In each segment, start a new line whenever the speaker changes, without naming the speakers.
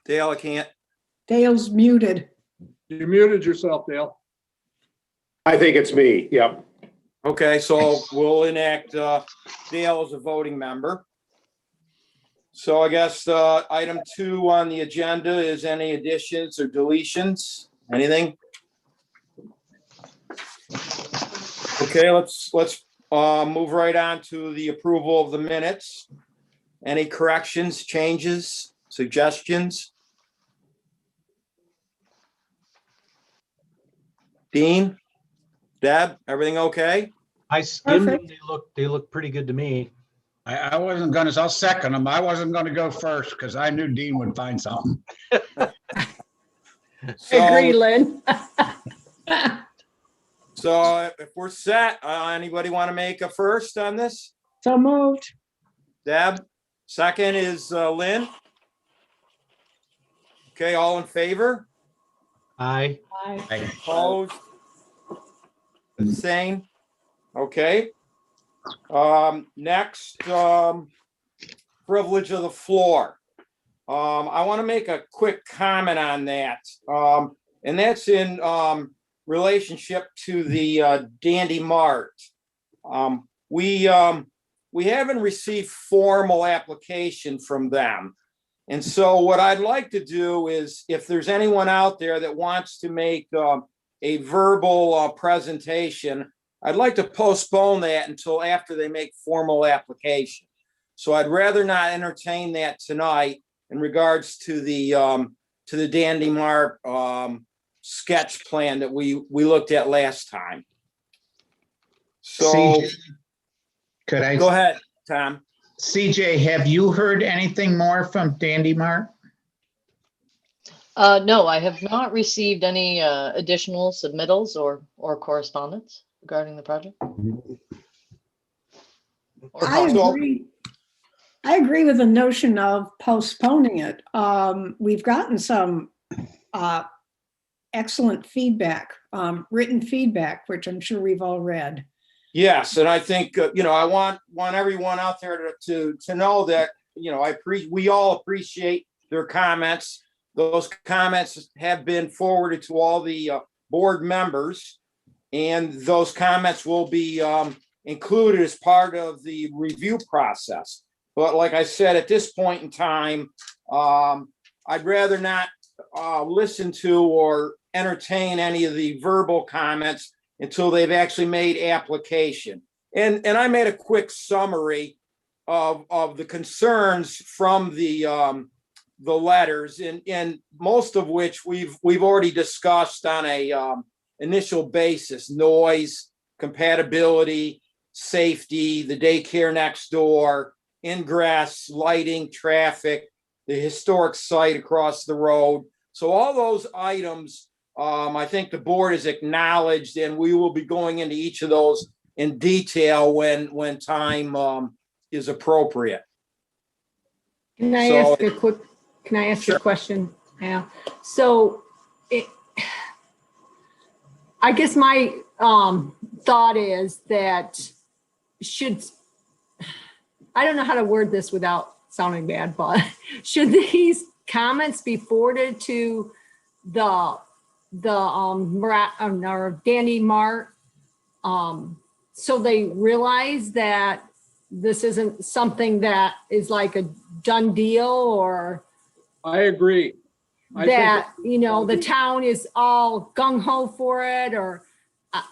Dale, I can't.
Dale's muted.
You muted yourself, Dale.
I think it's me. Yep.
Okay, so we'll enact Dale as a voting member. So I guess item 2 on the agenda is any additions or deletions? Anything? Okay, let's move right on to the approval of the minutes. Any corrections, changes, suggestions? Dean? Deb, everything okay?
I skimmed them.
Perfect.
They look pretty good to me.
I wasn't gonna, I'll second them. I wasn't gonna go first because I knew Dean would find something.
Agree, Lynn.
So if we're set, anybody want to make a first on this?
So moved.
Deb, second is Lynn. Okay, all in favor?
Aye.
Aye.
Opposed? Abstain? Okay. Next, privilege of the floor. I want to make a quick comment on that. And that's in relationship to the Dandy Mart. We haven't received formal application from them. And so what I'd like to do is, if there's anyone out there that wants to make a verbal presentation, I'd like to postpone that until after they make formal application. So I'd rather not entertain that tonight in regards to the Dandy Mart sketch plan that we looked at last time. So
CJ, could I?
go ahead, Tom.
CJ, have you heard anything more from Dandy Mart?
No, I have not received any additional submittals or correspondence regarding the project.
I agree with the notion of postponing it. We've gotten some excellent feedback, written feedback, which I'm sure we've all read.
Yes, and I think I want everyone out there to know that we all appreciate their comments. Those comments have been forwarded to all the board members, and those comments will be included as part of the review process. But like I said, at this point in time, I'd rather not listen to or entertain any of the verbal comments until they've actually made application. And I made a quick summary of the concerns from the letters, and most of which we've already discussed on a initial basis: noise, compatibility, safety, the daycare next door, ingress, lighting, traffic, the historic site across the road. So all those items, I think the board has acknowledged, and we will be going into each of those in detail when time is appropriate.
Can I ask
Sure.
a question? Yeah. So I guess my thought is that I don't know how to word this without sounding bad, but should these comments be forwarded to the Dandy Mart so they realize that this isn't something that is like a done deal, or
I agree.
that the town is all gung-ho for it, or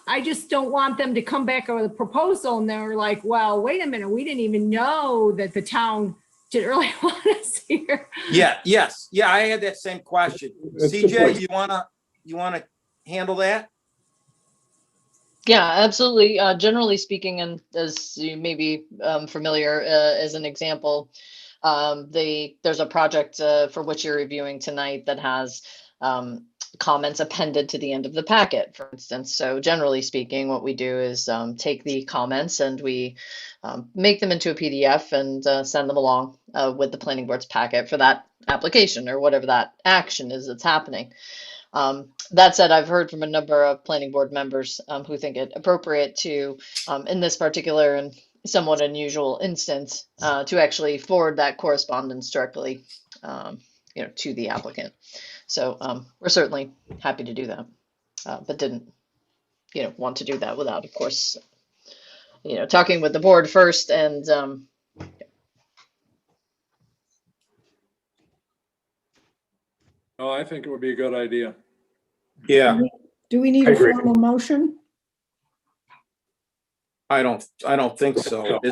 I just don't want them to come back with a proposal and they're like, well, wait a minute, we didn't even know that the town didn't really want us here.
Yes. I had that same question. CJ, you wanna handle that?
Yeah, absolutely. Generally speaking, and as you may be familiar, as an example, there's a project for which you're reviewing tonight that has comments appended to the end of the packet, for instance. So generally speaking, what we do is take the comments and we make them into a PDF and send them along with the planning board's packet for that application or whatever that action is that's happening. That said, I've heard from a number of planning board members who think it appropriate to, in this particular and somewhat unusual instance, to actually forward that correspondence directly, to the applicant. So we're certainly happy to do that, but didn't, want to do that without, of course, talking with the board first and
No, I think it would be a good idea.
Yeah,
Do we need
I
a
agree.
formal motion?
I don't think so at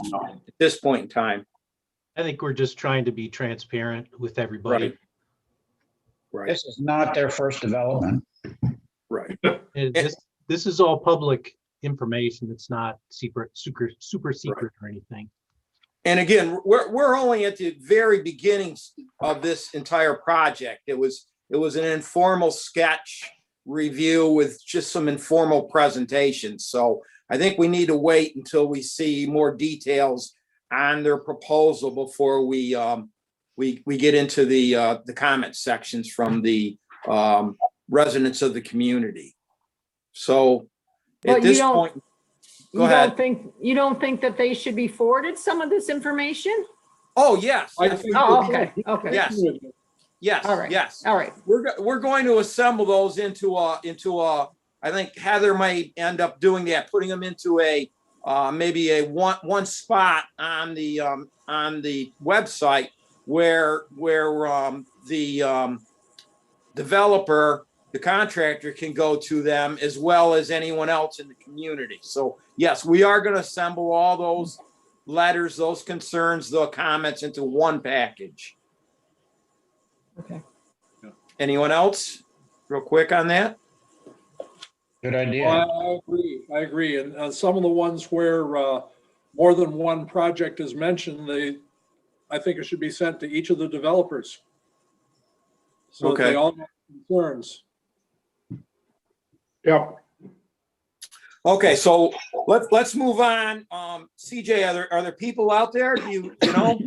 this point in time.
I think we're just trying to be transparent with everybody.
Right,
This is not their first development.
right.
And this is all public information. It's not super secret or anything.
And again, we're only at the very beginnings of this entire project. It was an informal sketch review with just some informal presentations. So I think we need to wait until we see more details on their proposal before we get into the comment sections from the residents of the community. So
But
at this point, go ahead.
You don't think that they should be forwarded some of this information?
Oh, yes.
I
Yes,
think
Oh,
that-
okay.
Yes. Yes.
All right.
Yes.
All right.
We're going to assemble those into a, I think Heather might end up doing that, putting them into a, maybe a one spot on the website where the developer, the contractor can go to them as well as anyone else in the community. So yes, we are going to assemble all those letters, those concerns, the comments into one package.
Okay.
Anyone else? Real quick on that?
Good
Well,
idea.
I agree. And some of the ones where more than one project is mentioned, I think it should be sent to each of the developers. So that
Okay.
they all have concerns.
Yep.
Okay, so let's move on. CJ, are there people out there? Do you know?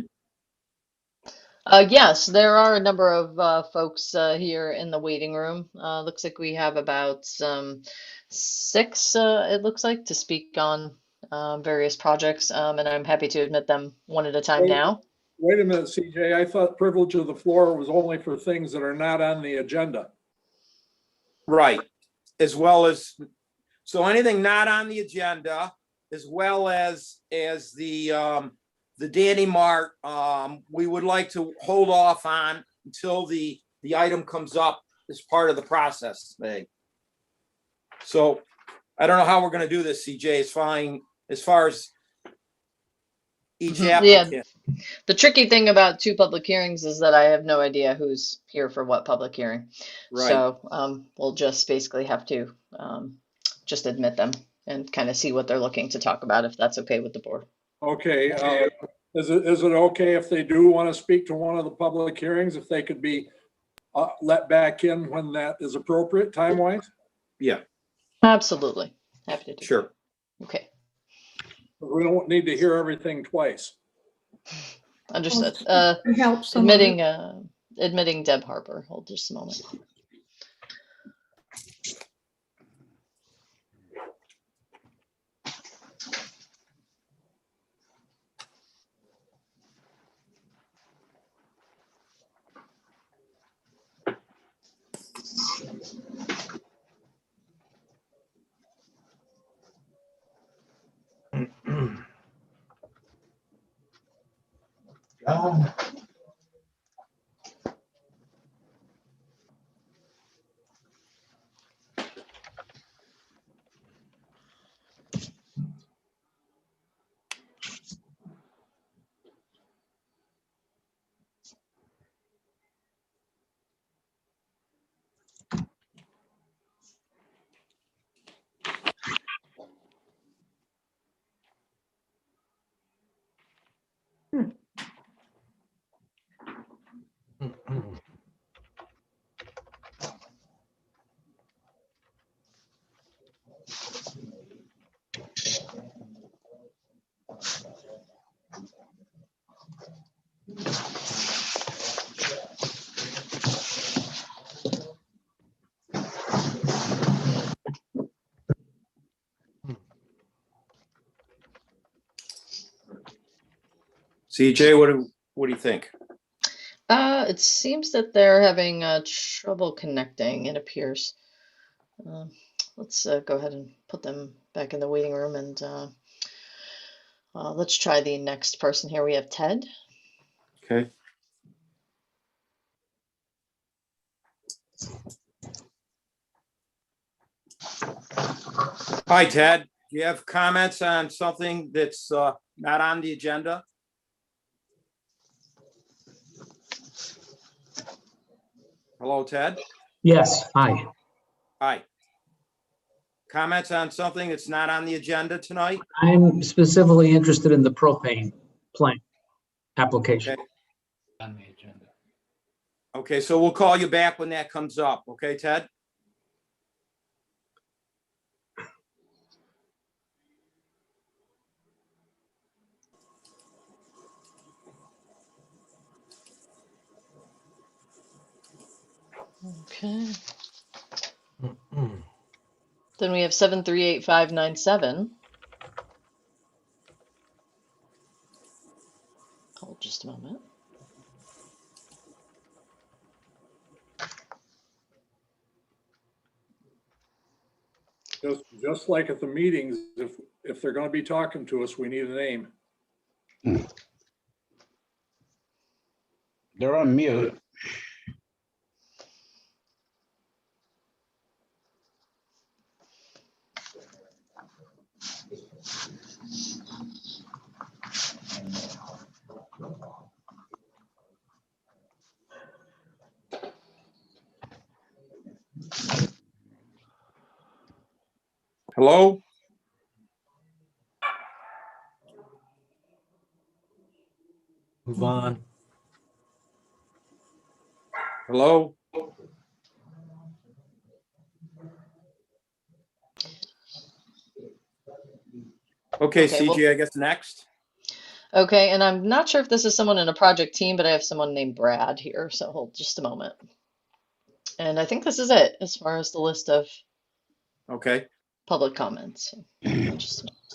yes, there are a number of folks here in the waiting room. Looks like we have about 6, it looks like, to speak on various projects, and I'm happy to admit them one at a time now.
Wait a minute, CJ, I thought privilege of the floor was only for things that are not on the agenda.
Right, as well as, so anything not on the agenda, as well as the Danny Mart, we would like to hold off on until the item comes up as part of the process today. So I don't know how we're gonna do this, CJ. It's fine as far as each applicant.
The tricky thing about 2 public hearings is that I have no idea who's here for what public hearing.
Right.
So we'll just basically have to just admit them and kind of see what they're looking to talk about, if that's okay with the board.
Okay, is it okay if they do want to speak to one of the public hearings, if they could be let back in when that is appropriate, time-wise?
Yeah,
Absolutely. Happy to do.
sure.
Okay.
We don't need to hear everything twice.
Understood.
It helps some of it.
Admitting Deb Harper. Hold just a moment.
CJ, what do you think?
It seems that they're having trouble connecting, it appears. Let's go ahead and put them back in the waiting room and let's try the next person here. We have Ted.
Okay. Hi, Ted. Do you have comments on something that's not on the agenda? Hello, Ted.
Yes, hi.
Hi. Comments on something that's not on the agenda tonight?
I'm specifically interested in the propane plant application.
Okay. On the agenda. Okay, so we'll call you back when that comes up. Okay, Ted?
Okay. Then we have 738-597. Hold just a moment.
Just like at the meetings, if they're gonna be talking to us, we need a name.
They're on mute.
Hello?
Move on.
Hello? Okay,
Okay, well-
CJ, I guess next.
Okay, and I'm not sure if this is someone in a project team, but I have someone named Brad here, so hold just a moment. And I think this is it as far as the list of
Okay.
public comments. So, just a minute.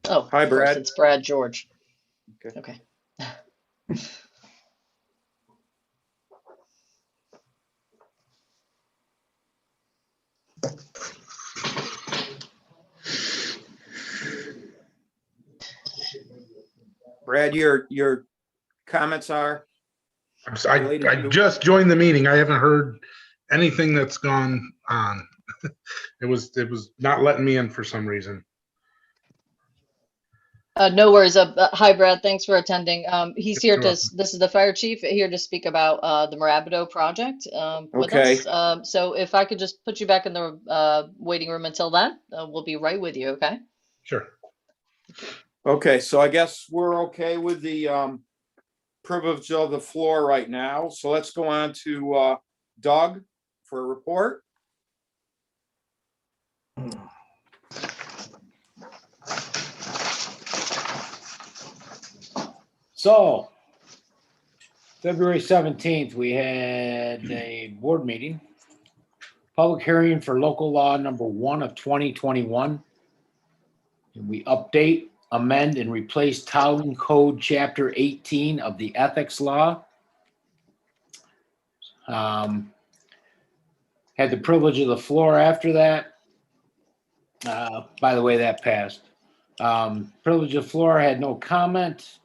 Oh,
Hi,
of course,
Brad.
it's Brad George.
Okay.
Okay.
Brad, your comments are?
I just joined the meeting. I haven't heard anything that's gone on. It was not letting me in for some reason.
No worries. Hi, Brad. Thanks for attending. He's here
You're
to,
welcome.
this is the fire chief here to speak about the Marabido project with
Okay.
us. So if I could just put you back in the waiting room until then, we'll be right with you, okay?
Sure.
Okay, so I guess we're okay with the privilege of the floor right now. So let's go on to Doug for a report.
So, February 17th, we had a board meeting. Public hearing for local law number 1 of 2021. And we update, amend, and replace Town Code Chapter 18 of the Ethics Law. Had the privilege of the floor after that. By the way, that passed. Privilege of the floor, had no comment.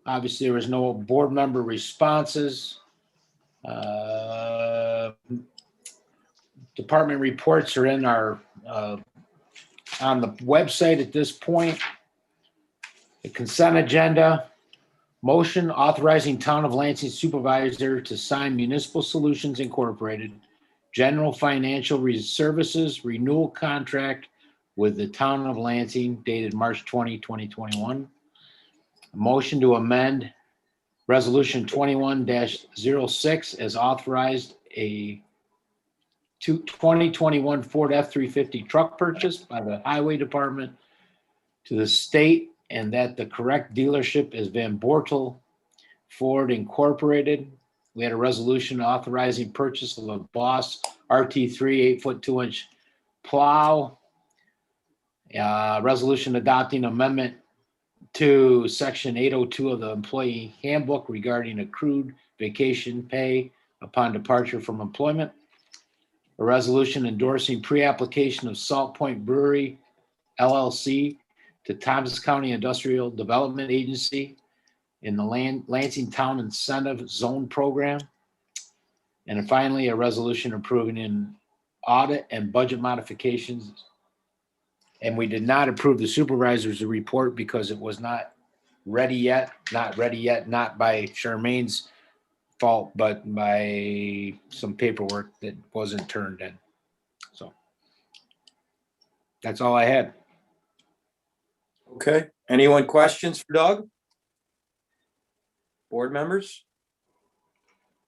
Obviously, there was no board member responses. Department reports are in our on the website at this point. The consent agenda, motion authorizing Town of Lansing supervisor to sign Municipal Solutions Incorporated General Financial Services renewal contract with the Town of Lansing dated March 20, 2021. A motion to amend Resolution 21-06 as authorized a 2021 Ford F-350 truck purchase by the Highway Department to the state, and that the correct dealership is Van Bortel Ford Incorporated. We had a resolution authorizing purchase of a Boss RT3 8-foot 2-inch plow. Resolution adopting amendment to section 802 of the employee handbook regarding accrued vacation pay upon departure from employment. A resolution endorsing pre-application of Salt Point Brewery LLC to Thomas County Industrial Development Agency in the Lansing Town Incentive Zone Program. And then finally, a resolution approving an audit and budget modifications. And we did not approve the supervisor's report because it was not ready yet, not by Charmaine's fault, but by some paperwork that wasn't turned in. So that's all I had.
Okay, anyone questions for Doug? Board members?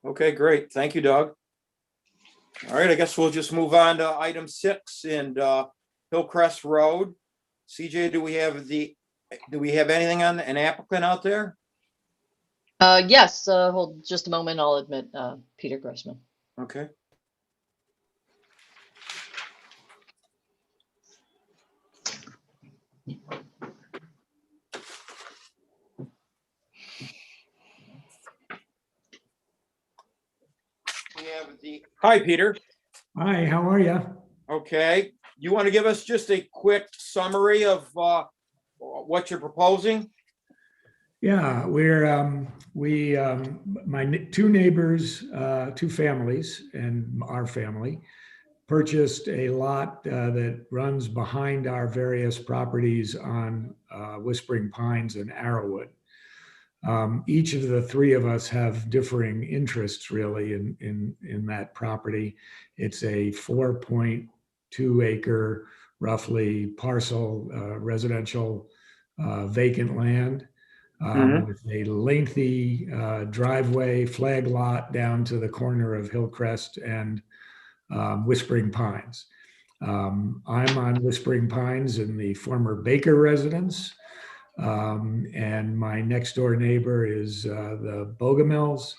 Okay, great. Thank you, Doug. All right, I guess we'll just move on to item 6 and Hillcrest Road. CJ, do we have anything on an applicant out there?
Yes, hold just a moment. I'll admit Peter Grossman.
Okay. Hi, Peter.
Hi, how are you?
Okay, you want to give us just a quick summary of what you're proposing?
Yeah, my two neighbors, two families and our family purchased a lot that runs behind our various properties on Whispering Pines and Arrowwood. Each of the three of us have differing interests really in that property. It's a 4.2 acre roughly parcel, residential vacant land with a lengthy driveway flag lot down to the corner of Hillcrest and Whispering Pines. I'm on Whispering Pines in the former Baker residence. And my next door neighbor is the Bogomils.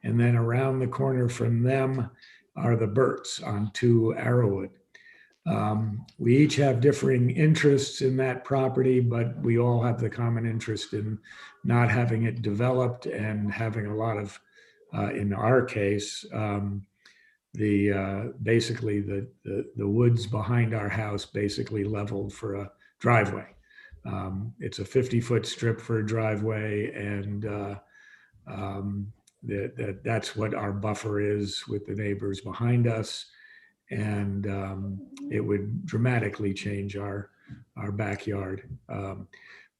And then around the corner from them are the Burts on 2 Arrowwood. We each have differing interests in that property, but we all have the common interest in not having it developed and having a lot of, in our case, basically the woods behind our house basically leveled for a driveway. It's a 50-foot strip for a driveway, and that's what our buffer is with the neighbors behind us. And it would dramatically change our backyard.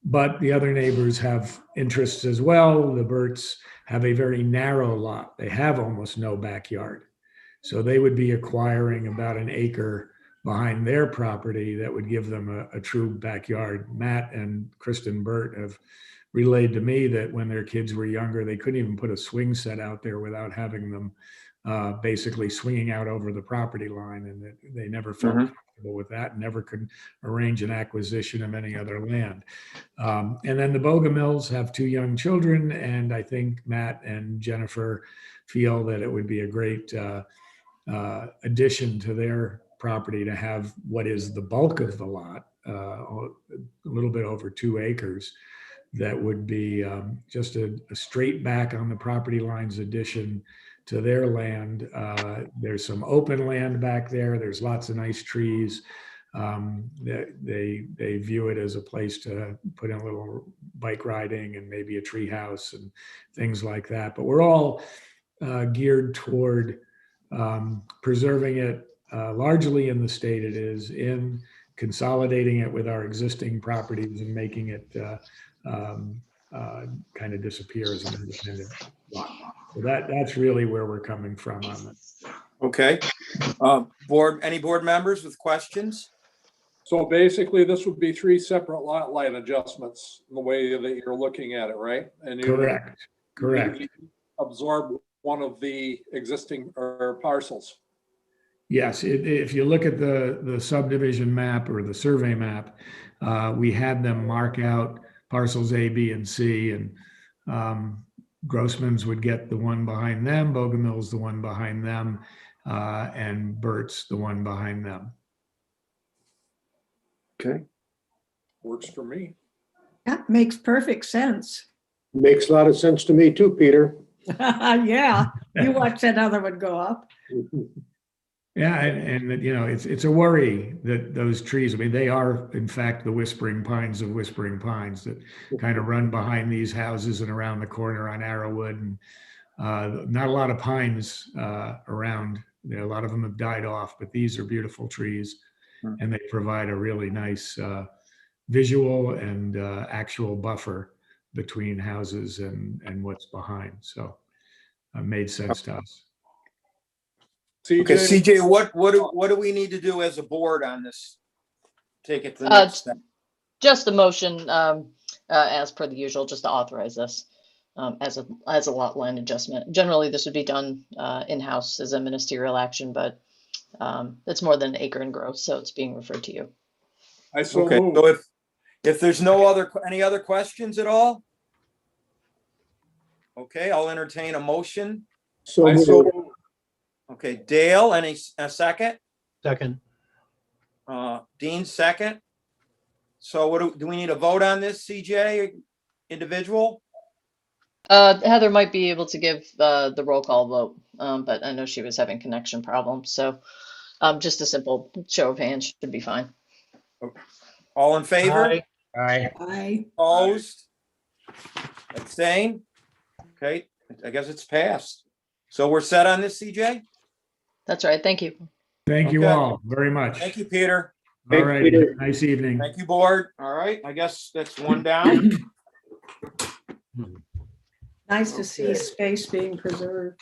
But the other neighbors have interests as well. The Burts have a very narrow lot. They have almost no backyard. So they would be acquiring about an acre behind their property that would give them a true backyard. Matt and Kristen Burt have relayed to me that when their kids were younger, they couldn't even put a swing set out there without having them basically swinging out over the property line, and that they never felt comfortable with that and never could arrange an acquisition of any other land. And then the Bogomils have 2 young children, and I think Matt and Jennifer feel that it would be a great addition to their property to have what is the bulk of the lot, a little bit over 2 acres, that would be just a straight back on the property lines addition to their land. There's some open land back there. There's lots of nice trees. They view it as a place to put in a little bike riding and maybe a tree house and things like that. But we're all geared toward preserving it largely in the state it is in, consolidating it with our existing properties and making it kind of disappear as an independent lot. So that's really where we're coming from on this.
Okay. Any board members with questions?
So basically, this would be 3 separate lot line adjustments in the way that you're looking at it, right? And
Correct.
Absorb one of the existing parcels.
Yes, if you look at the subdivision map or the survey map, we had them mark out parcels A, B, and C, and Grossman's would get the one behind them, Bogomil's the one behind them, and Burt's the one behind them.
Okay.
Works for me.
That makes perfect sense.
Makes a lot of sense to me too, Peter.
Yeah, you watch that other one go up.
Yeah, and you know, it's a worry that those trees, I mean, they are in fact the whispering pines of whispering pines that kind of run behind these houses and around the corner on Arrowwood. And not a lot of pines around. A lot of them have died off, but these are beautiful trees, and they provide a really nice visual and actual buffer between houses and what's behind. So it made sense to us.
Okay,
CJ,
CJ, what do we need to do as a board on this? Take it to the next step.
Just a motion, as per the usual, just to authorize this as a lot line adjustment. Generally, this would be done in-house as a ministerial action, but it's more than an acre in growth, so it's being referred to you.
I so
Okay,
move.
so if there's any other questions at all? Okay, I'll entertain a motion.
So
I so
moved.
move.
Okay, Dale, a second?
Second.
Dean, second. So what do we need a vote on this, CJ, individual?
Heather might be able to give the roll call vote, but I know she was having connection problems, so just a simple show of hands should be fine.
All in favor?
Aye.
I
Opposed? Abstain? Okay, I guess it's passed. So we're set on this, CJ?
That's right. Thank you.
Thank you
Okay.
all very much.
Thank you, Peter.
All right,
Peter.
nice evening.
Thank you, board. All right, I guess that's one down.
nice to see
Okay.
space being preserved.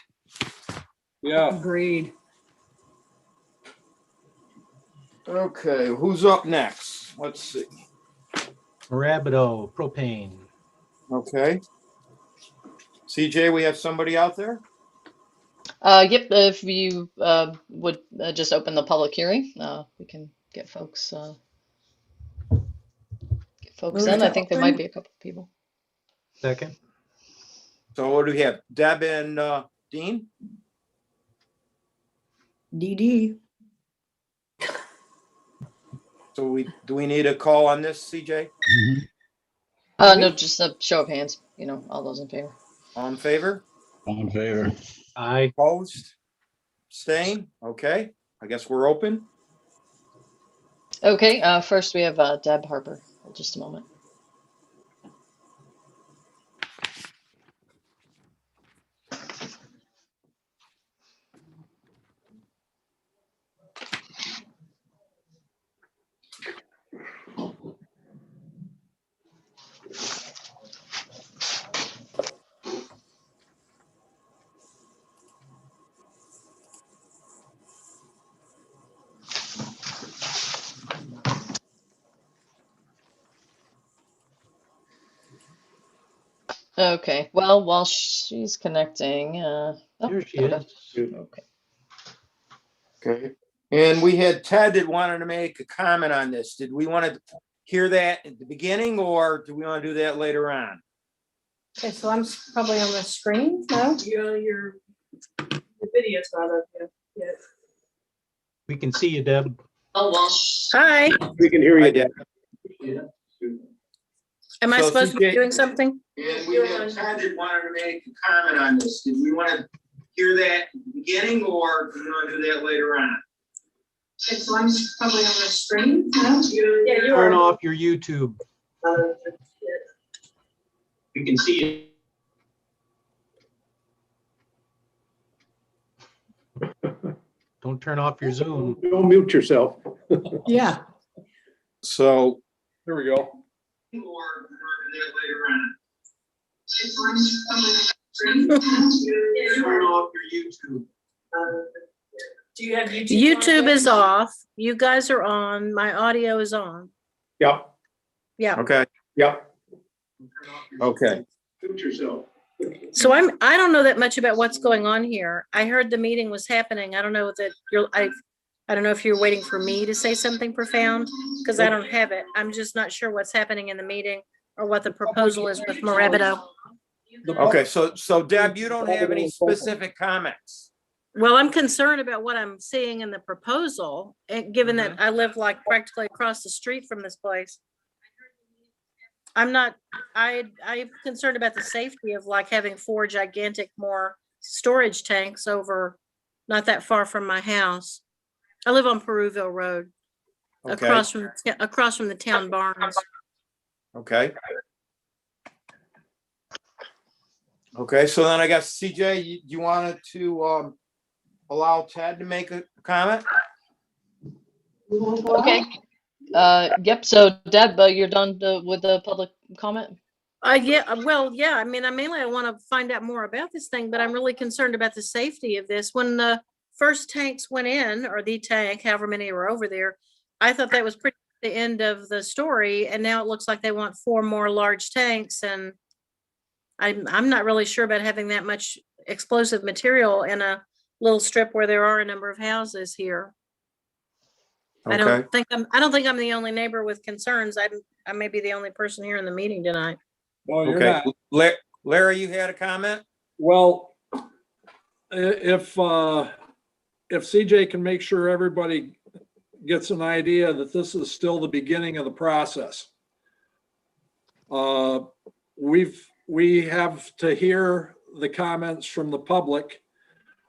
Yeah,
Agreed.
Okay, who's up next? Let's see.
Rabido propane.
Okay. CJ, we have somebody out there?
Yep, if you would just open the public hearing, we can get folks
Move
in.
to
I think there
open.
might be a couple of people.
Second.
So what do we have? Deb and Dean?
DD.
So do we need a call on this, CJ?
No, just a show of hands, all those in favor.
All in favor?
All in favor.
Aye.
Opposed? Abstain? Okay, I guess we're open.
Okay, first we have Deb Harper. Hold just a moment. Okay, well, while she's connecting, oh,
Here she
there we
is.
go. Okay.
Okay. And we had Ted that wanted to make a comment on this. Did we want to hear that at the beginning, or do we want to do that later on?
Okay, so I'm probably on the screen now. Your video's not up yet.
We can see you, Deb.
Oh, well.
Hi,
We can hear
I
you.
did.
am I
So
supposed to be
CJ
doing something?
And we had Ted that wanted to make a comment on this. Did we want to hear that at the beginning, or do we want to do that later on?
Okay, so I'm probably on the screen now. Yeah, you
Turn
are.
off your YouTube. We can see you. Don't turn off your Zoom.
Don't mute yourself.
Yeah.
So.
there we go.
Or do we want to do that later on? Turn off your YouTube.
Do you have YouTube? YouTube is off. You guys are on. My audio is on.
Yep,
Yeah.
Okay.
yep.
Okay.
Mute yourself.
So I don't know that much about what's going on here. I heard the meeting was happening. I don't know that I don't know if you're waiting for me to say something profound, because I don't have it. I'm just not sure what's happening in the meeting or what the proposal is with Morabido.
Okay. So Deb, you don't have any specific comments?
Well, I'm concerned about what I'm seeing in the proposal, and given that I live like practically across the street from this place. I'm concerned about the safety of like having 4 gigantic more storage tanks over not that far from my house. I live on Peruville Road,
Okay,
across from the town barns.
okay. Okay, so then I guess CJ, you wanted to allow Ted to make a comment?
Okay. Yep. So Deb, you're done with the public comment?
Yeah, well, yeah, I mean, I want to find out more about this thing, but I'm really concerned about the safety of this. When the first tanks went in, or the tank, however many were over there, I thought that was pretty much the end of the story. And now it looks like they want 4 more large tanks, and I'm not really sure about having that much explosive material in a little strip where there are a number of houses here. I
Okay,
don't think I'm the only neighbor with concerns. I may be the only person here in the meeting tonight.
No, you're
okay.
not.
Larry, you had a comment?
Well, if CJ can make sure everybody gets an idea that this is still the beginning of the process. We have to hear the comments from the public.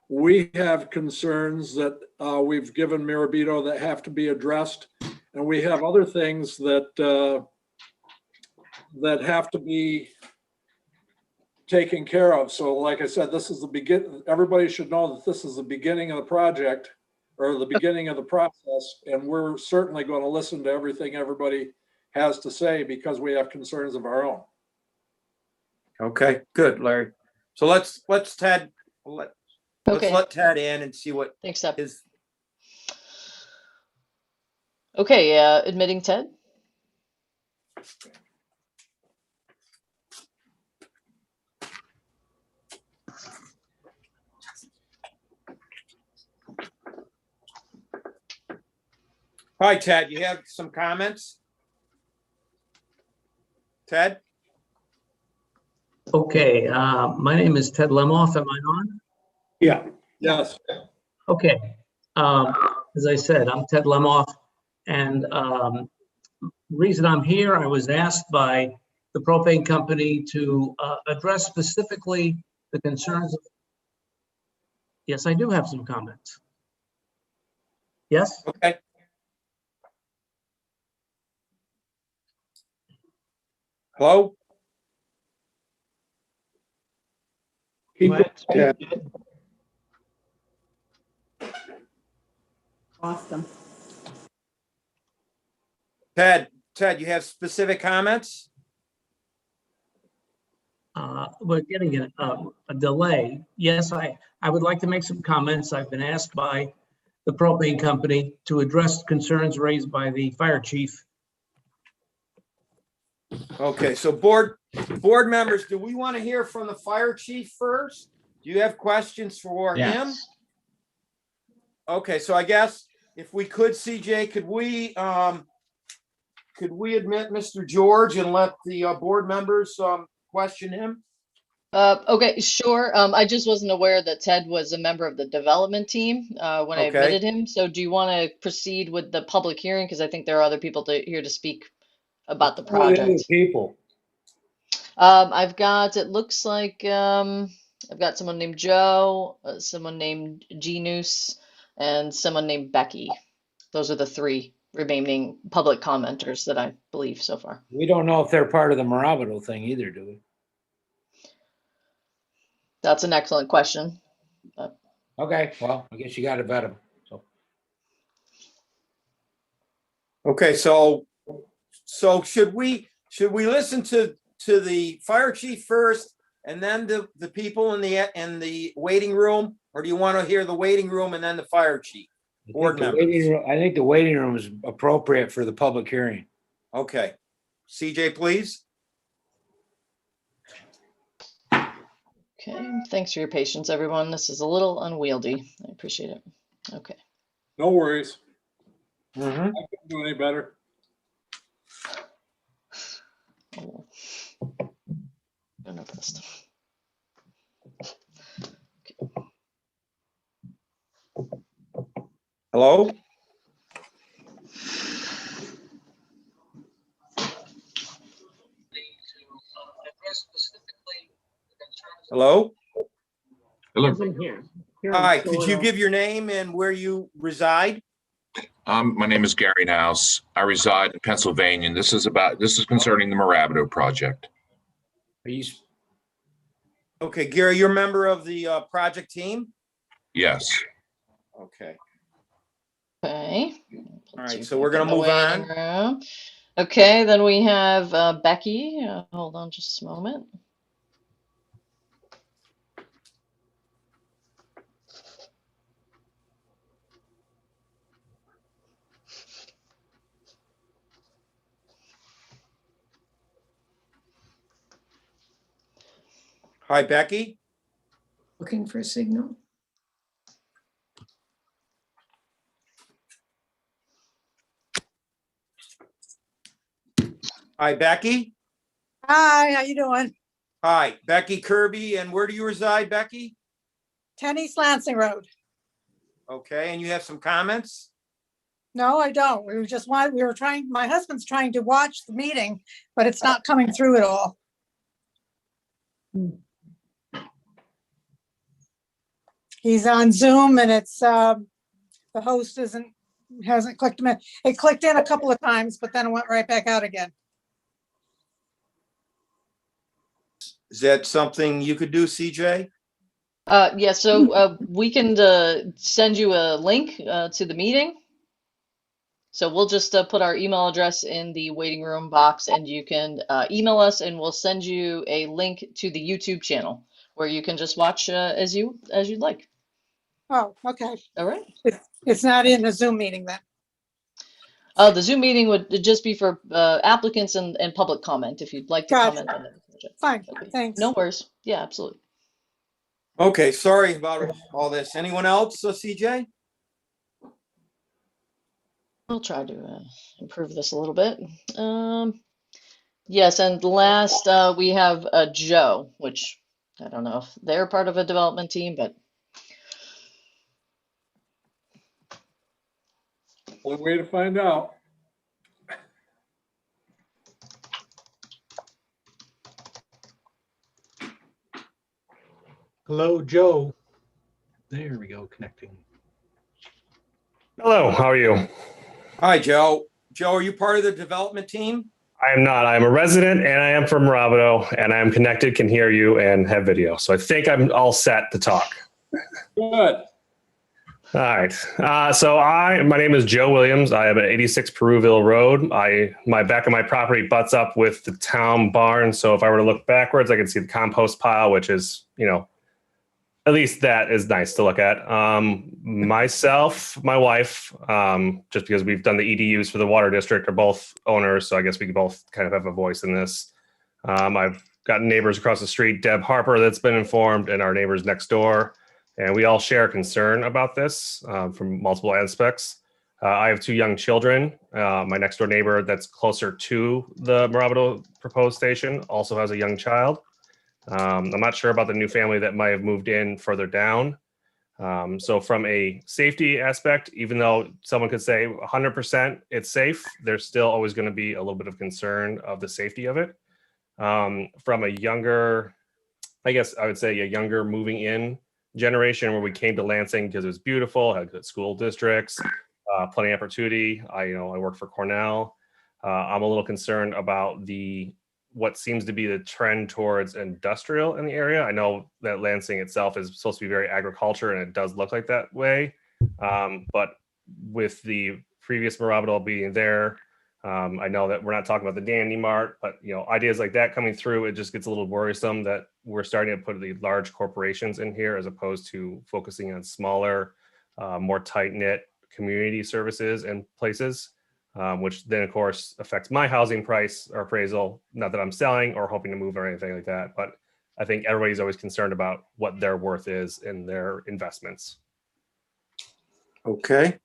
We have concerns that we've given Mirabito that have to be addressed, and we have other things that that have to be taken care of. So like I said, this is the begin. Everybody should know that this is the beginning of the project, or the beginning of the process, and we're certainly going to listen to everything everybody has to say because we have concerns of our own.
Okay, good, Larry. So let's Ted, let's
Okay.
let Ted in and see what
Thanks, Deb.
his.
Okay. Admitting Ted.
Hi, Ted, you have some comments? Ted?
Okay, my name is Ted Lemoff. Am I on?
Yeah.
Yes.
Okay. As I said, I'm Ted Lemoff, and reason I'm here, I was asked by the propane company to address specifically the concerns of. Yes, I do have some comments. Yes?
Okay. Hello?
Keep
Go ahead.
it,
Awesome.
Ted, you have specific comments?
We're getting a delay. Yes, I would like to make some comments. I've been asked by the propane company to address concerns raised by the fire chief.
Okay, so board members, do we want to hear from the fire chief first? Do you have questions for him?
Yes.
Okay, so I guess if we could, CJ, could we admit Mr. George and let the board members question him?
Okay, sure. I just wasn't aware that Ted was a member of the development team when I
Okay.
admitted him. So do you want to proceed with the public hearing? Because I think there are other people here to speak about the project.
People.
I've got, it looks like I've got someone named Joe, someone named Genus, and someone named Becky. Those are the 3 remaining public commenters that I believe so far.
We don't know if they're part of the Mirabito thing either, do we?
That's an excellent question.
Okay, well, I guess you got to vet them. So
Okay, so should we listen to the fire chief first and then the people in the waiting room, or do you want to hear the waiting room and then the fire chief? Board members.
I think the waiting room is appropriate for the public hearing.
Okay, CJ, please.
Okay, thanks for your patience, everyone. This is a little unwieldy. I appreciate it. Okay.
No worries.
Mm-hmm.
I couldn't do any better.
Oh. Don't know this. Okay.
Hello? Hello?
Hello.
Hi, could you give your name and where you reside?
My name is Gary Nouse. I reside in Pennsylvania, and this is concerning the Mirabito project.
Are you,
Okay, Gary, you're a member of the project team?
Yes.
Okay.
Okay.
All right, so we're gonna move on.
Okay, then we have Becky. Hold on just a moment.
Hi, Becky.
Looking for a signal.
Hi, Becky.
Hi, how you doing?
Hi, Becky Kirby. And where do you reside, Becky?
10 East Lansing Road.
Okay, and you have some comments?
No, I don't. We were trying, my husband's trying to watch the meeting, but it's not coming through at all. He's on Zoom and it's, the host hasn't clicked him in. It clicked in a couple of times, but then it went right back out again.
Is that something you could do, CJ?
Yeah, so we can send you a link to the meeting. So we'll just put our email address in the waiting room box, and you can email us, and we'll send you a link to the YouTube channel where you can just watch as you'd like.
Oh, okay.
All right.
It's not in the Zoom meeting then.
The Zoom meeting would just be for applicants and public comment if you'd like to
Gotcha.
comment on the project.
Fine,
Okay.
thanks.
No worries. Yeah, absolutely.
Okay, sorry about all this. Anyone else, CJ?
I'll try to improve this a little bit. Yes, and last we have Joe, which I don't know if they're part of a development team, but
One way to find out.
Hello, Joe. There we go, connecting.
Hello, how are you?
Hi, Joe. Joe, are you part of the development team?
I am not. I'm a resident and I am from Mirabito and I am connected, can hear you and have video. So I think I'm all set to talk.
Good.
All right. My name is Joe Williams. I am at 86 Peruville Road. My back of my property butts up with the town barn. So if I were to look backwards, I can see the compost pile, which is, at least that is nice to look at. Myself, my wife, just because we've done the EDUs for the water district, are both owners. So I guess we could both kind of have a voice in this. I've got neighbors across the street, Deb Harper, that's been informed, and our neighbors next door. And we all share concern about this from multiple aspects. I have two young children. My next door neighbor that's closer to the Mirabito proposed station also has a young child. I'm not sure about the new family that might have moved in further down. So from a safety aspect, even though someone could say 100% it's safe, there's still always going to be a little bit of concern of the safety of it. From a younger, I guess I would say a younger moving in generation where we came to Lansing because it was beautiful, had good school districts, plenty of opportunity. I work for Cornell. I'm a little concerned about what seems to be the trend towards industrial in the area. I know that Lansing itself is supposed to be very agriculture and it does look like that way. But with the previous Mirabito being there, I know that we're not talking about the Dandy Mart, but ideas like that coming through, it just gets a little worrisome that we're starting to put the large corporations in here as opposed to focusing on smaller, more tight-knit community services and places, which then of course affects my housing price or appraisal. Not that I'm selling or hoping to move or anything like that, but I think everybody's always concerned about what their worth is in their investments.
Okay.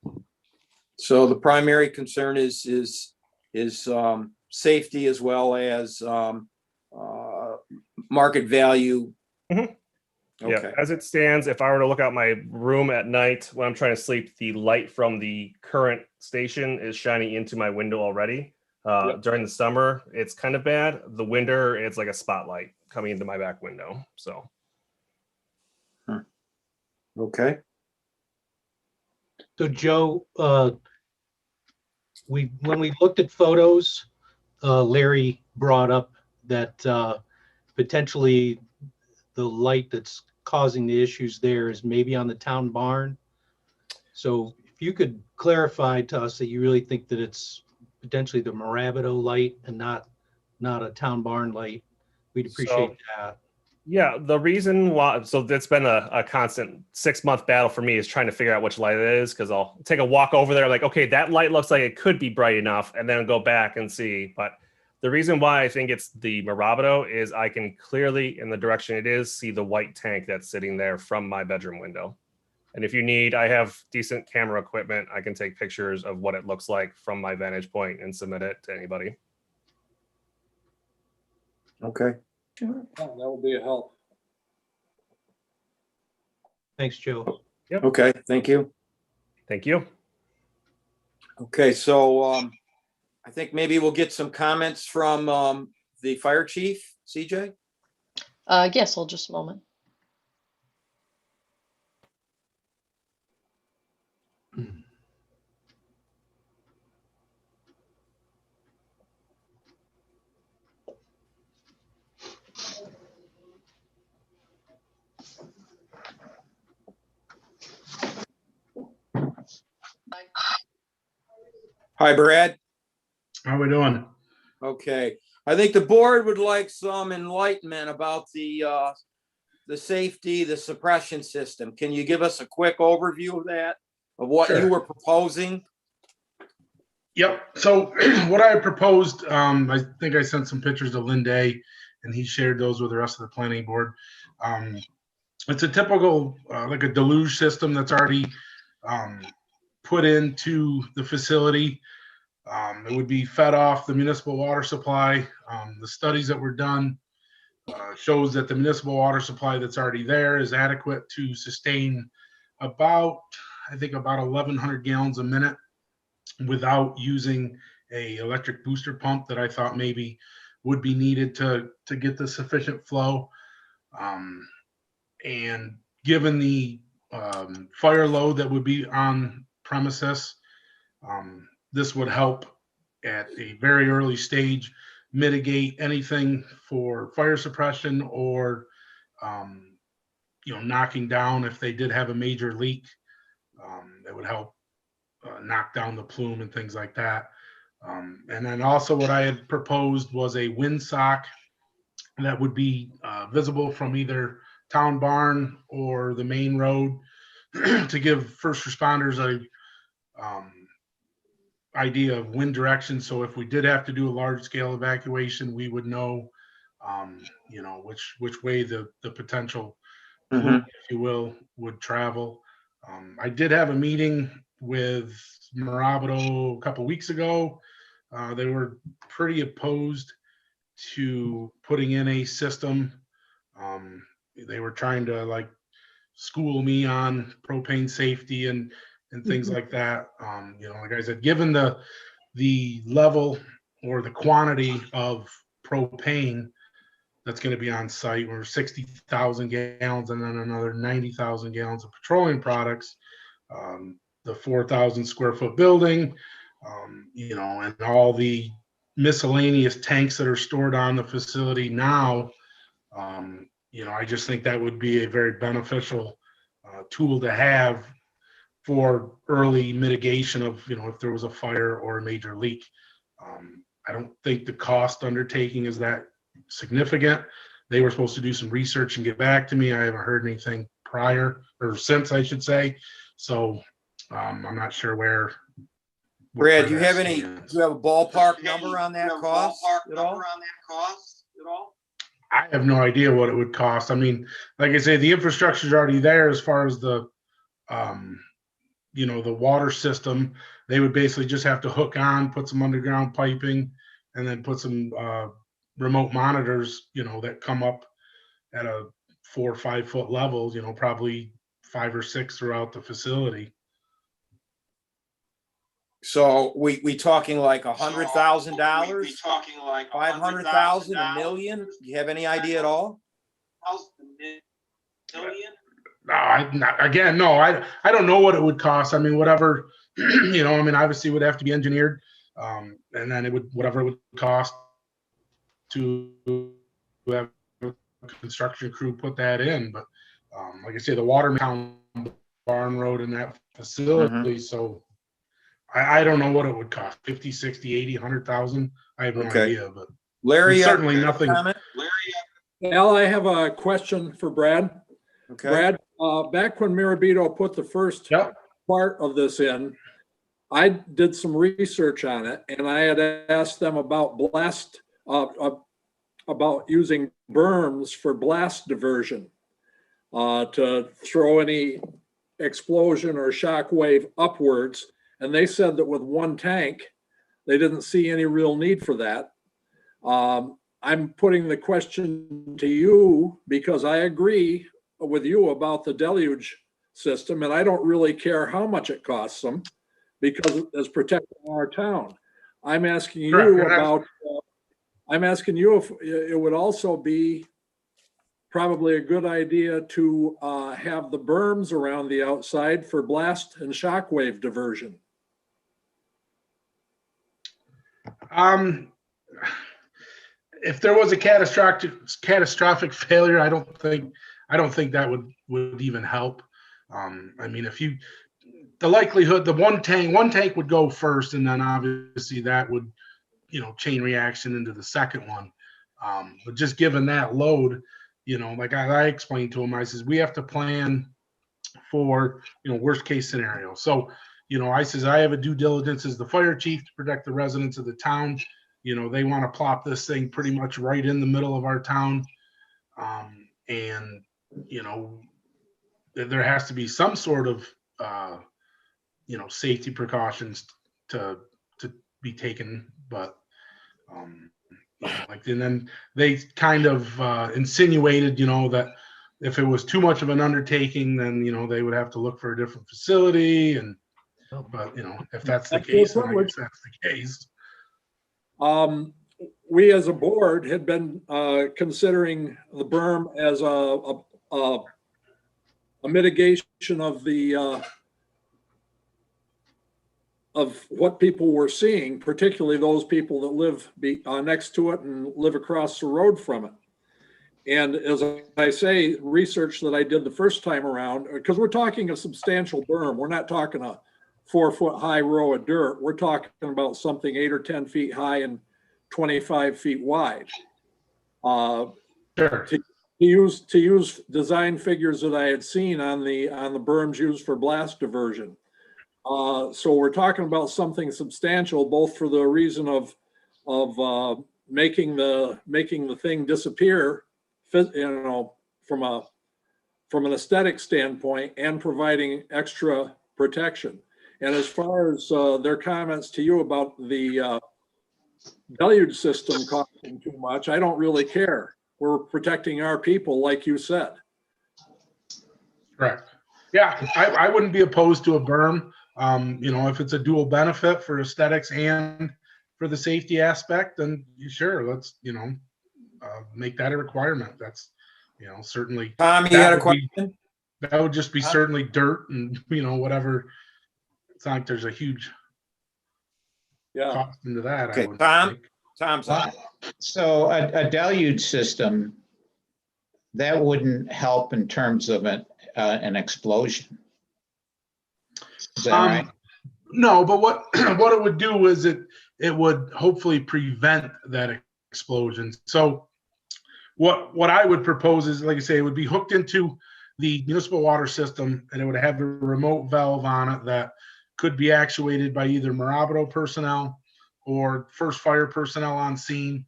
So the primary concern is safety as well as market value
Yeah,
Okay.
as it stands, if I were to look out my room at night when I'm trying to sleep, the light from the current station is shining into my window already. During the summer, it's kind of bad. The winter, it's like a spotlight coming into my back window. So,
Okay.
So Joe, when we looked at photos, Larry brought up that potentially the light that's causing the issues there is maybe on the town barn. So if you could clarify to us that you really think that it's potentially the Mirabito light and not a town barn light, we'd appreciate that.
yeah, the reason why, so that's been a constant 6-month battle for me is trying to figure out which light it is, because I'll take a walk over there, like, okay, that light looks like it could be bright enough, and then go back and see. But the reason why I think it's the Mirabito is I can clearly, in the direction it is, see the white tank that's sitting there from my bedroom window. And if you need, I have decent camera equipment. I can take pictures of what it looks like from my vantage point and submit it to anybody.
Okay.
Sure.
That will be a help.
Thanks, Joe.
Yep.
Okay. Thank you.
Thank you.
Okay. So I think maybe we'll get some comments from the fire chief, CJ.
Yes, hold just a moment.
Hi, Brad.
How we doing?
Okay. I think the board would like some enlightenment about the safety, the suppression system. Can you give us a quick overview of that, of what you
Sure.
were proposing?
Yep. So what I proposed, I think I sent some pictures to Lynn Day, and he shared those with the rest of the planning board. It's a typical, like a deluge system that's already put into the facility. It would be fed off the municipal water supply. The studies that were done shows that the municipal water supply that's already there is adequate to sustain about, I think about 1,100 gallons a minute without using a electric booster pump that I thought maybe would be needed to get the sufficient flow. And given the fire load that would be on premises, this would help at a very early stage mitigate anything for fire suppression or knocking down if they did have a major leak. It would help knock down the plume and things like that. And then also what I had proposed was a windsock that would be visible from either town barn or the main road to give first responders a idea of wind direction. So if we did have to do a large scale evacuation, we would know, which way the potential plume, if you will, would travel. I did have a meeting with Mirabito a couple weeks ago. They were pretty opposed to putting in a system. They were trying to like school me on propane safety and things like that. Like I said, given the level or the quantity of propane that's going to be on site, we're 60,000 gallons and then another 90,000 gallons of petroleum products. The 4,000 square foot building, and all the miscellaneous tanks that are stored on the facility now. I just think that would be a very beneficial tool to have for early mitigation of, if there was a fire or a major leak. I don't think the cost undertaking is that significant. They were supposed to do some research and get back to me. I haven't heard anything prior or since, I should say. So I'm not sure where.
Brad, do you have a ballpark number on that cost at all?
I have no idea what it would cost. I mean, like I say, the infrastructure is already there as far as the, the water system. They would basically just have to hook on, put some underground piping, and then put some remote monitors, that come up at a 4 or 5 foot levels, probably 5 or 6 throughout the facility.
So we talking like $100,000? We talking like 500,000, $1 million? Do you have any idea at all?
No, again, no, I don't know what it would cost. I mean, whatever, obviously it would have to be engineered. And then whatever it would cost to have a construction crew put that in. But like I say, the water town barn road in that facility. So I don't know what it would cost. 50, 60, 80, 100,000. I have no idea, but
Larry,
certainly nothing.
Al, I have a question for Brad.
Okay.
Brad, back when Mirabito put the first part of this in, I did some research on it, and I had asked them about about using berms for blast diversion to throw any explosion or shock wave upwards. And they said that with one tank, they didn't see any real need for that. I'm putting the question to you because I agree with you about the Deluge system, and I don't really care how much it costs them because it's protecting our town. I'm asking you about, I'm asking you if it would also be probably a good idea to have the berms around the outside for blast and shockwave diversion.
If there was a catastrophic failure, I don't think that would even help. I mean, the likelihood, the one tank would go first, and then obviously that would, chain reaction into the second one. But just given that load, like I explained to him, I says, we have to plan for, worst case scenario. So, I says, I have a due diligence as the fire chief to protect the residents of the town. They want to plop this thing pretty much right in the middle of our town. And, there has to be some sort of, safety precautions to be taken. But, and then they kind of insinuated, that if it was too much of an undertaking, then, they would have to look for a different facility. But, if that's the case, then I guess that's the case.
We as a board had been considering the berm as a mitigation of the of what people were seeing, particularly those people that live next to it and live across the road from it. And as I say, research that I did the first time around, because we're talking a substantial berm, we're not talking a 4 foot high row of dirt. We're talking about something 8 or 10 feet high and 25 feet wide.
Sure.
To use design figures that I had seen on the berms used for blast diversion. So we're talking about something substantial, both for the reason of making the thing disappear, from an aesthetic standpoint, and providing extra protection. And as far as their comments to you about the Deluge system costing too much, I don't really care. We're protecting our people, like you said.
Correct. Yeah, I wouldn't be opposed to a berm. If it's a dual benefit for aesthetics and for the safety aspect, then sure, let's make that a requirement. That's certainly.
Tom, you had a question?
That would just be certainly dirt and whatever. It's not like there's a huge cost into that.
Okay, Tom's on.
So a deluge system, that wouldn't help in terms of an explosion. Is that right?
No, but what it would do is it would hopefully prevent that explosion. So what I would propose is, like I say, it would be hooked into the municipal water system, and it would have a remote valve on it that could be actuated by either Mirabito personnel or first fire personnel on scene.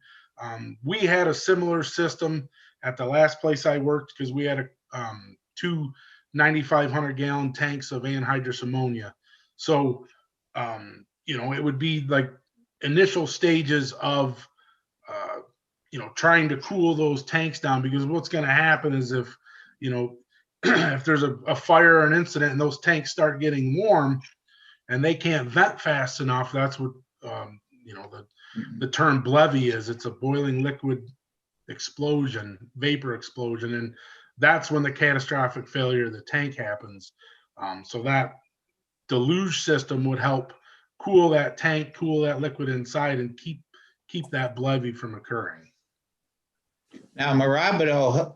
We had a similar system at the last place I worked because we had two 9,500 gallon tanks of anhydrous ammonia. So, it would be like initial stages of, trying to cool those tanks down, because what's going to happen is if you know, if there's a fire or an incident and those tanks start getting warm and they can't vent fast enough, that's what, you know, the term BLEVE is. It's a boiling liquid explosion, vapor explosion. And that's when the catastrophic failure of the tank happens. So that deluge system would help cool that tank, cool that liquid inside, and keep that BLEVE from occurring.
Now, Marabido,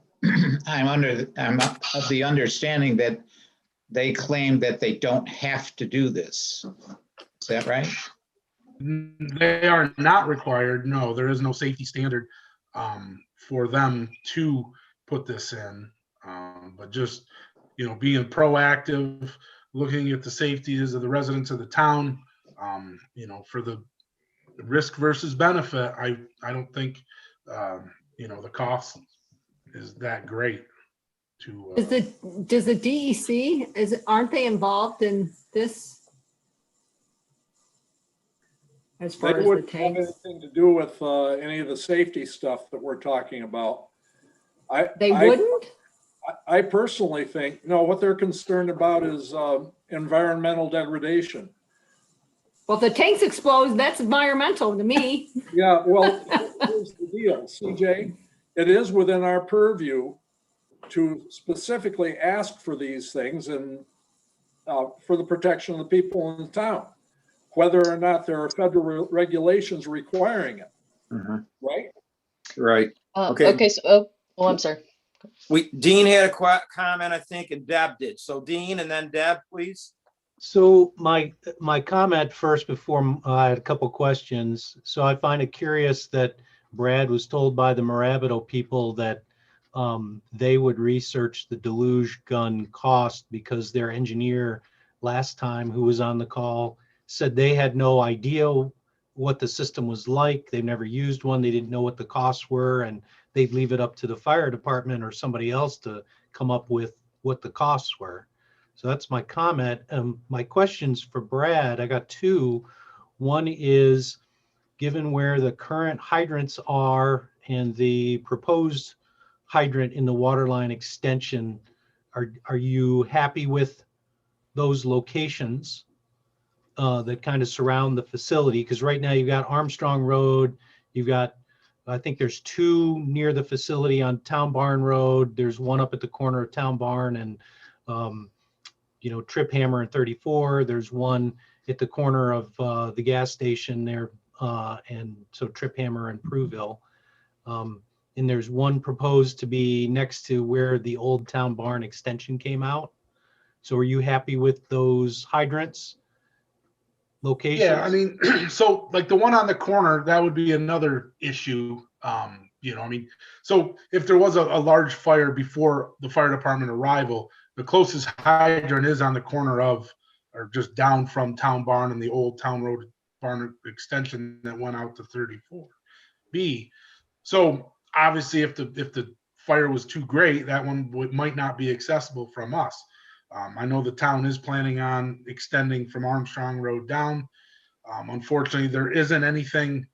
I'm of the understanding that they claim that they don't have to do this. Is that right?
They are not required. No, there is no safety standard for them to put this in. But just, you know, being proactive, looking at the safeties of the residents of the town, you know, for the risk versus benefit, I don't think, you know, the cost is that great to.
Does the DEC, aren't they involved in this? As far
They
as the
wouldn't have
tanks?
anything to do with any of the safety stuff that we're talking about.
They wouldn't?
I personally think, no, what they're concerned about is environmental degradation.
Well, if the tanks explode, that's environmental to me.
Yeah, well, here's the deal, CJ. It is within our purview to specifically ask for these things and for the protection of the people in the town, whether or not there are federal regulations requiring it. Right?
Right.
Okay. So, I'm sorry.
Dean had a comment, I think, and Deb did. So Dean and then Deb, please.
So my comment first before I had a couple questions. So I find it curious that Brad was told by the Marabido people that they would research the deluge gun cost because their engineer last time who was on the call said they had no idea what the system was like. They've never used one. They didn't know what the costs were, and they'd leave it up to the fire department or somebody else to come up with what the costs were. So that's my comment. My questions for Brad, I got two. One is, given where the current hydrants are and the proposed hydrant in the water line extension, are you happy with those locations that kind of surround the facility? Because right now you've got Armstrong Road, you've got, I think there's two near the facility on Town Barn Road. There's one up at the corner of Town Barn and, you know, Trip Hammer and 34. There's one at the corner of the gas station there. And so Trip Hammer and Pruville. And there's one proposed to be next to where the old Town Barn extension came out. So are you happy with those hydrants locations?
Yeah, I mean, so like the one on the corner, that would be another issue. You know, I mean, so if there was a large fire before the fire department arrival, the closest hydrant is on the corner of, or just down from Town Barn and the old Town Road Barn extension that went out to 34B. So obviously, if the fire was too great, that one might not be accessible from us. I know the town is planning on extending from Armstrong Road down. Unfortunately, there isn't anything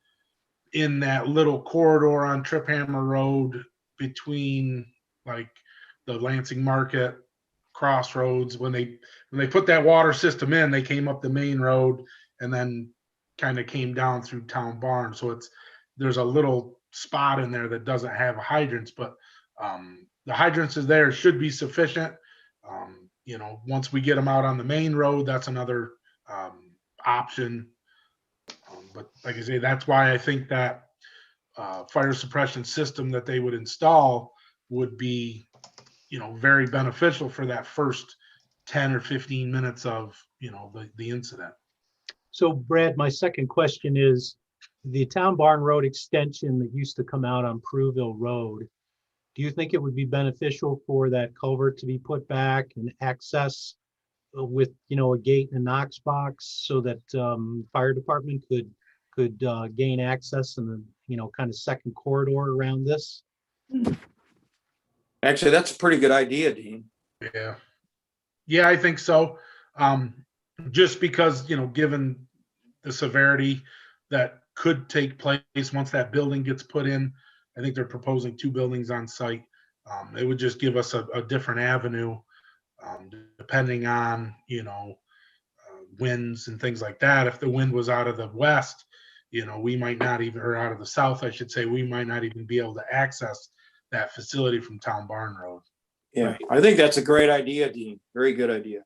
in that little corridor on Trip Hammer Road between like the Lansing Market crossroads. When they put that water system in, they came up the main road and then kind of came down through Town Barn. So there's a little spot in there that doesn't have hydrants, but the hydrants is there, should be sufficient. You know, once we get them out on the main road, that's another option. But like I say, that's why I think that fire suppression system that they would install would be, you know, very beneficial for that first 10 or 15 minutes of, you know, the incident.
So Brad, my second question is, the Town Barn Road extension that used to come out on Pruville Road, do you think it would be beneficial for that culvert to be put back and access with, you know, a gate and a Knox box so that fire department could gain access in the, you know, kind of second corridor around this?
Actually, that's a pretty good idea, Dean.
Yeah, I think so. Just because, you know, given the severity that could take place once that building gets put in, I think they're proposing 2 buildings on site. It would just give us a different avenue, depending on, winds and things like that. If the wind was out of the west, we might not even, or out of the south, I should say, we might not even be able to access that facility from Town Barn Road.
Yeah, I think that's a great idea, Dean. Very good idea.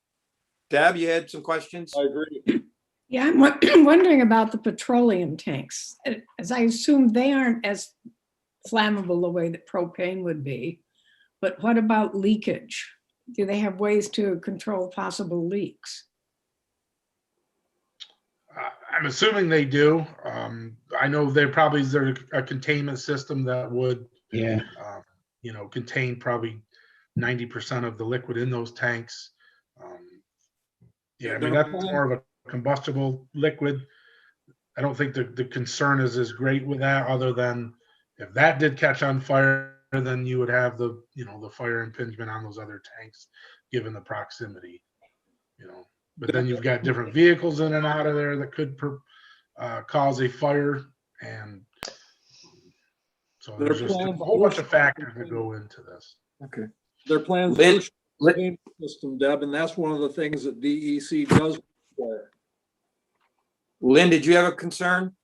Deb, you had some questions?
I agree.
Yeah, I'm wondering about the petroleum tanks, as I assume they aren't as flammable the way that propane would be. But what about leakage? Do they have ways to control possible leaks?
I'm assuming they do. I know there's a containment system that would,
Yeah.
contain probably 90% of the liquid in those tanks. I mean, that's more of a combustible liquid. I don't think the concern is as great with that, other than if that did catch on fire, then you would have the fire impingement on those other tanks, given the proximity. But then you've got different vehicles in and out of there that could cause a fire, and so there's just a whole bunch of factors that go into this.
Okay.
Their plans system, Deb, and that's one of the things that DEC does require.
Lynn, did you have a concern?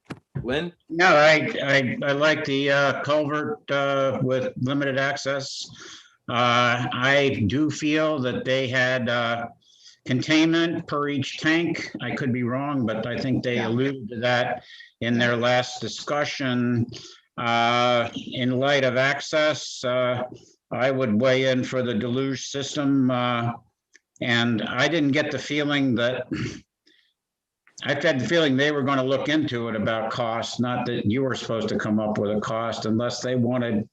Lynn?
No, I like the culvert with limited access. I do feel that they had containment per each tank. I could be wrong, but I think they alluded to that in their last discussion. In light of access, I would weigh in for the Deluge System. And I didn't get the feeling that, I had the feeling they were going to look into it about cost, not that you were supposed to come up with a cost, unless they wanted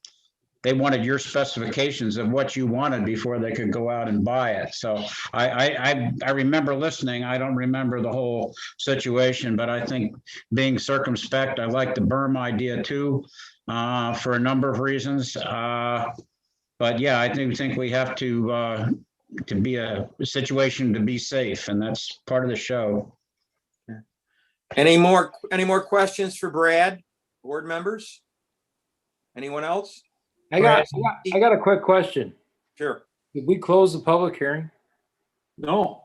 your specifications of what you wanted before they could go out and buy it. So I remember listening. I don't remember the whole situation, but I think being circumspect, I like the berm idea too, for a number of reasons. But yeah, I think we have to be a situation to be safe, and that's part of the show.
Any more questions for Brad, board members? Anyone else?
I got a quick question.
Sure.
Did we close the public hearing?
No.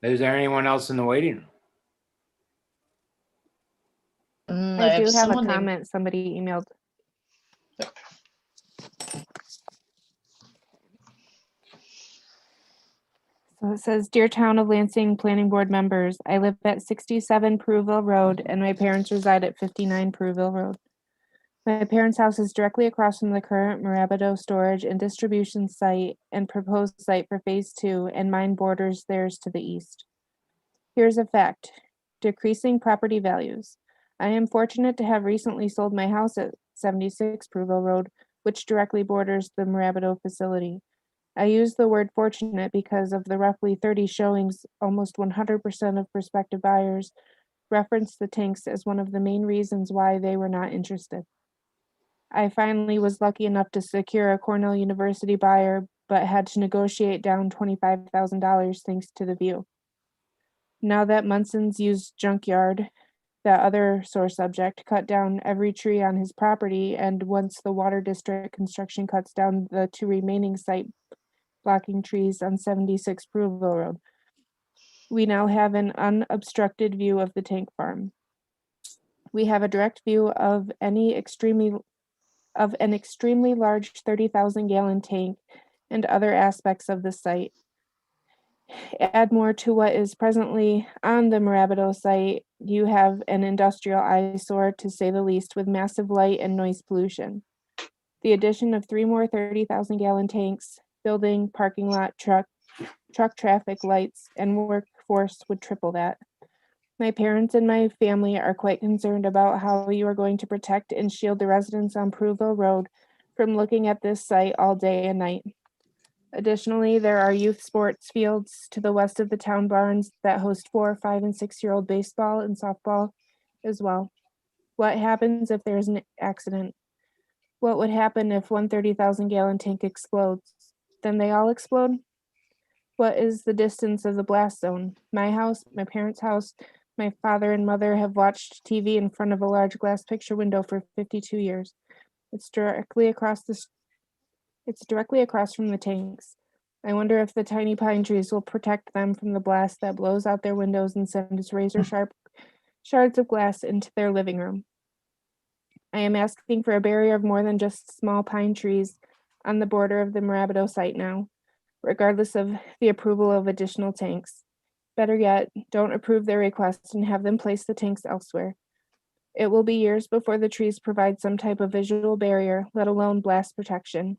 Is there anyone else in the waiting room?
I do have a comment somebody emailed. So it says, Dear Town of Lansing Planning Board members, I live at 67 Pruville Road and my parents reside at 59 Pruville Road. My parents' house is directly across from the current Marabido storage and distribution site and proposed site for phase 2, and mine borders theirs to the east. Here's a fact: decreasing property values. I am fortunate to have recently sold my house at 76 Pruville Road, which directly borders the Marabido facility. I use the word fortunate because of the roughly 30 showings, almost 100% of prospective buyers referenced the tanks as one of the main reasons why they were not interested. I finally was lucky enough to secure a Cornell University buyer, but had to negotiate down $25,000 thanks to the view. Now that Munson's used junkyard, that other sore subject, cut down every tree on his property, and once the water district construction cuts down the 2 remaining site blocking trees on 76 Pruville Road, we now have an unobstructed view of the tank farm. We have a direct view of an extremely large 30,000 gallon tank and other aspects of the site. Add more to what is presently on the Marabido site, you have an industrial eyesore, to say the least, with massive light and noise pollution. The addition of 3 more 30,000 gallon tanks, building, parking lot, truck traffic lights, and workforce would triple that. My parents and my family are quite concerned about how you are going to protect and shield the residents on Pruville Road from looking at this site all day and night. Additionally, there are youth sports fields to the west of the town barns that host 4-, 5-, and 6-year-old baseball and softball as well. What happens if there's an accident? What would happen if one 30,000 gallon tank explodes? Then they all explode? What is the distance of the blast zone? My house, my parents' house, my father and mother have watched TV in front of a large glass picture window for 52 years. It's directly across from the tanks. I wonder if the tiny pine trees will protect them from the blast that blows out their windows and sends razor sharp shards of glass into their living room. I am asking for a barrier of more than just small pine trees on the border of the Marabito site now, regardless of the approval of additional tanks. Better yet, don't approve their request and have them place the tanks elsewhere. It will be years before the trees provide some type of visual barrier, let alone blast protection.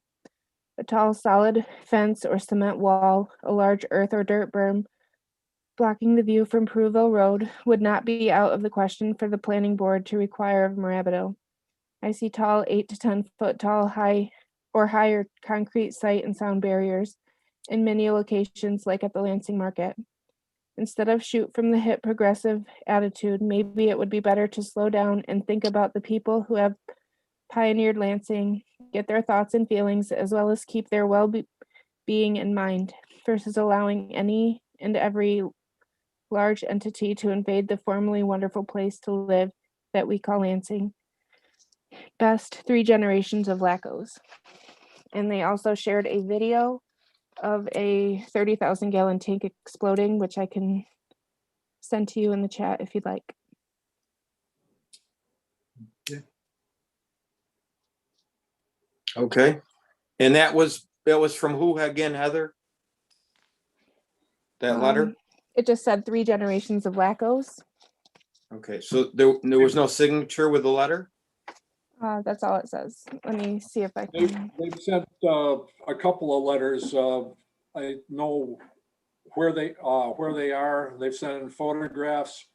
A tall, solid fence or cement wall, a large earth or dirt berm, blocking the view from Pruville Road would not be out of the question for the planning board to require of Marabito. I see tall 8 to 10 foot tall, high or higher concrete sight and sound barriers in many locations like at the Lansing Market. Instead of shoot from the hip progressive attitude, maybe it would be better to slow down and think about the people who have pioneered Lansing, get their thoughts and feelings, as well as keep their well-being in mind, versus allowing any and every large entity to invade the formerly wonderful place to live that we call Lansing. Best 3 generations of Lackos. And they also shared a video of a 30,000 gallon tank exploding, which I can send to you in the chat if you'd like.
Okay. And that was from who again, Heather? That letter?
It just said 3 generations of Lackos.
Okay, so there was no signature with the letter?
That's all it says. Let me see if I can.
They've sent a couple of letters. I know where they are. They've sent in photographs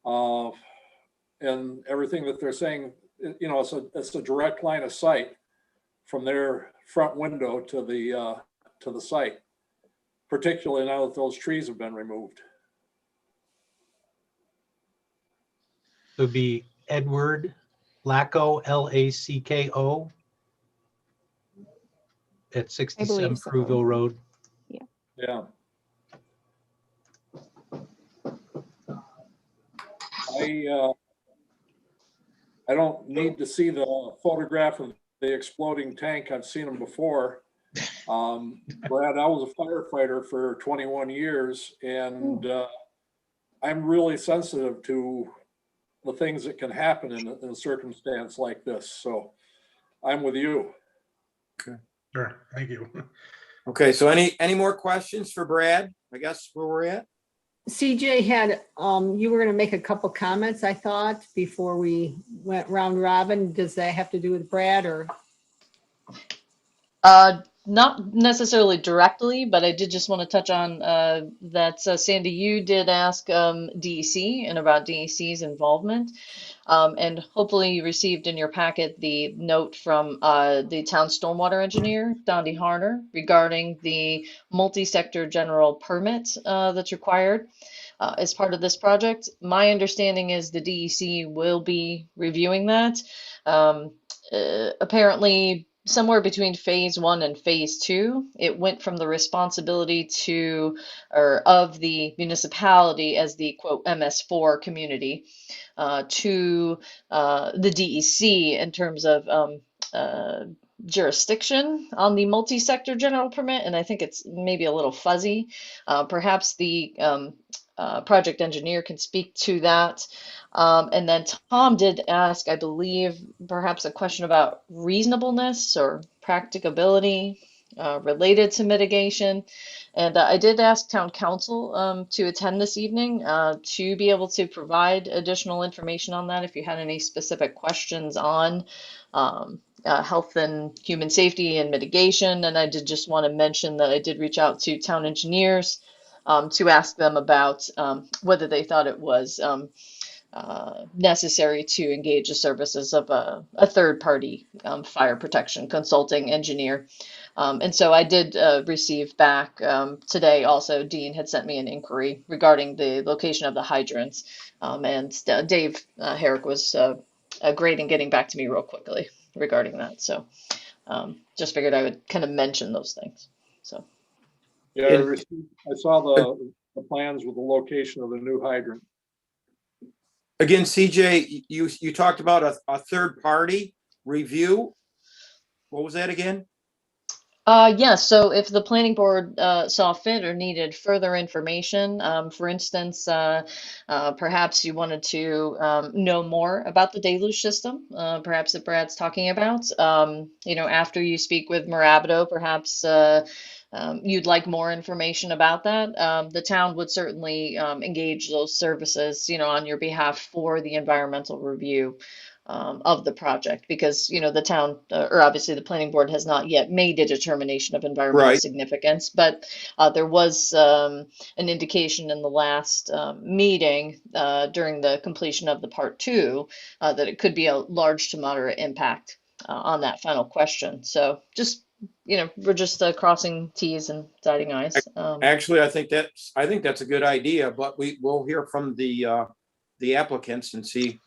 and everything that they're saying. You know, it's a direct line of sight from their front window to the site, particularly now that those trees have been removed.
It would be Edward Lacko, Lacko, at 67
so.
Pruville Road.
Yeah. I don't need to see the photograph of the exploding tank. I've seen them before. Brad, I was a firefighter for 21 years, and I'm really sensitive to the things that can happen in a circumstance like this. So I'm with you.
Okay.
Sure, thank you.
Okay, so any more questions for Brad? I guess where we're at?
CJ had, you were gonna make a couple comments, I thought, before we went round robin. Does that have to do with Brad or?
Not necessarily directly, but I did just want to touch on that Sandy, you did ask DEC and about DEC's involvement. And hopefully you received in your packet the note from the town stormwater engineer, Dondi Harner, regarding the multi-sector general permit that's required as part of this project. My understanding is the DEC will be reviewing that. Apparently, somewhere between phase 1 and phase 2, it went from the responsibility of the municipality as the quote MS4 community to the DEC in terms of jurisdiction on the multi-sector general permit, and I think it's maybe a little fuzzy. Perhaps the project engineer can speak to that. And then Tom did ask, I believe, perhaps a question about reasonableness or practicability related to mitigation. And I did ask town council to attend this evening to be able to provide additional information on that if you had any specific questions on health and human safety and mitigation. And I did just want to mention that I did reach out to town engineers to ask them about whether they thought it was necessary to engage the services of a third-party fire protection consulting engineer. And so I did receive back today also, Dean had sent me an inquiry regarding the location of the hydrants. And Dave Herrick was great in getting back to me real quickly regarding that. So just figured I would kind of mention those things. So.
Yeah, I saw the plans with the location of the new hydrant.
Again, CJ, you talked about a third party review. What was that again?
Yes, so if the planning board saw fit or needed further information, for instance, perhaps you wanted to know more about the deluge system, perhaps that Brad's talking about, after you speak with Mirabito, perhaps you'd like more information about that. The town would certainly engage those services, on your behalf for the environmental review of the project, because the town or obviously the planning board has not yet made a determination of environmental
Right.
significance, but there was an indication in the last meeting during the completion of the part two that it could be a large to moderate impact on that final question. So just we're just crossing T's and dotting I's.
Actually, I think that's a good idea, but we'll hear from the applicants and see.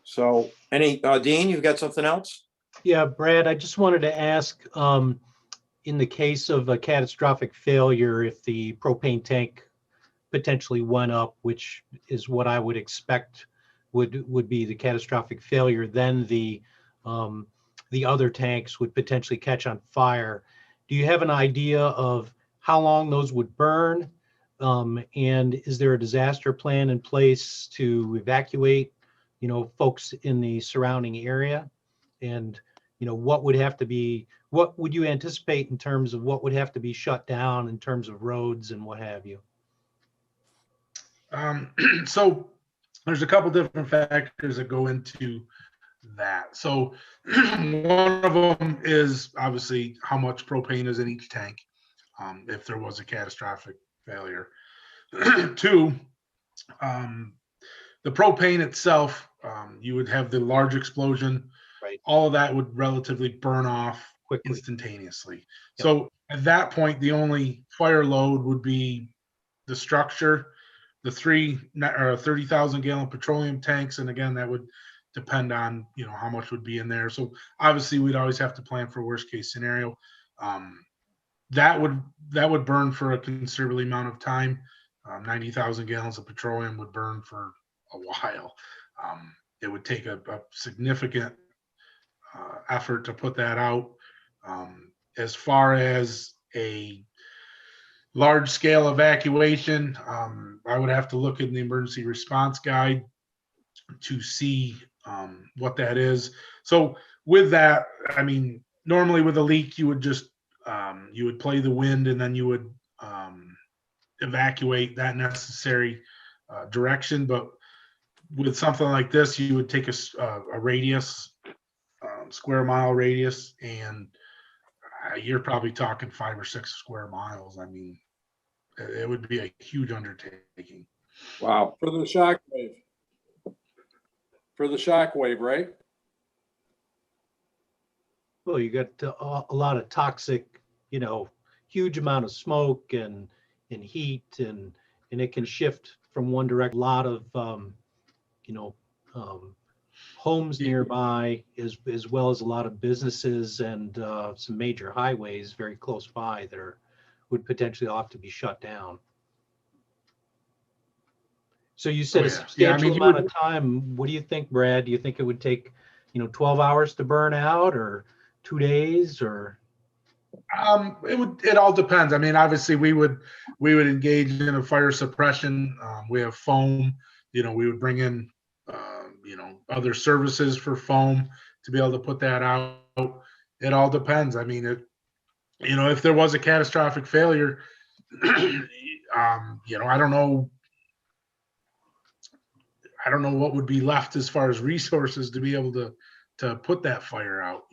So Dean, you've got something else?
Yeah, Brad, I just wanted to ask, in the case of a catastrophic failure, if the propane tank potentially went up, which is what I would expect would be the catastrophic failure, then the other tanks would potentially catch on fire. Do you have an idea of how long those would burn? And is there a disaster plan in place to evacuate, folks in the surrounding area? And, what would you anticipate in terms of what would have to be shut down in terms of roads and what have you?
So there's a couple different factors that go into that. So one of them is obviously how much propane is in each tank, if there was a catastrophic failure. Two, the propane itself, you would have the large explosion.
Right.
All of that would relatively burn off
Quickly.
instantaneously.
Yep.
So at that point, the only fire load would be the structure, the 30,000 gallon petroleum tanks. And again, that would depend on, how much would be in there. So obviously we'd always have to plan for worst case scenario. That would burn for a considerable amount of time. 90,000 gallons of petroleum would burn for a while. It would take a significant effort to put that out. As far as a large scale evacuation, I would have to look in the emergency response guide to see what that is. So with that, I mean, normally with a leak, you would just you would play the wind and then you would evacuate that necessary direction. But with something like this, you would take a radius, square mile radius, and you're probably talking 5 or 6 square miles. I mean, it would be a huge undertaking.
Wow.
For the shock wave. For the shock wave, right?
Well, you got a lot of toxic, huge amount of smoke and heat, and it can shift from one direct. A lot of homes nearby, as well as a lot of businesses and some major highways very close by that would potentially have to be shut down. So you said a substantial amount of time. What do you think, Brad? Do you think it would take 12 hours to burn out, or 2 days, or?
It all depends. I mean, obviously we would engage in a fire suppression. We have foam, we would bring in, other services for foam to be able to put that out. It all depends. I mean, if there was a catastrophic failure, I don't know what would be left as far as resources to be able to put that fire out,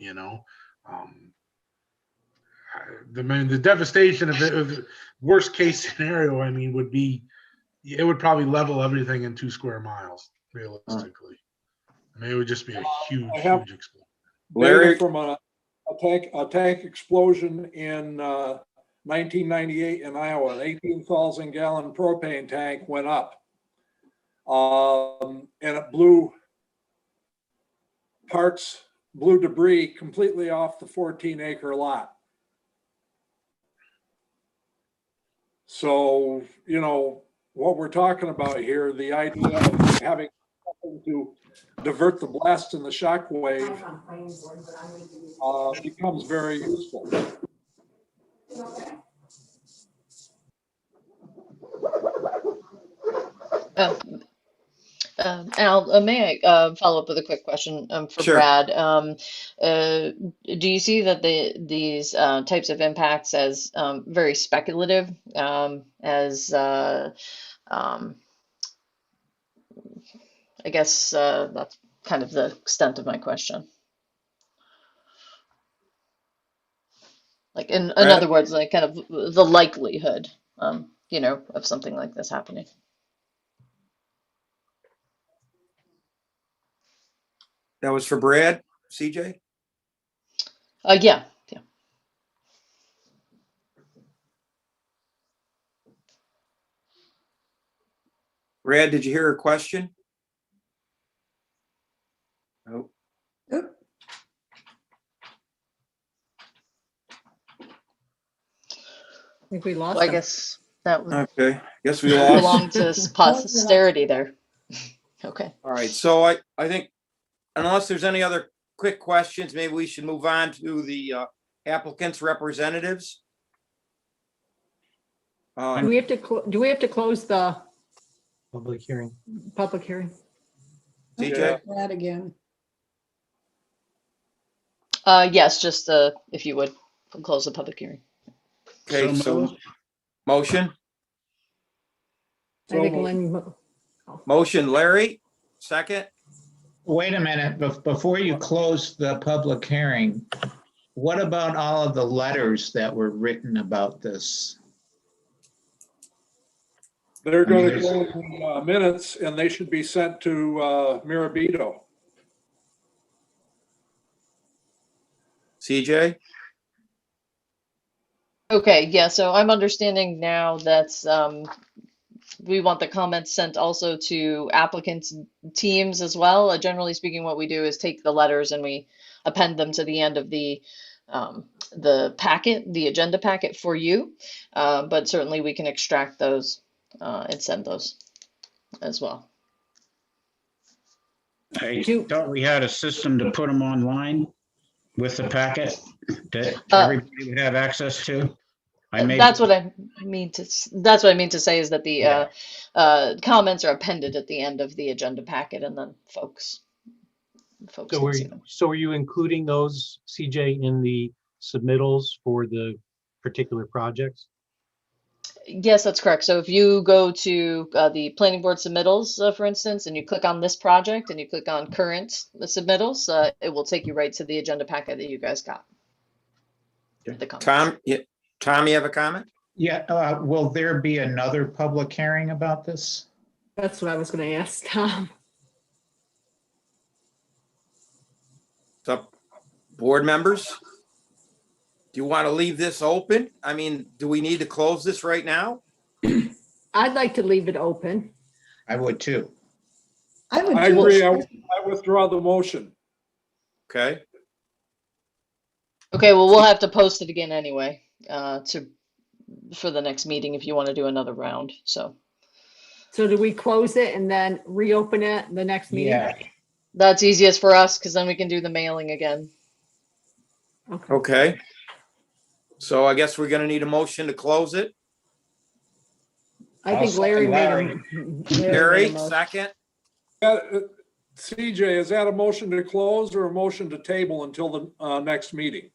the devastation of worst case scenario, I mean, it would probably level everything in 2 square miles, realistically. I mean, it would just be a huge explosion.
Larry, from a tank explosion in 1998 in Iowa, an 18,000 gallon propane tank went up. And it blew debris completely off the 14-acre lot. So, what we're talking about here, the idea of having something to divert the blast and the shock wave becomes very useful.
Al, may I follow up with a quick question for
Sure.
Brad? Do you see that these types of impacts as very speculative, as I guess that's kind of the extent of my question. Like in
Brad?
other words, like kind of the likelihood, of something like this happening.
That was for Brad, CJ?
Yeah.
Brad, did you hear her question? No.
I think we lost
Well, I
him.
guess that would
Okay, guess we lost.
belong to posterity there. Okay.
All right, so I think unless there's any other quick questions, maybe we should move on to the applicant's representatives.
Do we have to close the
Public hearing.
public hearing?
CJ?
That again.
Yes, just if you would close the public hearing.
Okay, so
moved.
motion,
I think Lynn,
motion, Larry, second.
Wait a minute, before you close the public hearing, what about all of the letters that were written about this?
They're going to go in minutes and they should be sent to Mirabito.
CJ?
Okay, yeah, so I'm understanding now that we want the comments sent also to applicants' teams as well. Generally speaking, what we do is take the letters and we append them to the end of the packet, the agenda packet for you. But certainly we can extract those and send those as well.
I thought we had a system to put them online with the packet that everybody would have access to.
That's what I mean to say is that the comments are appended at the end of the agenda packet, and then folks can see them.
So are you including those, CJ, in the submittals for the particular projects?
Yes, that's correct. So if you go to the planning board submittals, for instance, and you click on this project and you click on current submittals, it will take you right to the agenda packet that you guys got.
Tom, you have a comment?
Yeah, will there be another public hearing about this?
that's what I was going to ask Tom.
So, board members, do you want to leave this open? I mean, do we need to close this right now?
I'd like to leave it open.
I would too.
I would.
I agree. I withdraw the motion.
Okay.
Okay, well, we'll have to post it again anyway for the next meeting if you want to do another round. So
do we close it and then reopen it the next meeting?
Yeah.
that's easiest for us because then we can do the mailing again.
Okay. So I guess we're going to need a motion to close it.
I think Larry made
Larry,
a
second.
CJ, is that a motion to close or a motion to table until the next meeting?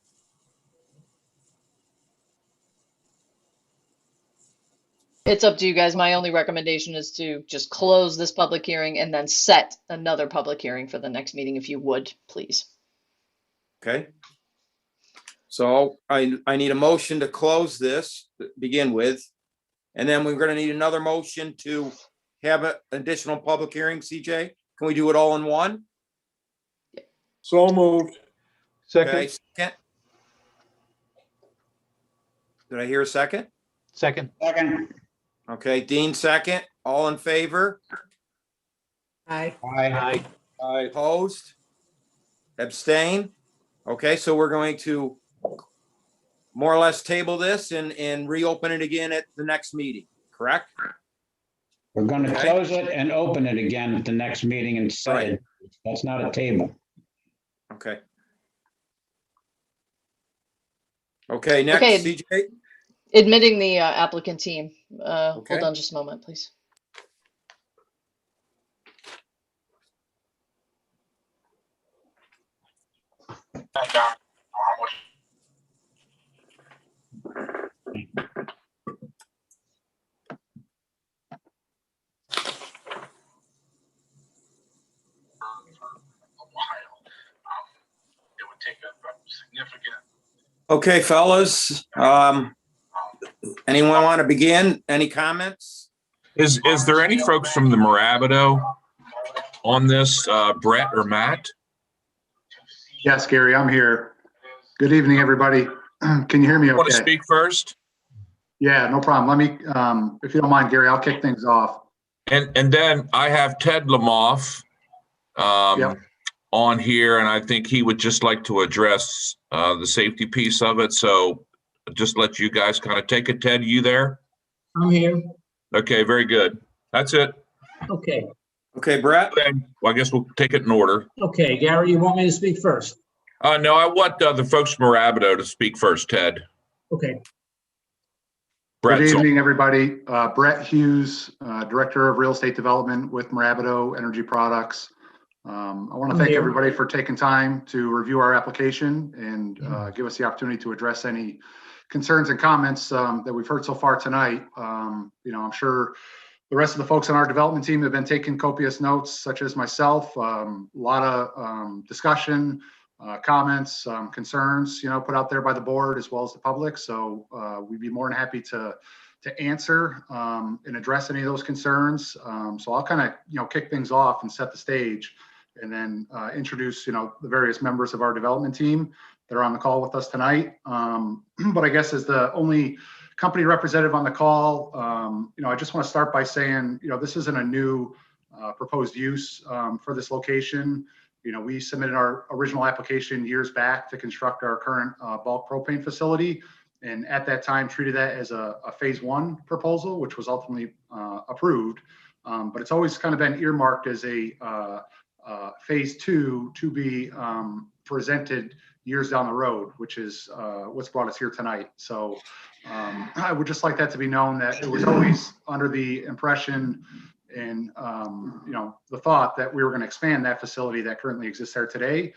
It's up to you guys. My only recommendation is to just close this public hearing and then set another public hearing for the next meeting, if you would, please.
Okay. So I need a motion to close this to begin with. And then we're going to need another motion to have an additional public hearing, CJ. Can we do it all in one?
So moved.
Okay, second. Did I hear a second?
Second.
Okay, Dean, second. All in favor?
Aye.
Aye.
Opposed? Abstain? Okay, so we're going to more or less table this and reopen it again at the next meeting, correct?
We're going to
Okay.
close it and open it again at the next meeting and say, that's not a table.
Okay. Okay, next,
Okay.
CJ.
Admitting the applicant team.
Okay.
Hold on just a moment, please.
It would take a significant.
Okay, fellas, anyone want to begin? Any comments?
Is there any folks from the Mirabito on this, Brett or Matt?
Yes, Gary, I'm here. Good evening, everybody. Can you hear me
Want to
okay?
speak first?
Yeah, no problem. Let me, if you don't mind, Gary, I'll kick things off.
And then I have Ted Lamoff
Yep.
on here, and I think he would just like to address the safety piece of it. So just let you guys kind of take it. Ted, you there?
I'm here.
Okay, very good. That's it.
Okay.
Okay, Brett.
Well, I guess we'll take it in order.
Okay, Gary, you want me to speak first?
No, I want the folks from Mirabito to speak first, Ted.
Okay.
Good
Brett's on.
evening, everybody. Brett Hughes, Director of Real Estate Development with Mirabito Energy Products. I want to
I'm
thank
here.
everybody for taking time to review our application and give us the opportunity to address any concerns and comments that we've heard so far tonight. I'm sure the rest of the folks on our development team have been taking copious notes, such as myself. A lot of discussion, comments, concerns, put out there by the board as well as the public. So we'd be more than happy to answer and address any of those concerns. So I'll kind of, kick things off and set the stage, and then introduce, the various members of our development team that are on the call with us tonight. But I guess as the only company representative on the call, I just want to start by saying, this isn't a new proposed use for this location. We submitted our original application years back to construct our current bulk propane facility. And at that time treated that as a phase one proposal, which was ultimately approved. But it's always kind of been earmarked as a phase two to be presented years down the road, which is what's brought us here tonight. So I would just like that to be known that it was always under the impression and the thought that we were going to expand that facility that currently exists there today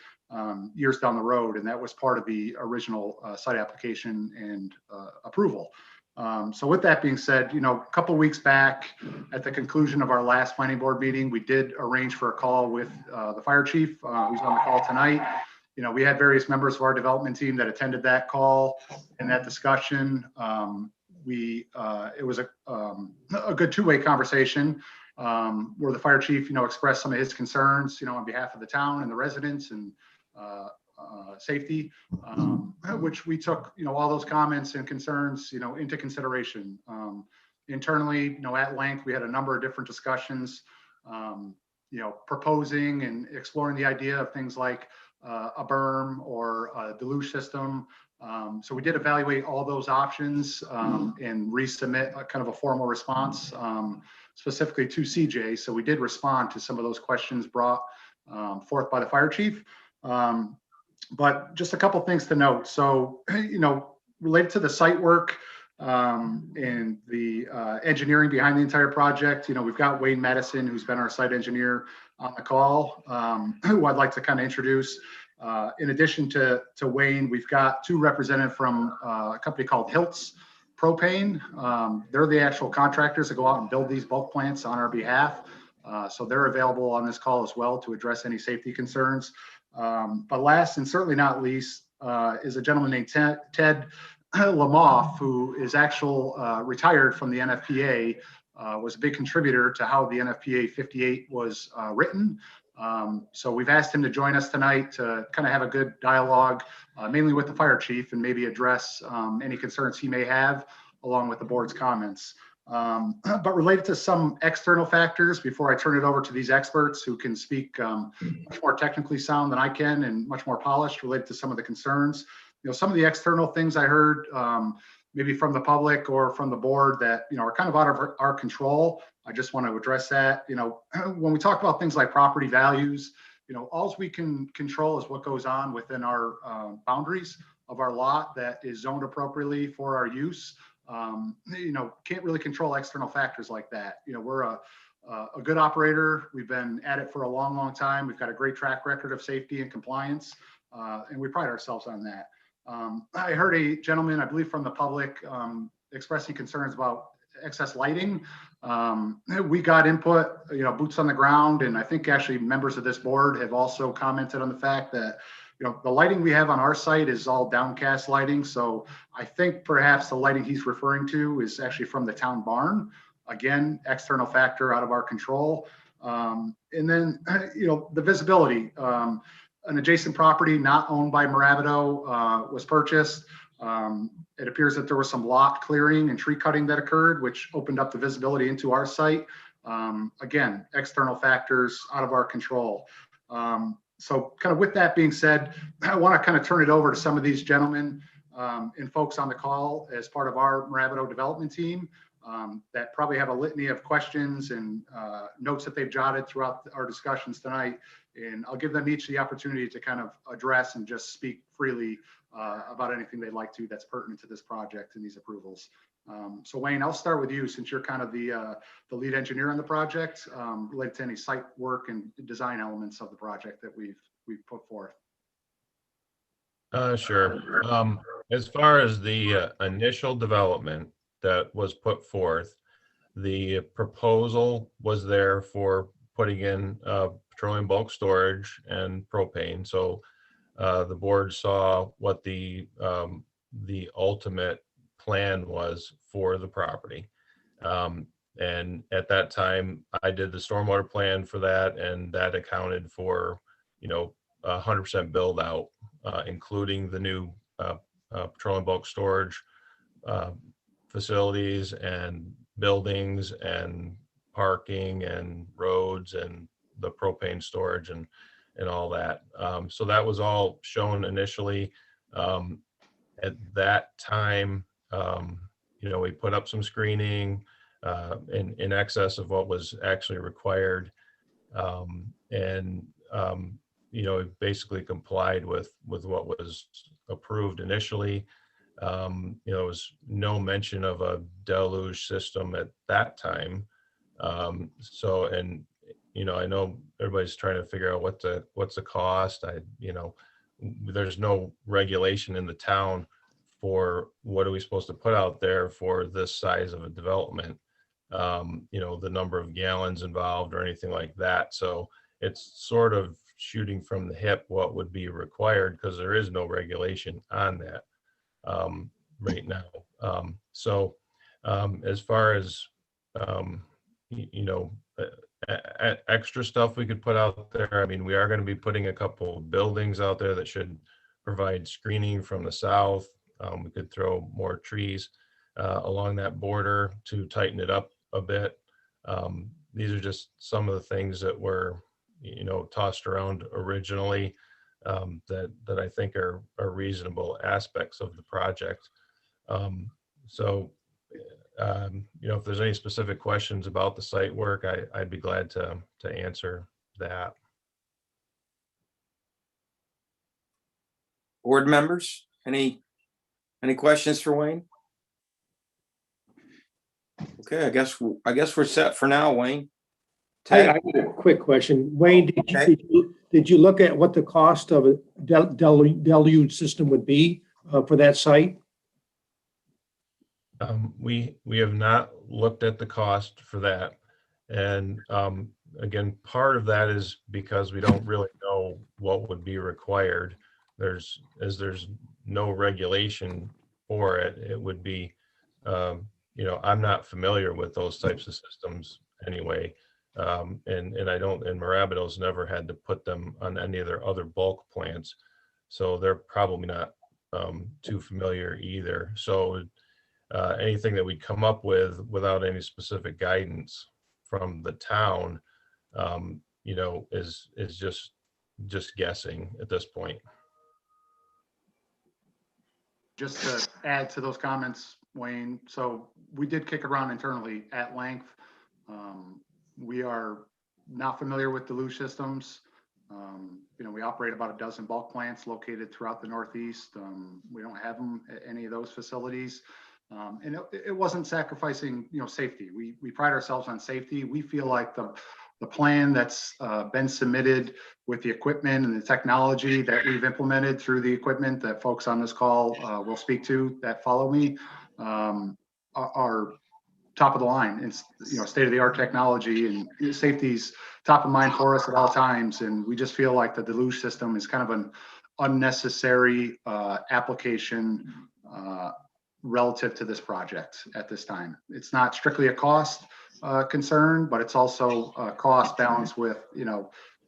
years down the road, and that was part of the original site application and approval. So with that being said, a couple of weeks back at the conclusion of our last planning board meeting, we did arrange for a call with the fire chief who's on the call tonight. We had various members of our development team that attended that call and that discussion. It was a good two-way conversation where the fire chief, expressed some of his concerns, on behalf of the town and the residents and safety, which we took, all those comments and concerns, into consideration. Internally, at length, we had a number of different discussions, proposing and exploring the idea of things like a berm or a deluge system. So we did evaluate all those options and resubmit a kind of a formal response specifically to CJ. So we did respond to some of those questions brought forth by the fire chief. But just a couple things to note. So, related to the site work and the engineering behind the entire project, we've got Wayne Madison, who's been our site engineer on the call, who I'd like to kind of introduce. In addition to Wayne, we've got two representatives from a company called Hiltz Propane. They're the actual contractors that go out and build these bulk plants on our behalf. So they're available on this call as well to address any safety concerns. But last and certainly not least is a gentleman named Ted Lamoff, who is retired from the NFPA, was a big contributor to how the NFPA 58 was written. So we've asked him to join us tonight to kind of have a good dialogue, mainly with the fire chief, and maybe address any concerns he may have along with the board's comments. But related to some external factors, before I turn it over to these experts who can speak much more technically sound than I can and much more polished related to some of the concerns. Some of the external things I heard, maybe from the public or from the board that, are kind of out of our control. I just want to address that. When we talk about things like property values, all we can control is what goes on within our boundaries of our lot that is zoned appropriately for our use. Can't really control external factors like that. We're a good operator. We've been at it for a long, long time. We've got a great track record of safety and compliance, and we pride ourselves on that. I heard a gentleman, I believe from the public, expressing concerns about excess lighting. We got input, boots on the ground, and I think actually members of this board have also commented on the fact that the lighting we have on our site is all downcast lighting. So I think perhaps the lighting he's referring to is actually from the town barn. Again, external factor out of our control. And then, the visibility. An adjacent property not owned by Mirabito was purchased. It appears that there was some lot clearing and tree cutting that occurred, which opened up the visibility into our site. Again, external factors out of our control. So kind of with that being said, I want to kind of turn it over to some of these gentlemen and folks on the call as part of our Mirabito development team that probably have a litany of questions and notes that they've jotted throughout our discussions tonight. And I'll give them each the opportunity to kind of address and just speak freely about anything they'd like to that's pertinent to this project and these approvals. So Wayne, I'll start with you since you're kind of the lead engineer on the project related to any site work and design elements of the project that we've put forth.
Sure. As far as the initial development that was put forth, the proposal was there for putting in petroleum bulk storage and propane. So the board saw what the ultimate plan was for the property. And at that time, I did the stormwater plan for that, and that accounted for, 100% build out, including the new petroleum bulk storage facilities and buildings and parking and roads and the propane storage and all that. So that was all shown initially. At that time, we put up some screening in excess of what was actually required. It basically complied with what was approved initially. There was no mention of a deluge system at that time. I know everybody's trying to figure out what's the cost. There's no regulation in the town for what are we supposed to put out there for this size of a development, the number of gallons involved or anything like that. So it's sort of shooting from the hip what would be required because there is no regulation on that right now. As far as, extra stuff we could put out there. I mean, we are going to be putting a couple of buildings out there that should provide screening from the south. We could throw more trees along that border to tighten it up a bit. These are just some of the things that were, tossed around originally that I think are reasonable aspects of the project. If there's any specific questions about the site work, I'd be glad to answer that.
Board members, any questions for Wayne? Okay, I guess we're set for now, Wayne.
I got a quick question. Wayne, did you look at what the cost of a deluge system would be for that site?
We have not looked at the cost for that. And again, part of that is because we don't really know what would be required. There's no regulation for it. It would be, I'm not familiar with those types of systems anyway. And I don't, and Mirabito's never had to put them on any of their other bulk plants. So they're probably not too familiar either. So anything that we come up with without any specific guidance from the town, is just guessing at this point.
Just to add to those comments, Wayne. So we did kick around internally at length. We are not familiar with Deluge Systems. We operate about a dozen bulk plants located throughout the Northeast. We don't have them at any of those facilities. And it wasn't sacrificing, safety. We pride ourselves on safety. We feel like the plan that's been submitted with the equipment and the technology that we've implemented through the equipment that folks on this call will speak to that follow me are top of the line. It's state of the art technology, and safety's top of mind for us at all times. And we just feel like the Deluge system is kind of an unnecessary application relative to this project at this time. It's not strictly a cost concern, but it's also a cost balance with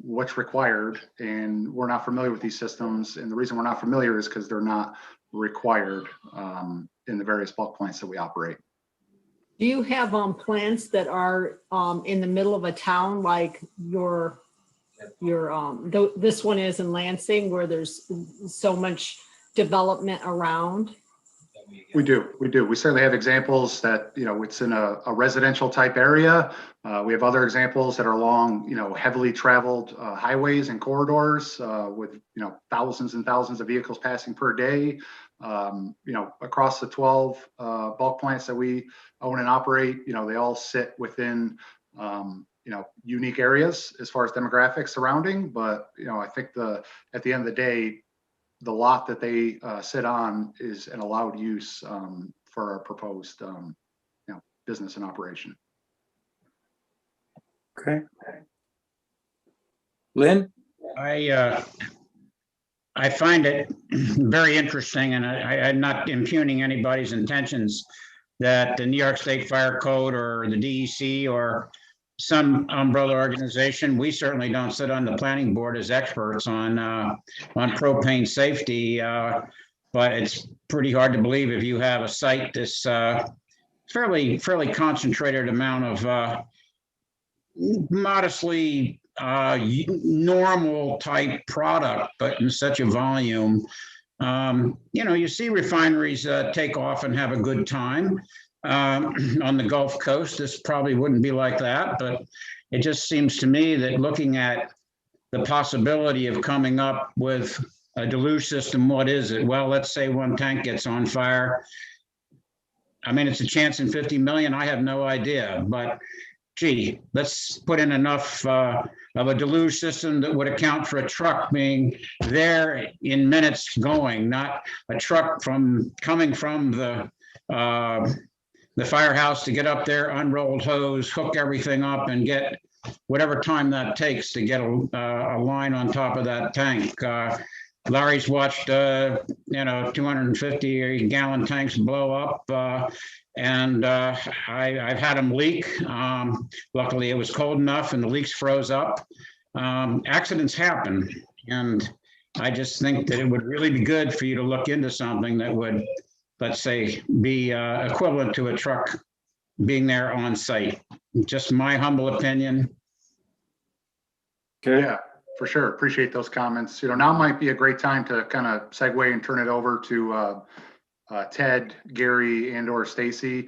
what's required. And we're not familiar with these systems, and the reason we're not familiar is because they're not required in the various bulk plants that we operate.
Do you have plants that are in the middle of a town like this one is in Lansing, where there's so much development around?
We do. We certainly have examples that, it's in a residential type area. We have other examples that are along, heavily traveled highways and corridors with, thousands and thousands of vehicles passing per day. Across the 12 bulk plants that we own and operate, they all sit within, unique areas as far as demographics surrounding. But, I think at the end of the day, the lot that they sit on is an allowed use for our proposed, business and operation.
Okay. Lynn?
I find it very interesting, and I'm not impugning anybody's intentions, that the New York State Fire Code or the DEC or some umbrella organization, we certainly don't sit on the planning board as experts on propane safety, but it's pretty hard to believe if you have a site this fairly concentrated amount of modestly normal type product, but in such a volume. You see refineries take off and have a good time. On the Gulf Coast, this probably wouldn't be like that, but it just seems to me that looking at the possibility of coming up with a deluge system, what is it? Well, let's say one tank gets on fire. I mean, it's a chance in 50 million. I have no idea, but gee, let's put in enough of a deluge system that would account for a truck being there in minutes going, not a truck coming from the firehouse to get up there, unrolled hose, hook everything up, and get whatever time that takes to get a line on top of that tank. Larry's watched, 250 gallon tanks blow up, and I've had them leak. Luckily, it was cold enough and the leaks froze up. Accidents happen, and I just think that it would really be good for you to look into something that would, let's say, be equivalent to a truck being there on site. Just my humble opinion.
Okay. Yeah, for sure. Appreciate those comments. Now might be a great time to kind of segue and turn it over to Ted, Gary, and or Stacy.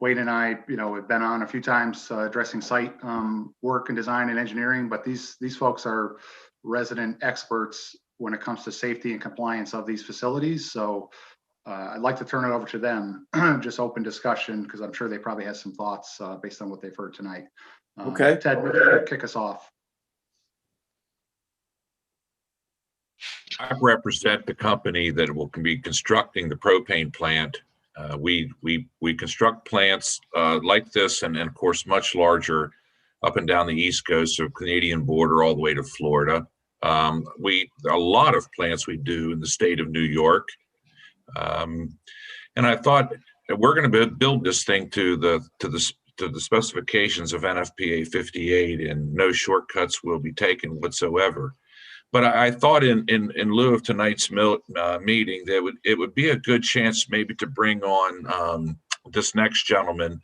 Wade and I, have been on a few times addressing site work and design and engineering, but these folks are resident experts when it comes to safety and compliance of these facilities. So I'd like to turn it over to them, just open discussion, because I'm sure they probably have some thoughts based on what they've heard tonight.
Okay.
Ted, kick us off.
I represent the company that will be constructing the propane plant. We construct plants like this, and of course much larger, up and down the East Coast of Canadian border all the way to Florida. A lot of plants we do in the state of New York. And I thought that we're going to build this thing to the specifications of NFPA 58, and no shortcuts will be taken whatsoever. But I thought in lieu of tonight's meeting, that it would be a good chance maybe to bring on this next gentleman,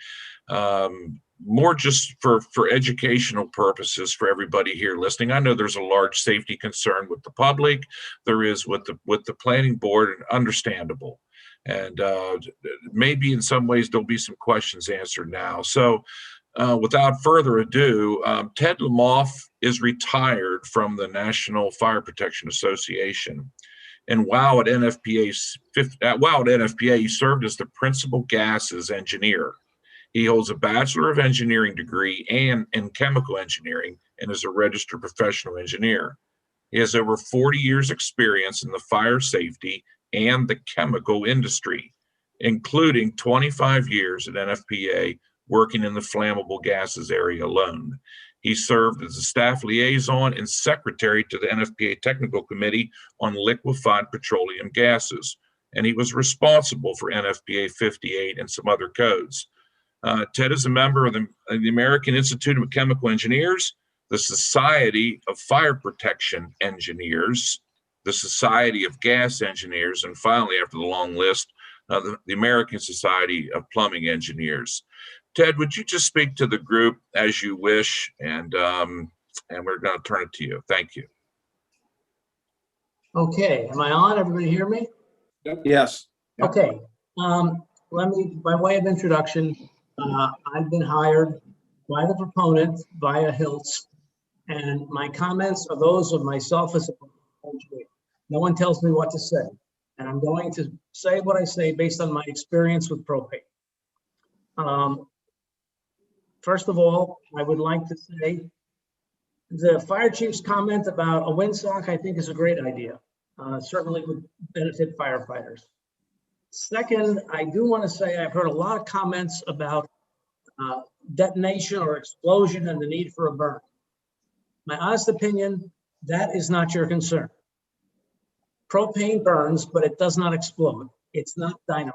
more just for educational purposes for everybody here listening. I know there's a large safety concern with the public. There is with the planning board, and understandable. And maybe in some ways there'll be some questions answered now. So without further ado, Ted Lemoff is retired from the National Fire Protection Association. And while at NFPA, he served as the principal gases engineer. He holds a Bachelor of Engineering degree and in chemical engineering and is a registered professional engineer. He has over 40 years experience in the fire safety and the chemical industry, including 25 years at NFPA working in the flammable gases area alone. He served as a staff liaison and secretary to the NFPA Technical Committee on Liquefied Petroleum Gases, and he was responsible for NFPA 58 and some other codes. Ted is a member of the American Institute of Chemical Engineers, the Society of Fire Protection Engineers, the Society of Gas Engineers, and finally, after the long list, the American Society of Plumbing Engineers. Ted, would you just speak to the group as you wish, and we're going to turn it to you. Thank you.
Okay, am I on? Everybody hear me?
Yes.
Okay, let me, by way of introduction, I've been hired by the proponent via HILTS, and my comments are those of myself as a engineer. No one tells me what to say, and I'm going to say what I say based on my experience with propane. First of all, I would like to say the fire chief's comment about a windsock, I think, is a great idea. Certainly would benefit firefighters. Second, I do want to say I've heard a lot of comments about detonation or explosion and the need for a burn. My honest opinion, that is not your concern. Propane burns, but it does not explode. It's not dynamite.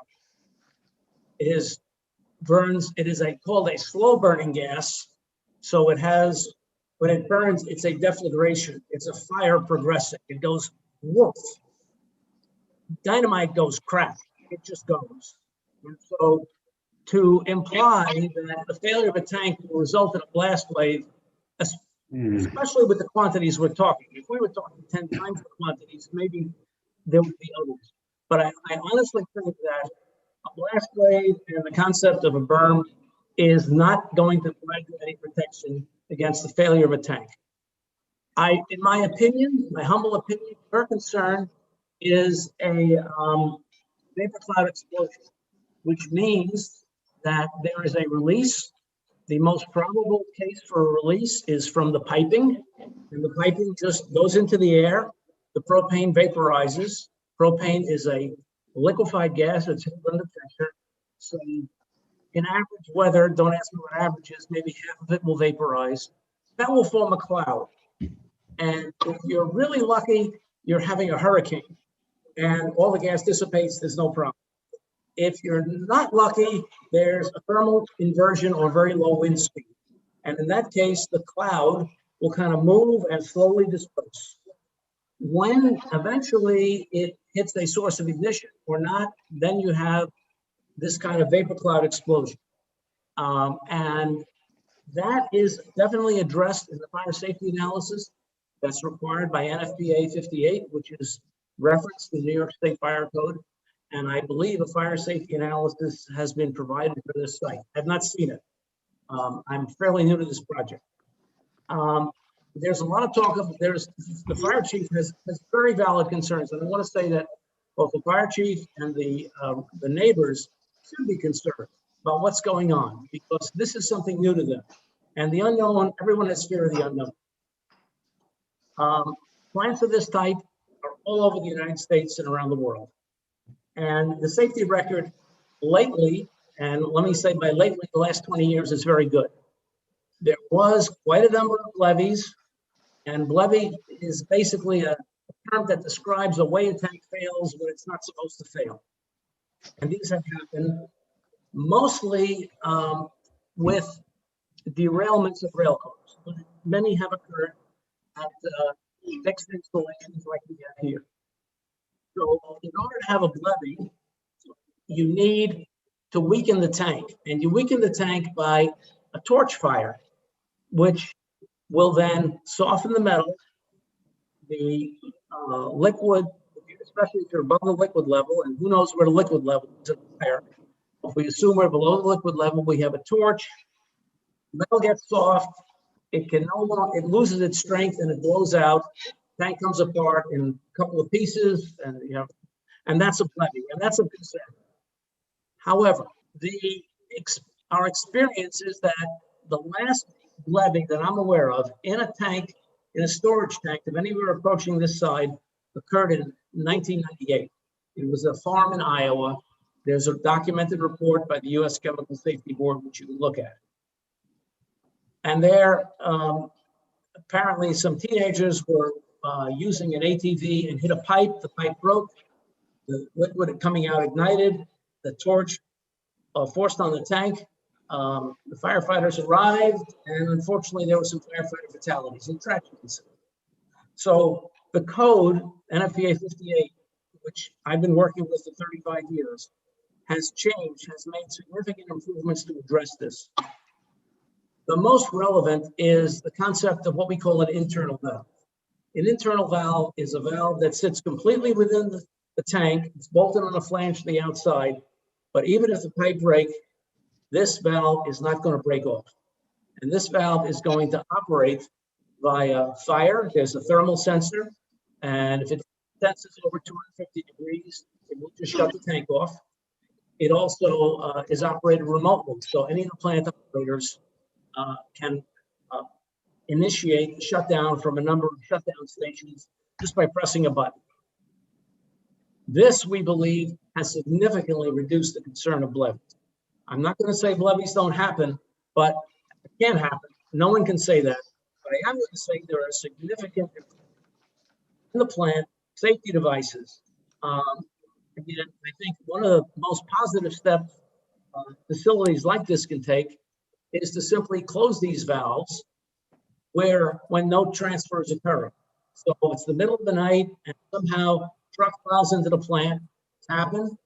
It is burns. It is called a slow burning gas. So it has, when it burns, it's a deflagration. It's a fire progressing. It goes woof. Dynamite goes crack. It just goes. And so to imply that the failure of a tank will result in a blast wave, especially with the quantities we're talking. If we were talking 10 times the quantities, maybe there would be others. But I honestly think that a blast wave and the concept of a berm is not going to provide any protection against the failure of a tank. In my opinion, my humble opinion, our concern is a vapor cloud explosion, which means that there is a release. The most probable case for a release is from the piping, and the piping just goes into the air. The propane vaporizes. Propane is a liquefied gas that's under pressure. So in average weather, don't ask me what average is, maybe half of it will vaporize. That will form a cloud. And if you're really lucky, you're having a hurricane and all the gas dissipates, there's no problem. If you're not lucky, there's a thermal inversion or very low wind speed. And in that case, the cloud will kind of move and slowly disperse. When eventually it hits a source of ignition or not, then you have this kind of vapor cloud explosion. And that is definitely addressed in the fire safety analysis that's required by NFPA 58, which is referenced in the New York State Fire Code. And I believe a fire safety analysis has been provided for this site. I've not seen it. I'm fairly new to this project. There's a lot of talk of, the fire chief has very valid concerns. And I want to say that both the fire chief and the neighbors should be concerned about what's going on, because this is something new to them. And the unknown, everyone has fear of the unknown. Plants of this type are all over the United States and around the world. And the safety record lately, and let me say by lately, the last 20 years is very good. There was quite a number of levies, and levy is basically a term that describes a way a tank fails when it's not supposed to fail. And these have happened mostly with derailments of rail cars. Many have occurred at fixed installations like we have here. So in order to have a levy, you need to weaken the tank, and you weaken the tank by a torch fire, which will then soften the metal. The liquid, especially if you're above the liquid level, and who knows where the liquid level is in the fire. If we assume we're below the liquid level, we have a torch, metal gets soft, it can no longer, it loses its strength and it blows out. Tank comes apart in a couple of pieces, and and that's a levee, and that's a concern. However, our experience is that the last levee that I'm aware of in a tank, in a storage tank of anywhere approaching this side, occurred in 1998. It was a farm in Iowa. There's a documented report by the U.S. Chemical Safety Board, which you can look at. And there, apparently some teenagers were using an ATV and hit a pipe. The pipe broke. The liquid coming out ignited. The torch forced on the tank. The firefighters arrived, and unfortunately, there were some firefighter fatalities and tragedies. So the code, NFPA 58, which I've been working with for 35 years, has changed, has made significant improvements to address this. The most relevant is the concept of what we call an internal valve. An internal valve is a valve that sits completely within the tank. It's bolted on a flange to the outside, but even if the pipe breaks, this valve is not going to break off. And this valve is going to operate via fire. There's a thermal sensor, and if it senses over 250 degrees, it will just shut the tank off. It also is operated remotely, so any of the plant operators can initiate the shutdown from a number of shutdown stations just by pressing a button. This, we believe, has significantly reduced the concern of levees. I'm not going to say levees don't happen, but it can happen. No one can say that. But I am going to say there are significant in the plant safety devices. Again, I think one of the most positive steps facilities like this can take is to simply close these valves when no transfer is occurring. So it's the middle of the night and somehow truck plows into the plant. It's happened,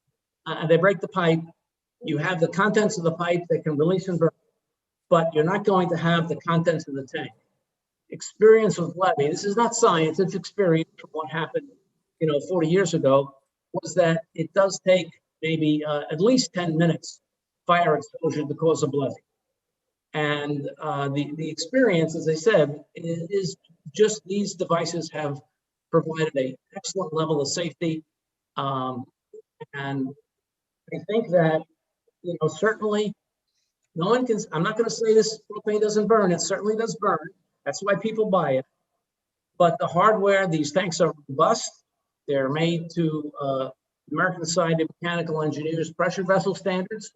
and they break the pipe. You have the contents of the pipe that can release and burn, but you're not going to have the contents of the tank. Experience with levee, this is not science, it's experience from what happened 40 years ago, was that it does take maybe at least 10 minutes fire exposure to cause a levee. And the experience, as I said, is just these devices have provided an excellent level of safety. And I think that, certainly no one can, I'm not going to say this propane doesn't burn. It certainly does burn. That's why people buy it. But the hardware, these tanks are robust. They're made to American Society of Mechanical Engineers pressure vessel standards.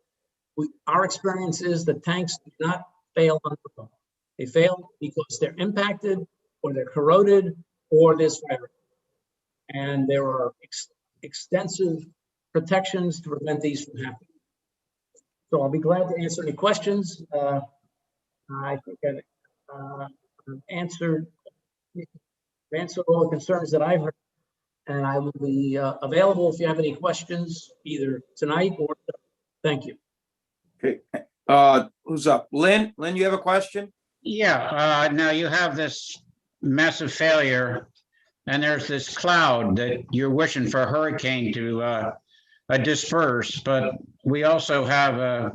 Our experience is that tanks do not fail on their own. They fail because they're impacted or they're corroded or there's fire. And there are extensive protections to prevent these from happening. So I'll be glad to answer any questions. I think I've answered all the concerns that I've heard, and I will be available if you have any questions either tonight or thank you.
Okay. Who's up? Lynn, you have a question?
Yeah, now you have this massive failure and there's this cloud that you're wishing for a hurricane to disperse, but we also have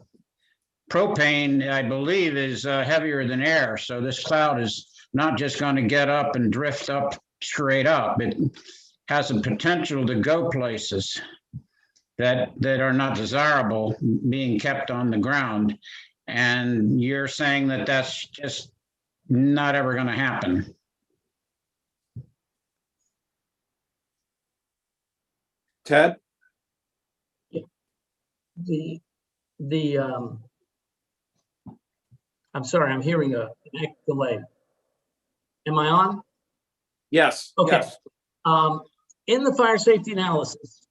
propane, I believe, is heavier than air. So this cloud is not just going to get up and drift up straight up. It has the potential to go places that are not desirable being kept on the ground. And you're saying that that's just not ever going to happen.
Ted?
I'm sorry, I'm hearing a delay. Am I on?
Yes.
Okay.
Yes.
In the fire safety analysis,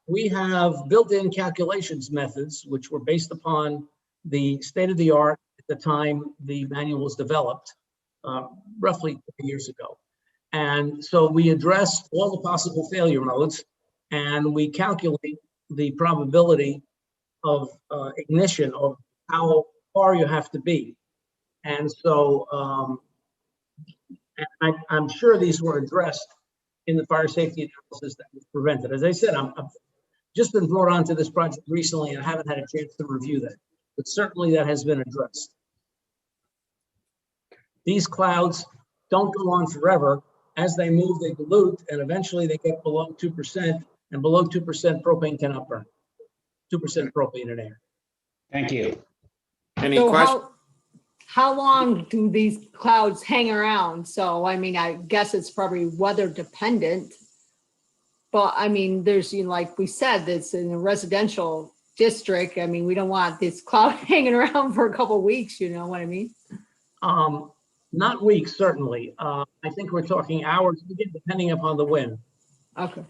we have built-in calculations methods, which were based upon the state-of-the-art at the time the manual was developed, roughly 30 years ago. And so we addressed all the possible failure modes, and we calculate the probability of ignition, of how far you have to be. And so I'm sure these were addressed in the fire safety analysis that was prevented. As I said, I've just been brought onto this project recently and I haven't had a chance to review that, but certainly that has been addressed. These clouds don't go on forever. As they move, they dilute, and eventually they get below 2%, and below 2% propane cannot burn. 2% propane in air.
Thank you.
Any
So
questions?
how long do these clouds hang around? So, I mean, I guess it's probably weather dependent. But I mean, there's, you know, like we said, it's in a residential district. I mean, we don't want this cloud hanging around for a couple of weeks, you know what I mean?
Not weeks, certainly. I think we're talking hours, again, depending upon the wind.
Okay.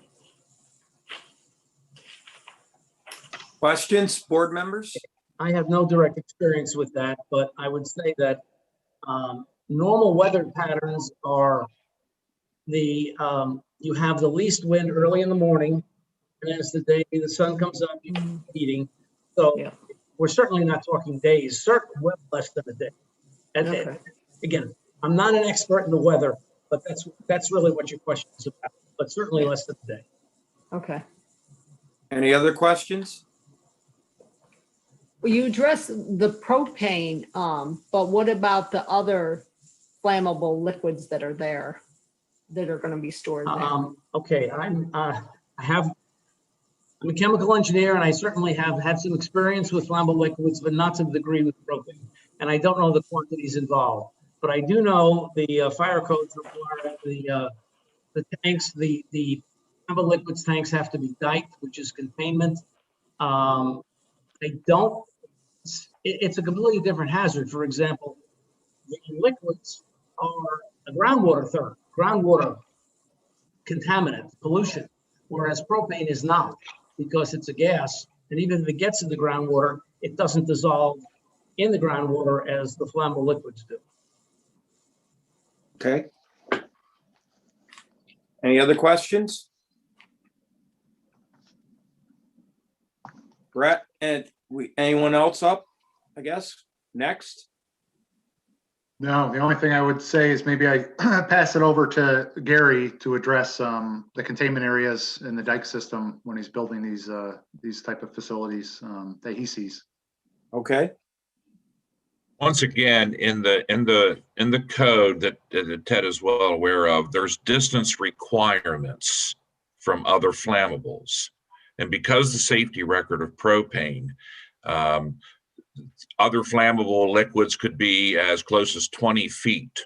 Questions, board members?
I have no direct experience with that, but I would say that normal weather patterns are you have the least wind early in the morning, and as the sun comes up, you keep heating. So
Yeah.
we're certainly not talking days, certainly well less than a day. And
Okay.
again, I'm not an expert in the weather, but that's really what your question is about, but certainly less than a day.
Okay.
Any other questions?
Well, you addressed the propane, but what about the other flammable liquids that are there, that are going to be stored there?
Okay, I'm a chemical engineer, and I certainly have had some experience with flammable liquids, but not to the degree with propane. And I don't know the quantities involved, but I do know the fire codes require the tanks, the flammable liquids tanks have to be diked, which is containment. It's a completely different hazard. For example, the liquids are a groundwater contaminant, pollution, whereas propane is not, because it's a gas. And even if it gets in the groundwater, it doesn't dissolve in the groundwater as the flammable liquids do.
Okay. Any other questions? Brett, and anyone else up, I guess, next?
No, the only thing I would say is maybe I pass it over to Gary to address the containment areas in the dike system when he's building these type of facilities that he sees.
Okay.
Once again, in the code that Ted is well aware of, there's distance requirements from other flammables. And because the safety record of propane, other flammable liquids could be as close as 20 feet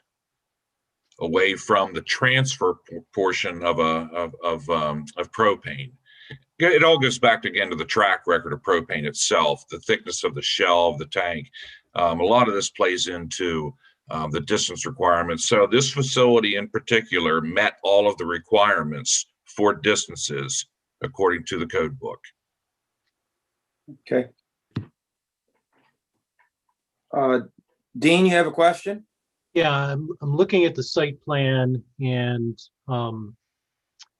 away from the transfer portion of propane. It all goes back again to the track record of propane itself, the thickness of the shell of the tank. A lot of this plays into the distance requirements. So this facility in particular met all of the requirements for distances according to the code book.
Okay. Dean, you have a question?
Yeah, I'm looking at the site plan and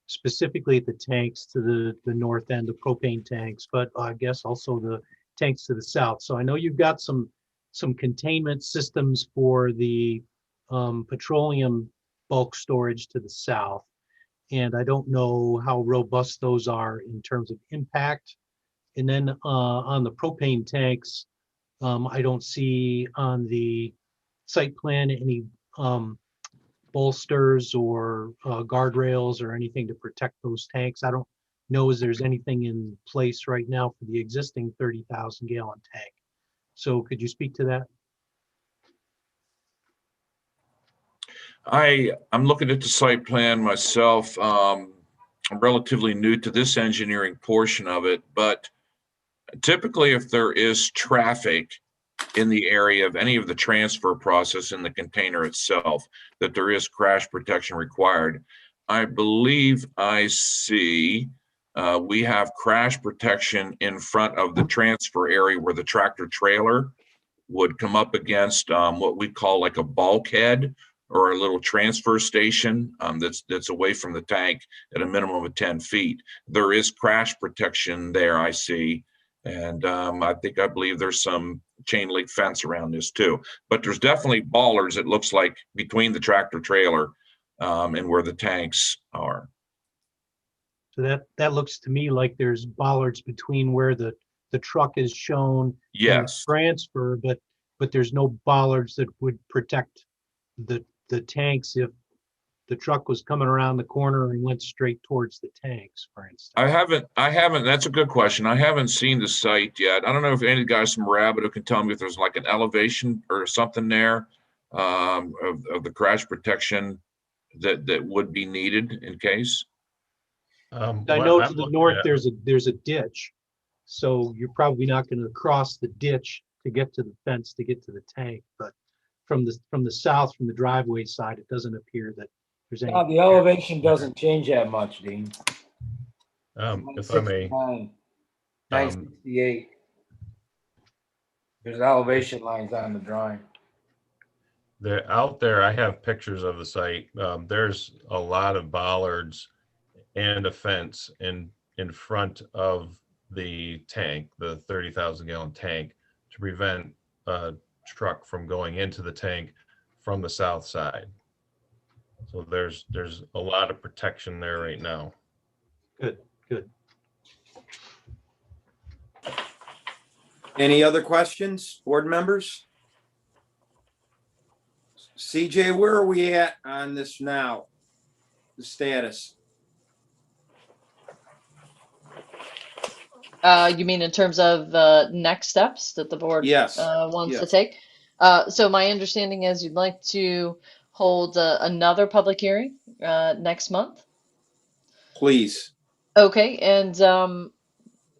specifically at the tanks to the north end, the propane tanks, but I guess also the tanks to the south. So I know you've got some containment systems for the petroleum bulk storage to the south. And I don't know how robust those are in terms of impact. And then on the propane tanks, I don't see on the site plan any bolsters or guardrails or anything to protect those tanks. I don't know if there's anything in place right now for the existing 30,000 gallon tank. So could you speak to that?
I'm looking at the site plan myself. I'm relatively new to this engineering portion of it, but typically if there is traffic in the area of any of the transfer process in the container itself, that there is crash protection required. I believe I see we have crash protection in front of the transfer area where the tractor trailer would come up against what we call like a bulkhead or a little transfer station that's away from the tank at a minimum of 10 feet. There is crash protection there, I see. And I believe there's some chain link fence around this too. But there's definitely ballers, it looks like, between the tractor trailer and where the tanks are.
So that looks to me like there's bollards between where the truck is shown and the
Yes.
transfer, but there's no bollards that would protect the tanks if the truck was coming around the corner and went straight towards the tanks, for instance.
I haven't, that's a good question. I haven't seen the site yet. I don't know if any of the guys from Rabbit can tell me if there's like an elevation or something there of the crash protection that would be needed in case.
I know to the north, there's a ditch. So you're probably not going to cross the ditch to get to the fence to get to the tank, but from the south, from the driveway side, it doesn't appear that there's any.
The elevation doesn't change that much, Dean.
If I may,
968. There's elevation lines on the drawing.
they're out there. I have pictures of the site. There's a lot of bollards and a fence in front of the tank, the 30,000 gallon tank, to prevent a truck from going into the tank from the south side. So there's a lot of protection there right now.
Good.
Any other questions, board members? CJ, where are we at on this now? The status?
You mean in terms of next steps that the board
Yes.
wants to
Yes.
take? So my understanding is you'd like to hold another public hearing next month.
Please.
Okay, and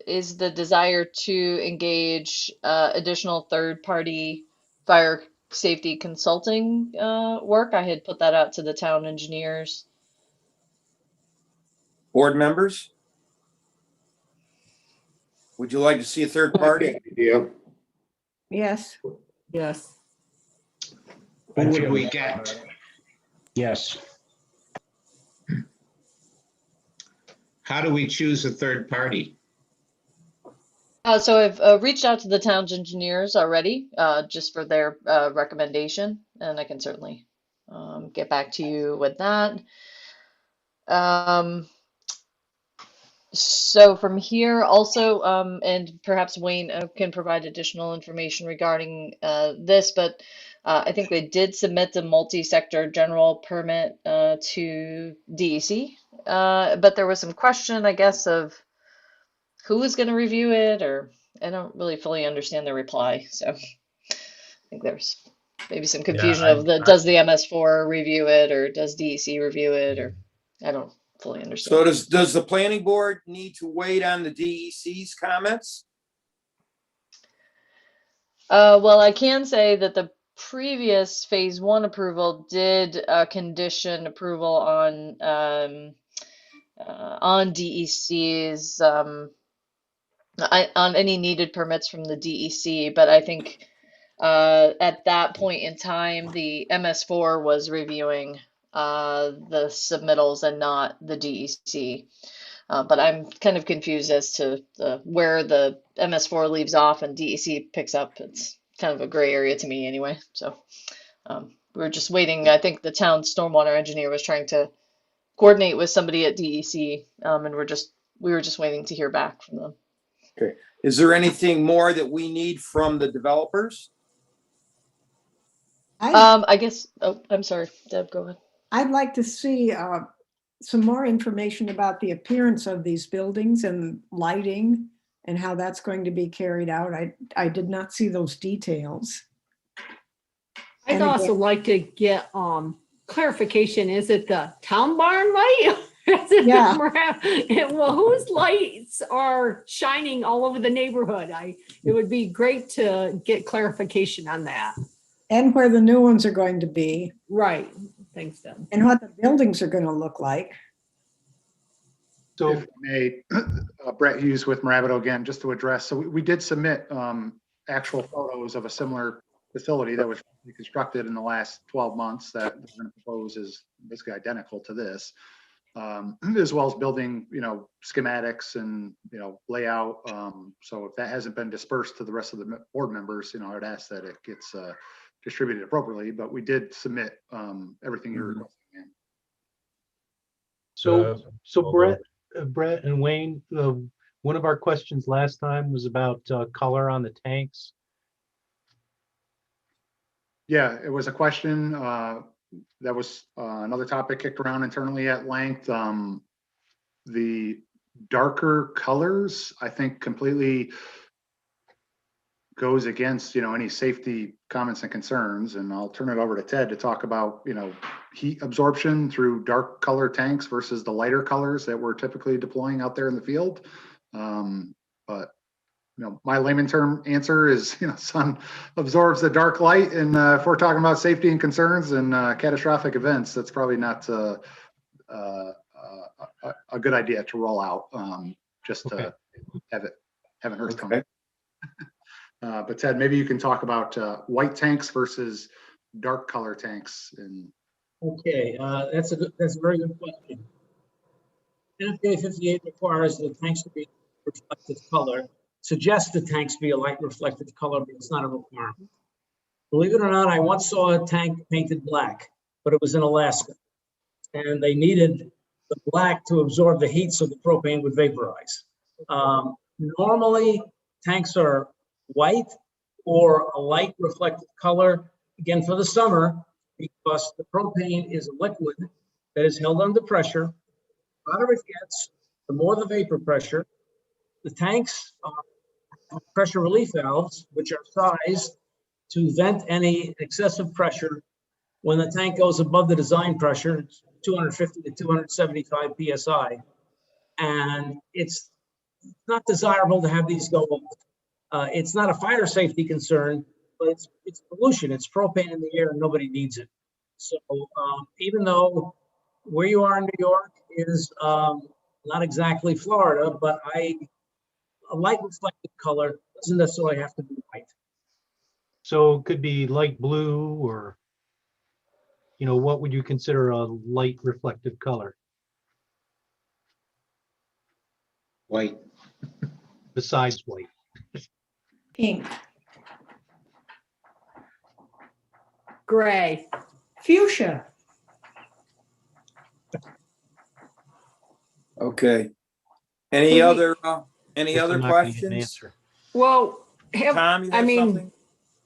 is the desire to engage additional third-party fire safety consulting work? I had put that out to the town engineers.
Board members? Would you like to see a third party?
Yeah.
Yes.
Yes.
Who would we get?
Yes.
How do we choose a third party?
So I've reached out to the town's engineers already, just for their recommendation, and I can certainly get back to you with that. So from here also, and perhaps Wayne can provide additional information regarding this, but I think they did submit the multi-sector general permit to DEC, but there was some question, I guess, of who is going to review it, or I don't really fully understand the reply. So I think there's maybe some confusion of does the MS4 review it, or does DEC review it, or I don't fully understand.
So does the planning board need to wait on the DEC's comments?
Well, I can say that the previous phase 1 approval did condition approval on DEC's on any needed permits from the DEC, but I think at that point in time, the MS4 was reviewing the submittals and not the DEC. But I'm kind of confused as to where the MS4 leaves off and DEC picks up. It's kind of a gray area to me anyway. So we're just waiting. I think the town stormwater engineer was trying to coordinate with somebody at DEC, and we were just waiting to hear back from them.
Okay. Is there anything more that we need from the developers?
I guess, oh, I'm sorry, Deb, go ahead.
I'd like to see some more information about the appearance of these buildings and lighting and how that's going to be carried out. I did not see those details.
I'd also like to get clarification. Is it the town barn light?
Yeah.
Well, whose lights are shining all over the neighborhood? It would be great to get clarification on that.
And where the new ones are going to be.
Right. Thanks, Deb.
And what the buildings are going to look like.
So,
If I may, Brett Hughes with Marabito again, just to address. So we did submit actual photos of a similar facility that was constructed in the last 12 months that we're going to propose is basically identical to this, as well as building, schematics and, layout. So if that hasn't been dispersed to the rest of the board members, I would ask that it gets distributed appropriately, but we did submit everything you're requesting.
so Brett, Brett and Wayne, one of our questions last time was about color on the tanks.
Yeah, it was a question, that was, another topic kicked around internally at length. The darker colors, I think, completely goes against, any safety comments and concerns. And I'll turn it over to Ted to talk about, heat absorption through dark color tanks versus the lighter colors that we're typically deploying out there in the field. But my layman term answer is, sun absorbs the dark light. And if we're talking about safety and concerns and catastrophic events, that's probably not a good idea to roll out, just to have it hurt come. But Ted, maybe you can talk about white tanks versus dark color tanks. And
Okay, that's a very good question. NFPA 58 requires the tanks to be reflective color, suggests the tanks be a light reflective color, but it's not a requirement. Believe it or not, I once saw a tank painted black, but it was in Alaska. And they needed the black to absorb the heat so the propane would vaporize. Normally, tanks are white or a light reflective color, again, for the summer, because the propane is a liquid that is held under pressure. The hotter it gets, the more the vapor pressure. The tanks are pressure relief valves, which are sized to vent any excessive pressure when the tank goes above the design pressure, 250 to 275 PSI. And it's not desirable to have these go up. It's not a fire safety concern, but it's pollution. It's propane in the air and nobody needs it. So even though where you are in New York is not exactly Florida, but a light reflective color doesn't necessarily have to be white.
So it could be light blue, or, what would you consider a light reflective color?
White.
Besides white.
Pink,
Gray.
fuchsia.
Okay. Any
Maybe-
other
Guess I'm not gonna get an
questions?
answer.
Well,
Tom, you have something?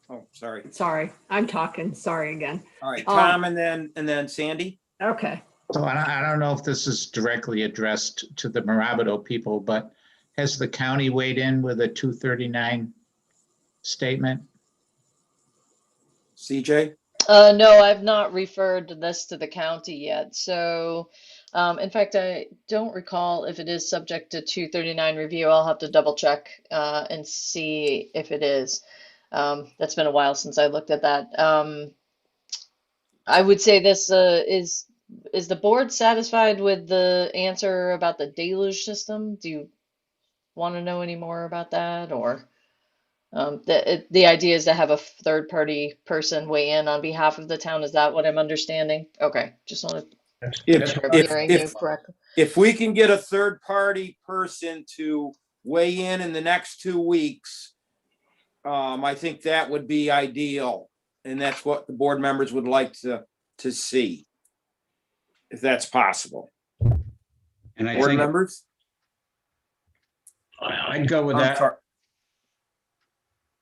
Oh, sorry.
sorry, I'm talking. Sorry again.
All right, Tom, and then Sandy.
Okay.
So I don't know if this is directly addressed to the Mirabito people, but has the county weighed in with a 239 statement?
CJ?
No, I've not referred this to the county yet. So, in fact, I don't recall if it is subject to 239 review. I'll have to double check and see if it is. That's been a while since I looked at that. I would say this is the board satisfied with the answer about the deluge system? Do you want to know any more about that, or? The idea is to have a third party person weigh in on behalf of the town. Is that what I'm understanding? Okay, just want to make sure I'm hearing you correctly.
If we can get a third party person to weigh in the next 2 weeks, I think that would be ideal. And that's what the board members would like to see, if that's possible.
And I
Board
think
members?
I'd go with
I'm
that.
sorry.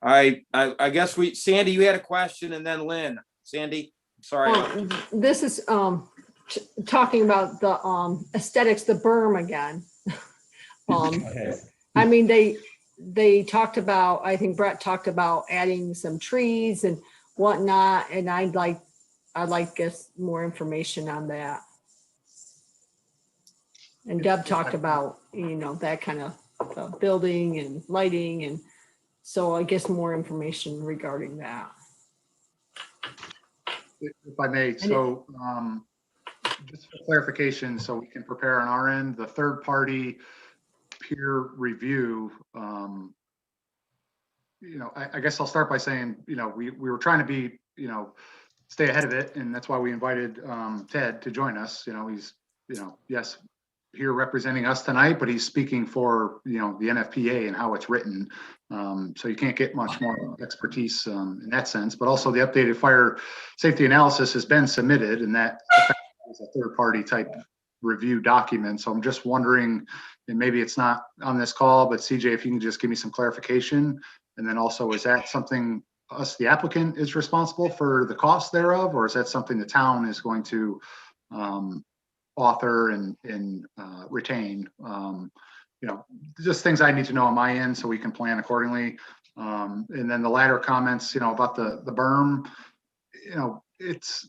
I guess Sandy, you had a question, and then Lynn. Sandy, sorry.
This is talking about the aesthetics, the berm again. I mean, they talked about, I think Brett talked about adding some trees and whatnot, and I'd like guess more information on that. And Deb talked about, that kind of building and lighting, and so I guess more information regarding that.
If I may, so just for clarification, so we can prepare on our end, the third party peer review, I guess I'll start by saying, we were trying to be, stay ahead of it. And that's why we invited Ted to join us. He's, yes, here representing us tonight, but he's speaking for, the NFPA and how it's written. So you can't get much more expertise in that sense, but also the updated fire safety analysis has been submitted, and that is a third party type review documents. So I'm just wondering, and maybe it's not on this call, but CJ, if you can just give me some clarification. And then also, is that something us, the applicant, is responsible for the cost thereof, or is that something the town is going to author and retain? Just things I need to know on my end so we can plan accordingly. And then the latter comments, about the berm, it's,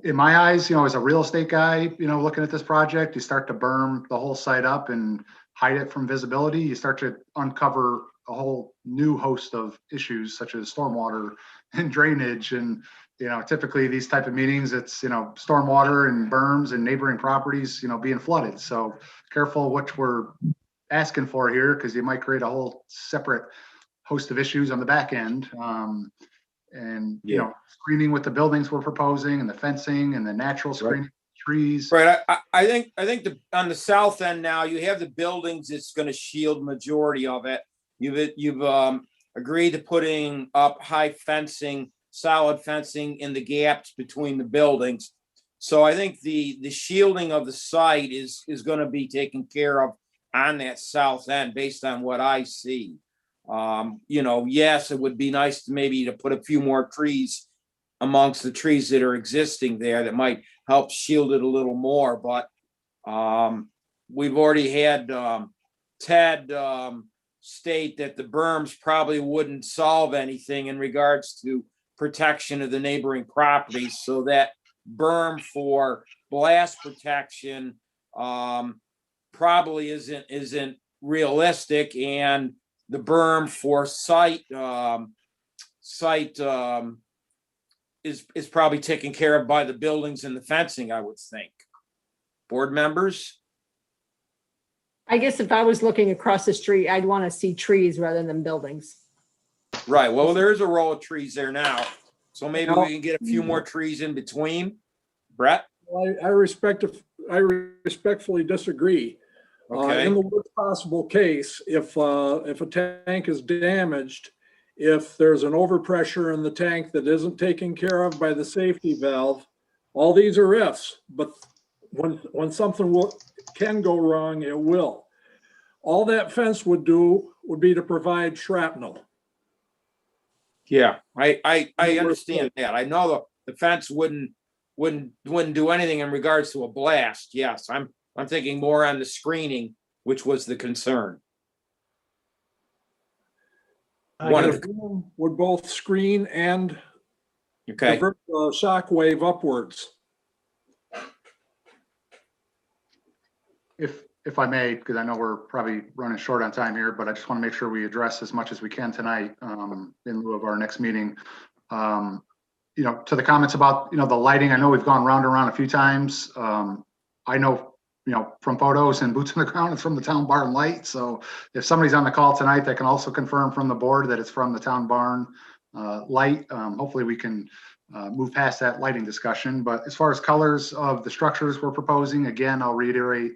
in my eyes, as a real estate guy, looking at this project, you start to berm the whole site up and hide it from visibility. You start to uncover a whole new host of issues such as stormwater and drainage. And, typically these type of meetings, it's, stormwater and berms and neighboring properties, being flooded. So careful what we're asking for here, because you might create a whole separate host of issues on the back end. Screening with the buildings we're proposing and the fencing and the natural screening, trees.
Right. I think on the south end now, you have the buildings. It's going to shield majority of it. You've agreed to putting up high fencing, solid fencing in the gaps between the buildings. So I think the shielding of the site is going to be taken care of on that south end based on what I see. Yes, it would be nice to put a few more trees amongst the trees that are existing there that might help shield it a little more. But we've already had Ted state that the berms probably wouldn't solve anything in regards to protection of the neighboring properties. So that berm for blast protection probably isn't realistic, and the berm for site is probably taken care of by the buildings and the fencing, I would think. Board members?
I guess if I was looking across the street, I'd want to see trees rather than buildings.
Right. Well, there is a row of trees there now, so maybe we can get a few more trees in between. Brett?
Well, I respectfully disagree.
Okay.
In the worst possible case, if a tank is damaged, if there's an overpressure in the tank that isn't taken care of by the safety valve, all these are ifs, but when something can go wrong, it will. All that fence would do would be to provide shrapnel.
Yeah, I understand that. I know the fence wouldn't do anything in regards to a blast. Yes, I'm thinking more on the screening, which was the concern.
Would both screen and divert the shock wave upwards.
If I may, because I know we're probably running short on time here, but I just want to make sure we address as much as we can tonight in lieu of our next meeting. To the comments about, the lighting, I know we've gone round and round a few times. I know, from photos and boots on the ground, it's from the town barn light. So if somebody's on the call tonight, that can also confirm from the board that it's from the town barn light. Hopefully we can move past that lighting discussion. But as far as colors of the structures we're proposing, again, I'll reiterate,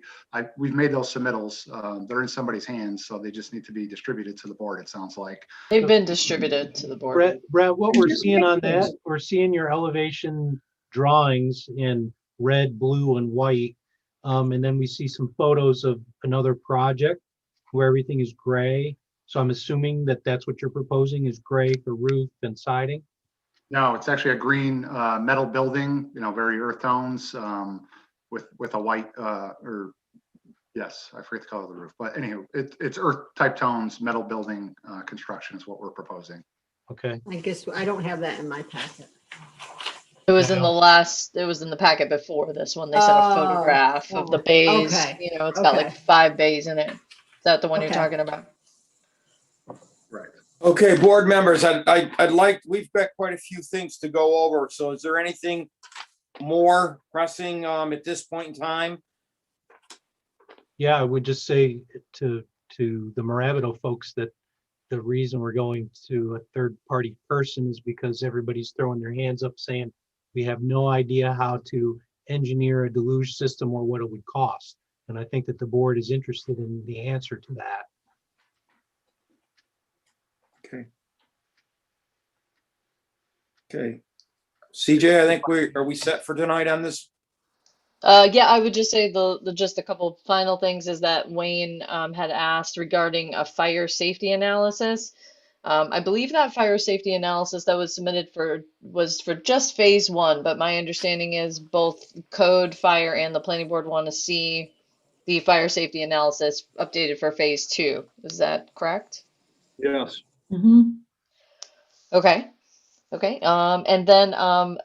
we've made those submittals. They're in somebody's hands, so they just need to be distributed to the board, it sounds like.
They've been distributed to the board.
Brett, what we're seeing on that, we're seeing your elevation drawings in red, blue, and white. And then we see some photos of another project where everything is gray. So I'm assuming that that's what you're proposing is gray for roof and siding?
No, it's actually a green metal building, very earth tones with a white yes, I forget the color of the roof, but anywho, it's earth type tones, metal building construction is what we're proposing.
Okay.
I guess I don't have that in my packet.
It was in the packet before this one. They sent a photograph of the bays.
Okay.
It's got like 5 bays in it. Is that the one you're talking about?
Right.
Okay, board members, we've got quite a few things to go over. So is there anything more pressing at this point in time?
Yeah, I would just say to the Moravito folks that the reason we're going to a third party person is because everybody's throwing their hands up saying we have no idea how to engineer a deluge system or what it would cost. And I think that the board is interested in the answer to that.
Okay. CJ, I think are we set for tonight on this?
Yeah, I would just say just a couple final things is that Wayne had asked regarding a fire safety analysis. I believe that fire safety analysis that was submitted was for just phase one, but my understanding is both code, fire, and the planning board want to see the fire safety analysis updated for phase two. Is that correct?
Yes.
Okay. Okay. And then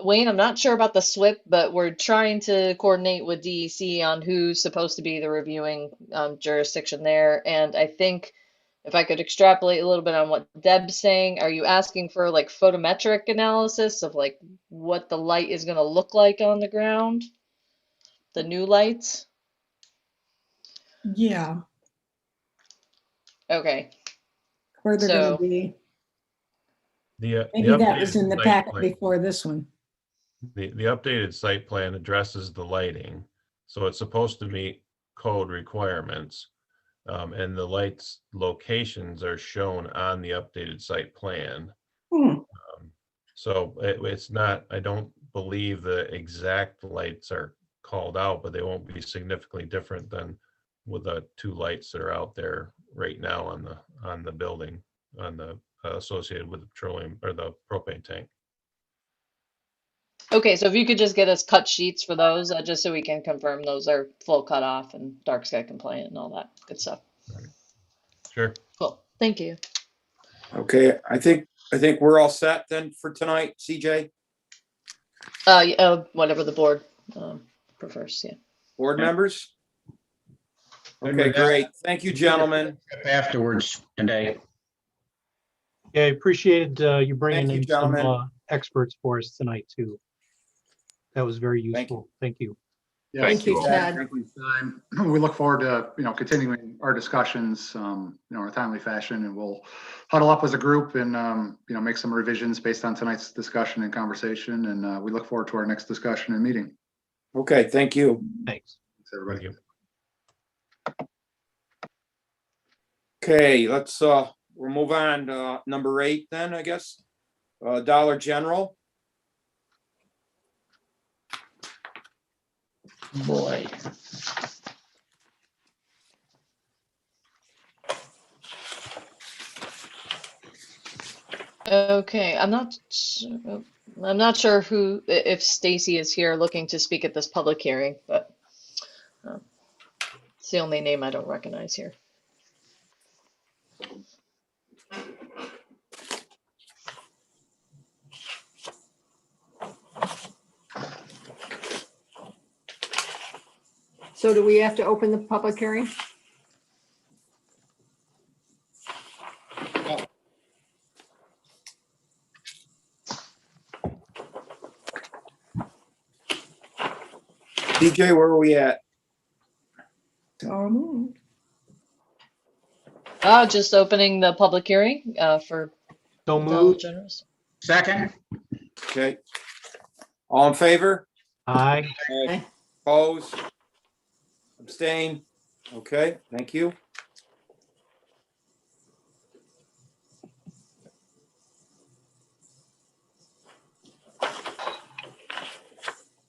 Wayne, I'm not sure about the SWIP, but we're trying to coordinate with DEC on who's supposed to be the reviewing jurisdiction there. And I think if I could extrapolate a little bit on what Deb's saying, are you asking for like photometric analysis of like what the light is going to look like on the ground? The new lights?
Yeah,
Okay.
where they're gonna
So,
be.
The
Maybe that was
updated
in the
site
packet
plan-
before this one.
The updated site plan addresses the lighting, so it's supposed to meet code requirements. And the lights locations are shown on the updated site plan. So it's not, I don't believe the exact lights are called out, but they won't be significantly different than with the two lights that are out there right now on the building, on the associated with the petroleum or the propane tank.
okay, so if you could just get us cut sheets for those, just so we can confirm those are full cut off and dark sky compliant and all that good stuff.
Sure.
Cool. Thank you.
Okay, I think we're all set then for tonight, CJ?
Whatever the board prefers, yeah.
Board members?
Good
Okay,
with that.
great. Thank you, gentlemen.
Afterwards today.
Yeah, I appreciated you bringing
Thank you,
in some
gentlemen.
experts for us tonight too. That was very useful. Thank you.
Yes,
Thank you, Ted.
thank you, Ted. We look forward to, continuing our discussions, in a timely fashion, and we'll huddle up as a group and, make some revisions based on tonight's discussion and conversation. And we look forward to our next discussion and meeting.
Okay, thank you.
Thanks.
Thanks, everybody.
Thank you.
Okay, we'll move on to number 8 then, I guess. Dollar General.
Boy.
Okay, I'm not sure if Stacy is here looking to speak at this public hearing, but it's the only name I don't recognize here.
So do we have to open the public hearing?
DJ, where are we at?
Just opening the public hearing for
So
Dollar
moved.
Generals.
Second.
Okay. All in favor?
Aye.
Aye.
Opposed? Abstain? Okay, thank you.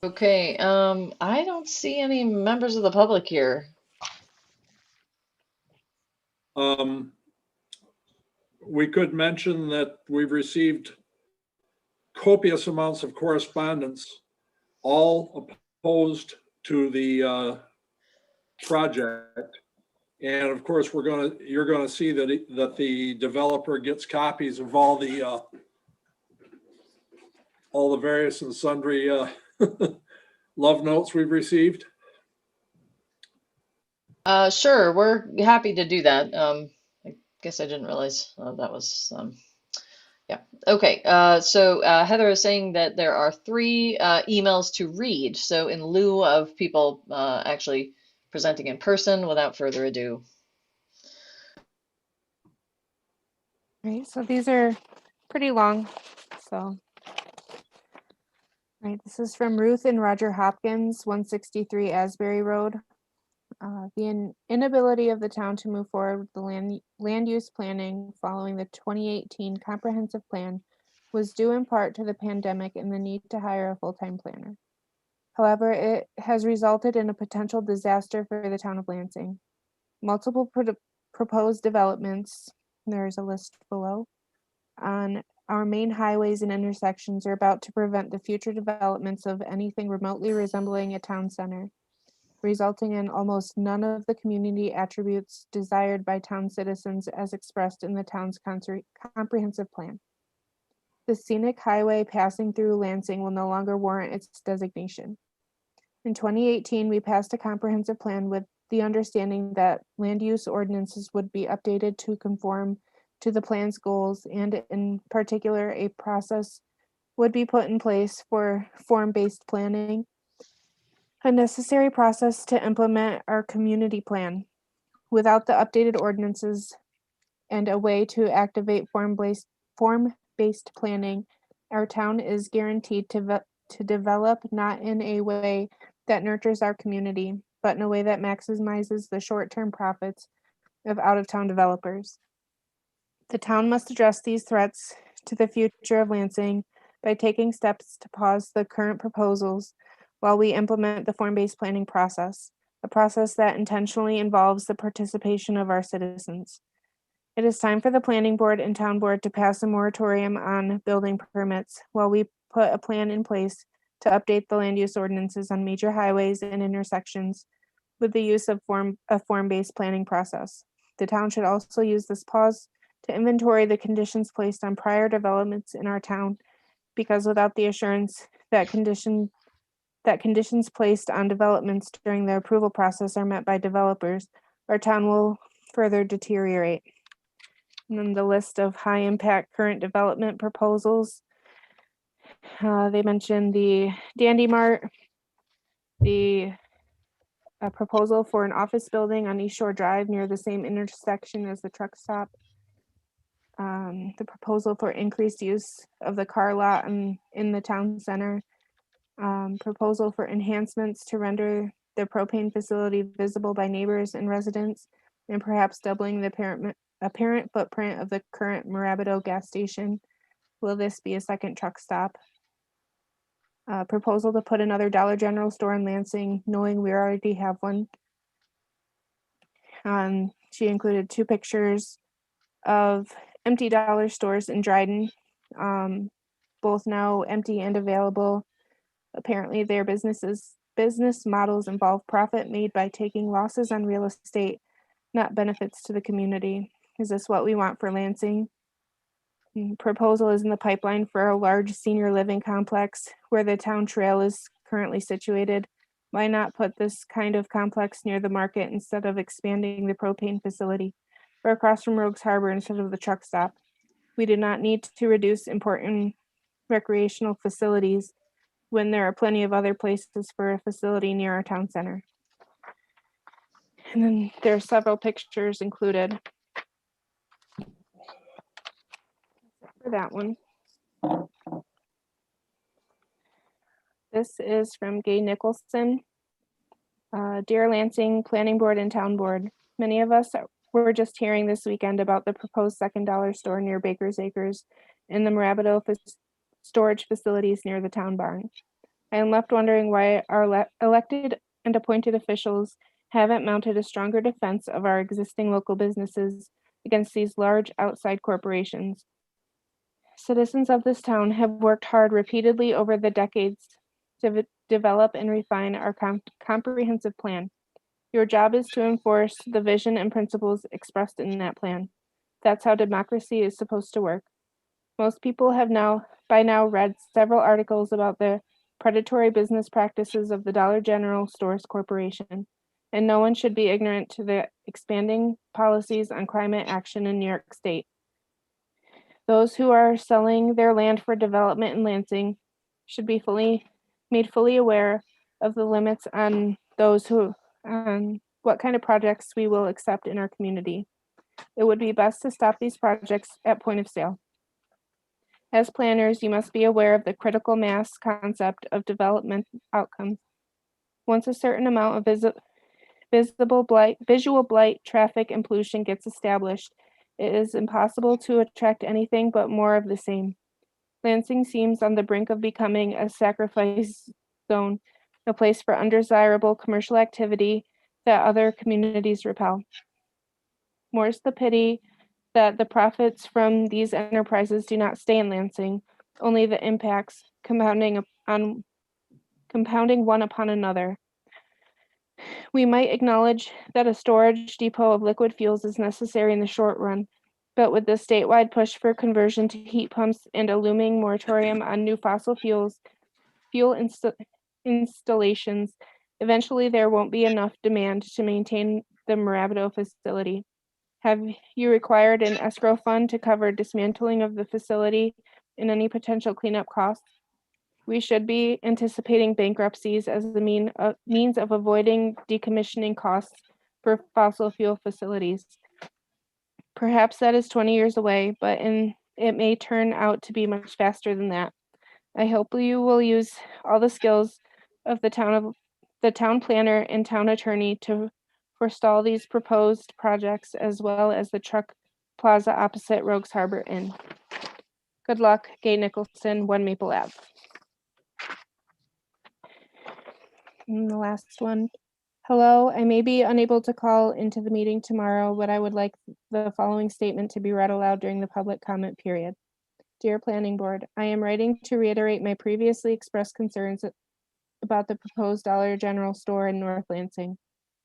Okay, I don't see any members of the public here.
We could mention that we've received copious amounts of correspondence, all opposed to the project. And of course, you're gonna see that the developer gets copies of all the various and sundry love notes we've received.
Sure, we're happy to do that. I guess I didn't realize that was, yeah. Okay, so Heather is saying that there are 3 emails to read. So in lieu of people actually presenting in person, without further ado.
Right, so these are pretty long, so. Right, this is from Ruth and Roger Hopkins, 163 Asbury Road. The inability of the town to move forward with the land use planning following the 2018 comprehensive plan was due in part to the pandemic and the need to hire a full-time planner. However, it has resulted in a potential disaster for the town of Lansing. Multiple proposed developments, there's a list below, on our main highways and intersections are about to prevent the future developments of anything remotely resembling a town center, resulting in almost none of the community attributes desired by town citizens as expressed in the town's comprehensive plan. The scenic highway passing through Lansing will no longer warrant its designation. In 2018, we passed a comprehensive plan with the understanding that land use ordinances would be updated to conform to the plan's goals, and in particular, a process would be put in place for form-based planning, a necessary process to implement our community plan. Without the updated ordinances and a way to activate form-based planning, our town is guaranteed to develop not in a way that nurtures our community, but in a way that maximizes the short-term profits of out-of-town developers. The town must address these threats to the future of Lansing by taking steps to pause the current proposals while we implement the form-based planning process, a process that intentionally involves the participation of our citizens. It is time for the planning board and town board to pass a moratorium on building permits while we put a plan in place to update the land use ordinances on major highways and intersections with the use of a form-based planning process. The town should also use this pause to inventory the conditions placed on prior developments in our town, because without the assurance that conditions placed on developments during the approval process are met by developers, our town will further deteriorate. And then the list of high impact current development proposals. They mentioned the Dandy Mart, the proposal for an office building on East Shore Drive near the same intersection as the truck stop. The proposal for increased use of the car lot in the town center. Proposal for enhancements to render the propane facility visible by neighbors and residents, and perhaps doubling the apparent footprint of the current Marabito gas station. Will this be a second truck stop? Proposal to put another Dollar General store in Lansing, knowing we already have one. She included 2 pictures of empty dollar stores in Dryden, both now empty and available. Apparently their business models involve profit made by taking losses on real estate, not benefits to the community. Is this what we want for Lansing? Proposal is in the pipeline for a large senior living complex where the town trail is currently situated. Why not put this kind of complex near the market instead of expanding the propane facility, or across from Rogues Harbor instead of the truck stop? We do not need to reduce important recreational facilities when there are plenty of other places for a facility near our town center. And then there are several pictures included for that one. This is from Gay Nicholson. Dear Lansing Planning Board and Town Board, many of us were just hearing this weekend about the proposed second dollar store near Baker's Acres and the Marabito storage facilities near the town barn. I am left wondering why our elected and appointed officials haven't mounted a stronger defense of our existing local businesses against these large outside corporations. Citizens of this town have worked hard repeatedly over the decades to develop and refine our comprehensive plan. Your job is to enforce the vision and principles expressed in that plan. That's how democracy is supposed to work. Most people have by now read several articles about the predatory business practices of the Dollar General Stores Corporation, and no one should be ignorant to the expanding policies on climate action in New York State. Those who are selling their land for development in Lansing should be made fully aware of the limits on what kind of projects we will accept in our community. It would be best to stop these projects at point of sale. As planners, you must be aware of the critical mass concept of development outcomes. Once a certain amount of visual blight, traffic, and pollution gets established, it is impossible to attract anything but more of the same. Lansing seems on the brink of becoming a sacrifice zone a place for undesirable commercial activity that other communities repel. More's the pity that the profits from these enterprises do not stay in Lansing, only the impacts compounding one upon another. We might acknowledge that a storage depot of liquid fuels is necessary in the short run, but with the statewide push for conversion to heat pumps and a looming moratorium on new fossil fuel installations, eventually there won't be enough demand to maintain the Mirabito facility. Have you required an escrow fund to cover dismantling of the facility and any potential cleanup costs? We should be anticipating bankruptcies as the means of avoiding decommissioning costs for fossil fuel facilities. Perhaps that is 20 years away, but it may turn out to be much faster than that. I hope you will use all the skills of the town planner and town attorney to forestall these proposed projects, as well as the truck plaza opposite Rogues Harbor Inn. Good luck, Gay Nicholson, 1 Maple Ave. And the last one. Hello, I may be unable to call into the meeting tomorrow, but I would like the following statement to be read aloud during the public comment period. Dear Planning Board, I am writing to reiterate my previously expressed concerns about the proposed Dollar General store in North Lansing.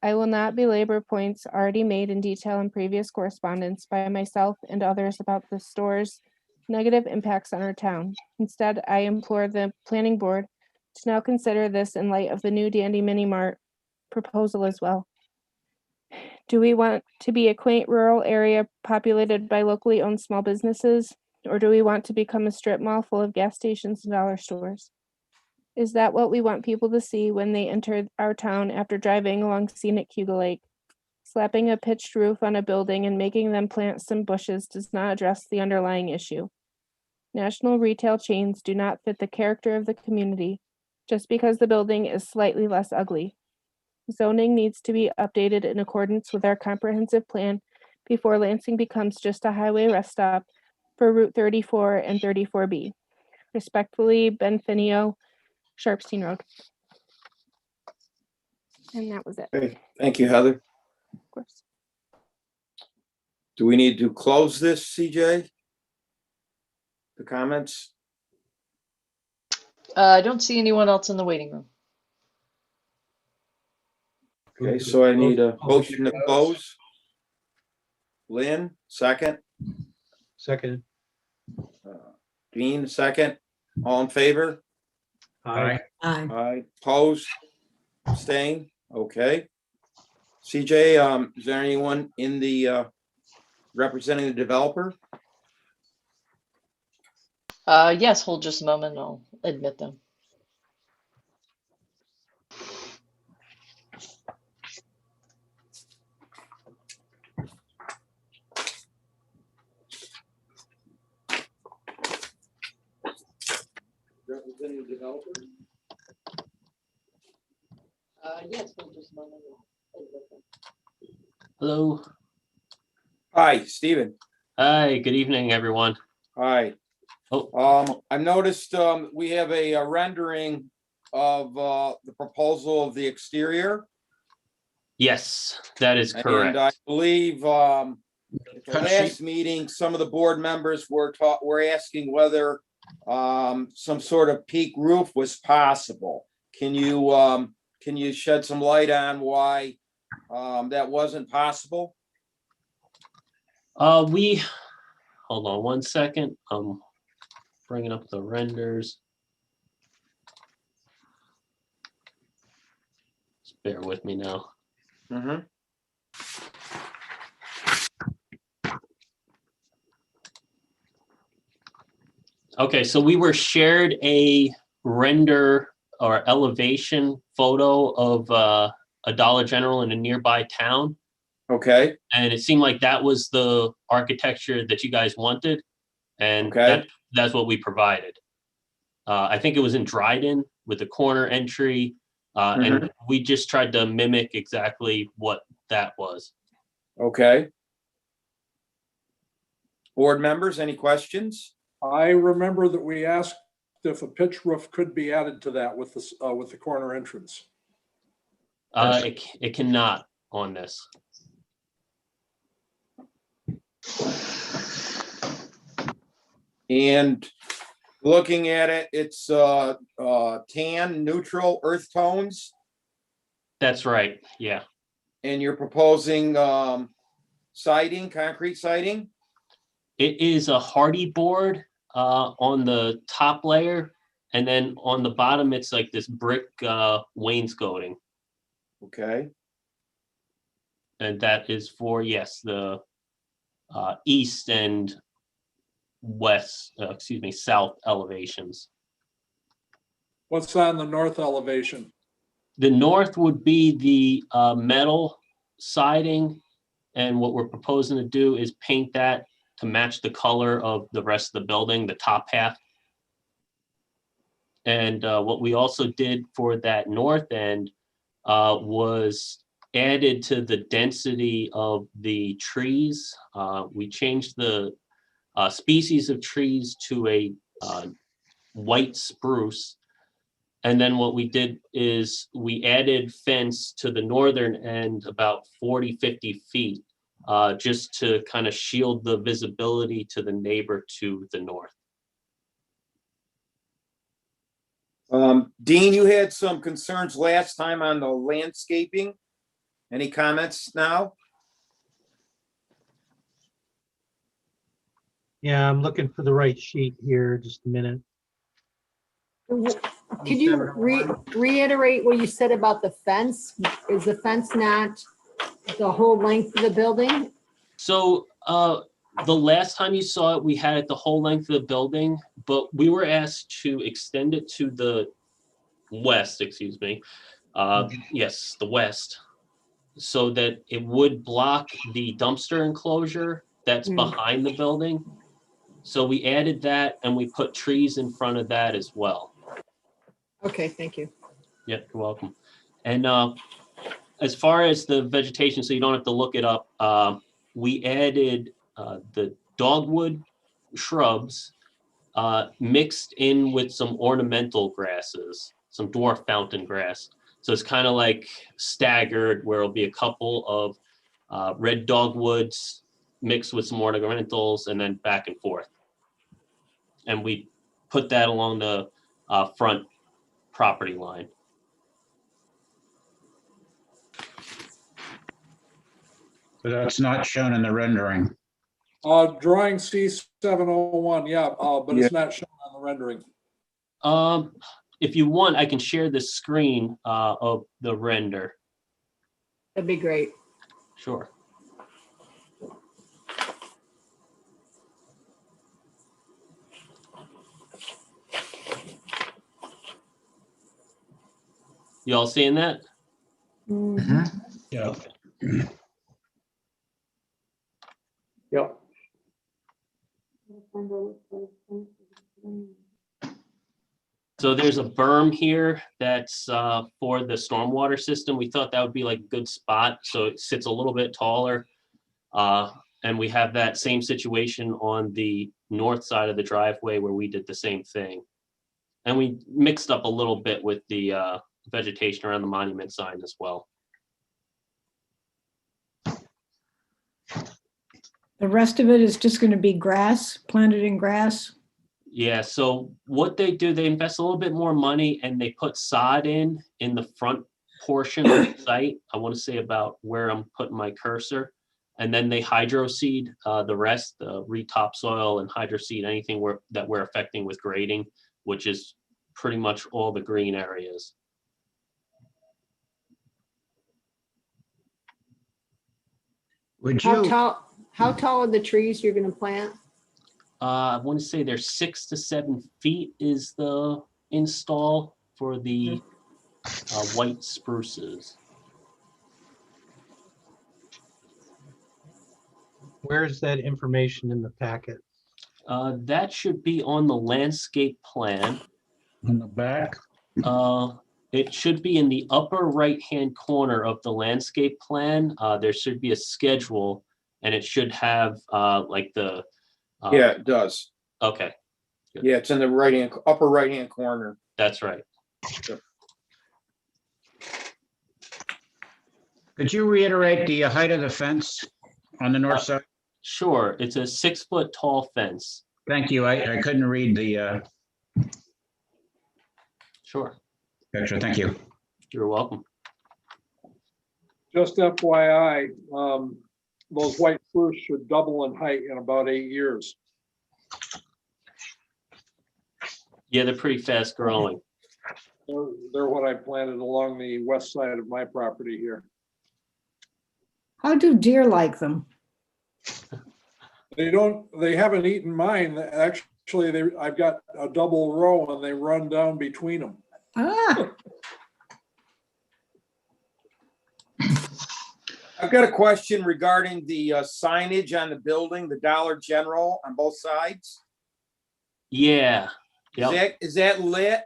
I will not belabor points already made in detail in previous correspondence by myself and others about the store's negative impacts on our town. Instead, I implore the Planning Board to now consider this in light of the new Dandy Mini Mart proposal as well. Do we want to be a quaint rural area populated by locally owned small businesses, or do we want to become a strip mall full of gas stations and dollar stores? Is that what we want people to see when they enter our town after driving along scenic Cuba Lake? Slapping a pitched roof on a building and making them plant some bushes does not address the underlying issue. National retail chains do not fit the character of the community just because the building is slightly less ugly. Zoning needs to be updated in accordance with our comprehensive plan before Lansing becomes just a highway rest stop for Route 34 and 34B. Respectfully, Ben Finio, Sharpstein Road. And that was it.
Okay, thank you, Heather.
Of course.
Do we need to close this, CJ? The comments?
I don't see anyone else in the waiting room.
Okay, so I need a motion to close. Lynn, second.
Second.
Dean, second. All in favor?
Aye.
Aye. Opposed? Abstain? Okay. CJ, is there anyone in the representing the developer?
Yes, hold just a moment. I'll admit them.
Representing the developer?
Yes, hold just a moment. I'll admit them.
Hello.
Hi, Stephen.
Hi, good evening, everyone.
Hi.
Oh.
I noticed we have a rendering of the proposal of the exterior.
Yes, that is
And
correct.
I believe at the
Cut
last
sheet.
meeting, some of the board members were asking whether some sort of peak roof was possible. Can you shed some light on why that wasn't possible?
Hold on 1 second. I'm bringing up the renders. Just bear with me now.
Mm-hmm.
Okay, so we were shared a render or elevation photo of a Dollar General in a nearby town.
Okay.
And it seemed like that was the architecture that you guys wanted. And
Okay.
that's what we provided. I think it was in Dryden with the corner entry. And we just tried to mimic exactly what that was.
Okay. Board members, any questions?
I remember that we asked if a pitch roof could be added to that with the corner entrance.
It cannot on this.
And looking at it, it's tan, neutral, earth tones,
That's right, yeah.
and you're proposing siding, concrete siding?
It is a hardy board on the top layer, and then on the bottom, it's like this brick wainscoting.
Okay.
And that is for, yes, the east and west, south elevations.
What's on the north elevation?
The north would be the metal siding, and what we're proposing to do is paint that to match the color of the rest of the building, the top half. And what we also did for that north end was added to the density of the trees. We changed the species of trees to a white spruce. And then what we did is we added fence to the northern end about 40, 50 feet, just to kind of shield the visibility to the neighbor to the north.
Dean, you had some concerns last time on the landscaping. Any comments now?
Yeah, I'm looking for the right sheet here, just a minute.
Could you reiterate what you said about the fence? Is the fence not the whole length of the building?
So the last time you saw it, we had it the whole length of the building, but we were asked to extend it to the west, excuse me. Yes, the west, so that it would block the dumpster enclosure that's behind the building. So we added that and we put trees in front of that as well.
Okay, thank you.
Yep, you're welcome. And as far as the vegetation, so you don't have to look it up, we added the dogwood shrubs mixed in with some ornamental grasses, some dwarf fountain grass. So it's kind of like staggered, where it'll be a couple of red dogwoods mixed with some ornamentals and then back and forth. And we put that along the front property line.
But that's not shown in the rendering.
Drawing C701, yeah, but it's not shown on the rendering.
If you want, I can share the screen of the render.
That'd be great.
Sure. You all seeing that?
Yeah.
Yep.
So there's a berm here that's for the stormwater system. We thought that would be like a good spot, so it sits a little bit taller. And we have that same situation on the north side of the driveway where we did the same thing. And we mixed up a little bit with the vegetation around the monument sign as well.
The rest of it is just going to be grass, planted in grass?
Yeah, so what they do, they invest a little bit more money and they put sod in the front portion of the site. I want to say about where I'm putting my cursor. And then they hydro seed the rest, re-topsoil and hydro seed anything that we're affecting with grading, which is pretty much all the green areas.
Would
How
you,
tall are the trees you're gonna plant?
I want to say they're 6 to 7 feet is the install for the white spruces.
Where's that information in the packet?
That should be on the landscape plan.
on the back?
It should be in the upper right-hand corner of the landscape plan. There should be a schedule and it should have like the.
Yeah, it does.
Okay.
Yeah, it's in the upper right-hand corner.
That's right.
Could you reiterate the height of the fence on the north side?
Sure, it's a 6-foot tall fence.
Thank you. I couldn't read the
Sure,
picture. Thank you.
you're welcome.
Just FYI, those white spruce should double in height in about 8 years.
Yeah, they're pretty fast growing.
They're what I planted along the west side of my property here.
How do deer like them?
They haven't eaten mine. Actually, I've got a double row and they run down between them.
Ah,
I've got a question regarding the signage on the building, the Dollar General on both sides.
Yeah. Yep.
Is that lit?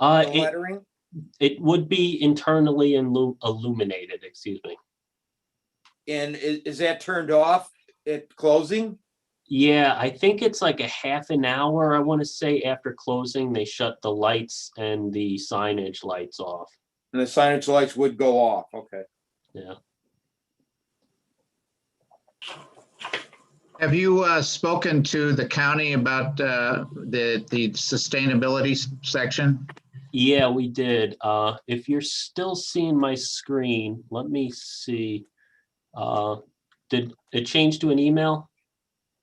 The
It,
lettering?
it would be internally illuminated, excuse me.
And is that turned off at closing?
Yeah, I think it's like a half an hour, I want to say, after closing, they shut the lights and the signage lights off.
And the signage lights would go off, okay.
Yeah.
Have you spoken to the county about the sustainability section?
Yeah, we did. If you're still seeing my screen, let me see. Did it change to an email?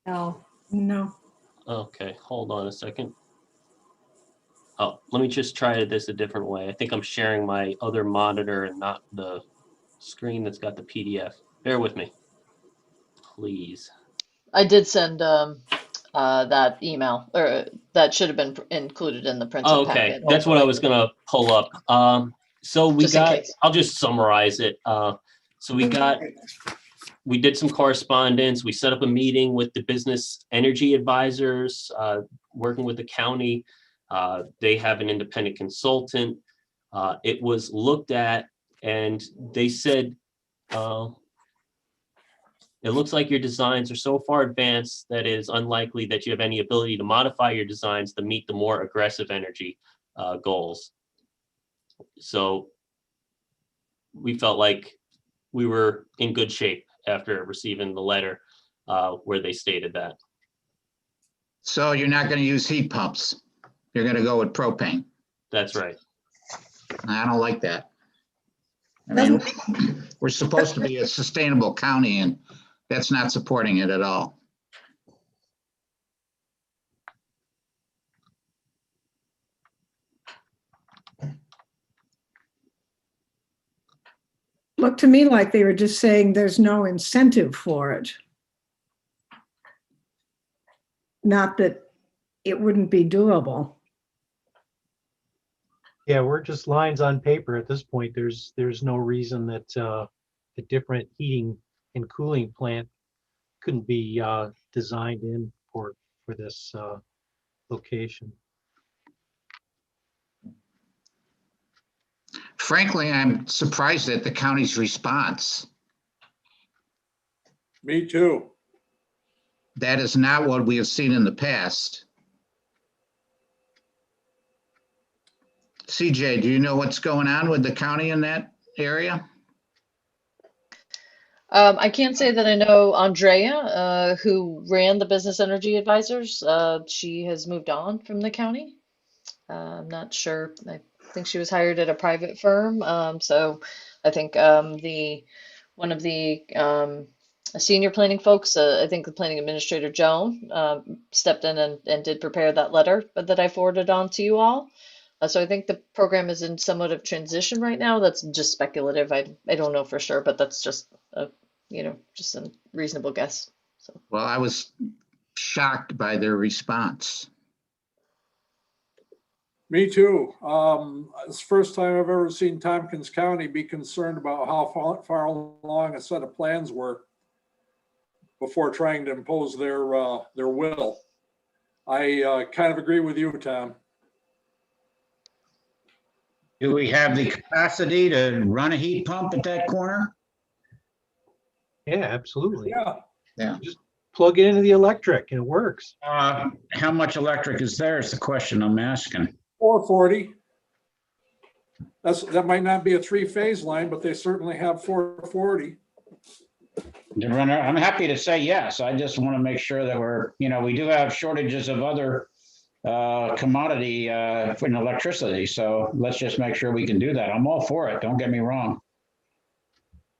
no.
Okay, hold on a second. Oh, let me just try this a different way. I think I'm sharing my other monitor and not the screen that's got the PDF. Bear with me, please.
I did send that email, or that should have been included in the printed
Oh, okay,
packet.
that's what I was gonna pull up. So we
Just in
got,
case.
I'll just summarize it. So we did some correspondence. We set up a meeting with the business energy advisors, working with the county. They have an independent consultant. It was looked at and they said, it looks like your designs are so far advanced that it is unlikely that you have any ability to modify your designs to meet the more aggressive energy goals. So we felt like we were in good shape after receiving the letter where they stated that.
So you're not going to use heat pumps. You're going to go with propane.
That's right.
I don't like that. I mean, we're supposed to be a sustainable county and that's not supporting it at all.
Looked to me like they were just saying there's no incentive for it. Not that it wouldn't be doable.
Yeah, we're just lines on paper at this point. There's no reason that a different heating and cooling plant couldn't be designed in for this location.
Frankly, I'm surprised at the county's response.
Me too.
That is not what we have seen in the past. CJ, do you know what's going on with the county in that area?
I can't say that I know Andrea, who ran the business energy advisors. She has moved on from the county. I'm not sure. I think she was hired at a private firm. So I think one of the senior planning folks, I think the planning administrator, Joan, stepped in and did prepare that letter that I forwarded on to you all. So I think the program is in somewhat of transition right now. That's just speculative. I don't know for sure, but that's just just a reasonable guess. So.
Well, I was shocked by their response.
Me too. It's the first time I've ever seen Tompkins County be concerned about how far along a set of plans were before trying to impose their will. I kind of agree with you, Tom.
Do we have the capacity to run a heat pump at that corner?
Yeah, absolutely.
Yeah.
Yeah.
plug it into the electric and it works.
How much electric is there is the question I'm asking.
440. That might not be a three-phase line, but they certainly have 440.
I'm happy to say yes. I just want to make sure that we do have shortages of other commodity in electricity. So let's just make sure we can do that. I'm all for it. Don't get me wrong.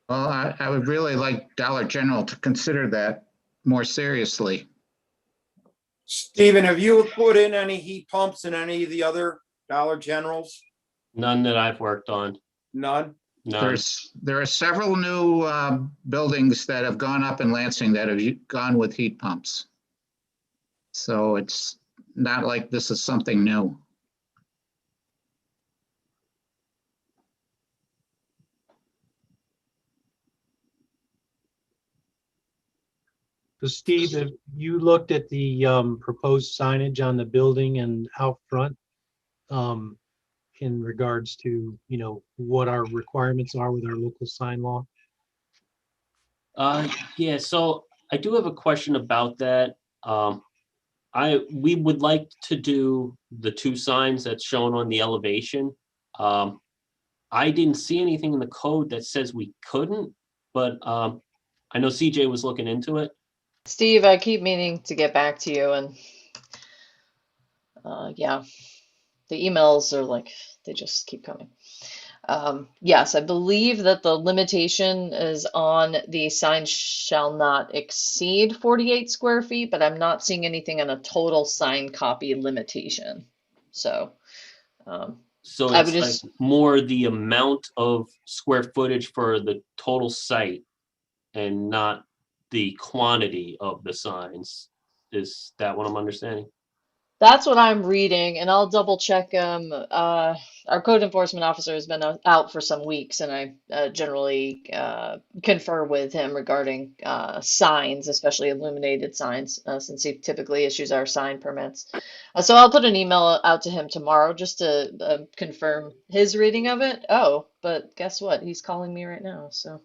Well, I would really like Dollar General to consider that more seriously.
Stephen, have you put in any heat pumps in any of the other Dollar Generals?
None that I've worked on.
None?
None.
There are several new buildings that have gone up in Lansing that have gone with heat pumps. So it's not like this is something new.
So Steve, have you looked at the proposed signage on the building and out front in regards to, what our requirements are with our local sign law?
Yeah, so I do have a question about that. We would like to do the 2 signs that's shown on the elevation. I didn't see anything in the code that says we couldn't, but I know CJ was looking into it.
Steve, I keep meaning to get back to you, and yeah, the emails are like, they just keep coming. Yes, I believe that the limitation is on the sign shall not exceed 48 square feet, but I'm not seeing anything on a total sign copy limitation. So,
So
I
it's
would
like
just,
more the amount of square footage for the total site and not the quantity of the signs. Is that what I'm understanding?
that's what I'm reading, and I'll double check. Our code enforcement officer has been out for some weeks, and I generally confer with him regarding signs, especially illuminated signs, since he typically issues our sign permits. So I'll put an email out to him tomorrow just to confirm his reading of it. Oh, but guess what? He's calling me right now. So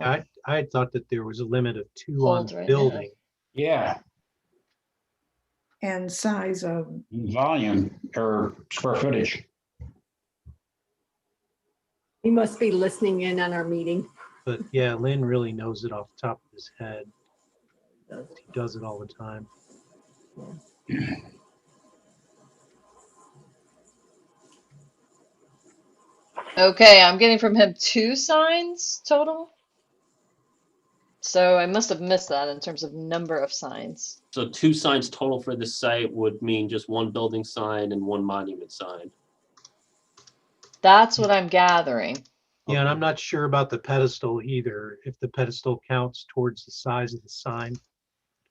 I had thought that there was a limit of 2 on
hold
the
right now.
building.
Yeah,
And size of,
volume or square footage.
He must be listening in on our meeting.
But yeah, Lynn really knows it off the top of his head. He does it all the time.
Okay, I'm getting from him 2 signs total. So I must have missed that in terms of number of signs.
So 2 signs total for the site would mean just 1 building sign and 1 monument sign.
That's what I'm gathering.
Yeah, and I'm not sure about the pedestal either, if the pedestal counts towards the size of the sign,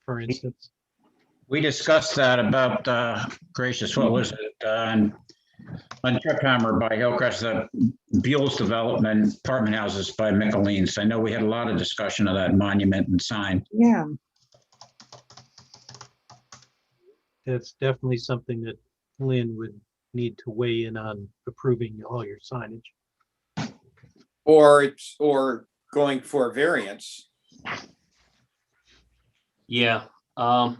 for instance.
We discussed that about, gracious, what was it? On Trip Hammer by Hillcrest, the Buell's development, apartment houses by McAleens. I know we had a lot of discussion of that monument and sign.
yeah.
That's definitely something that Lynn would need to weigh in on approving all your signage.
Or going for a variance.
Yeah. I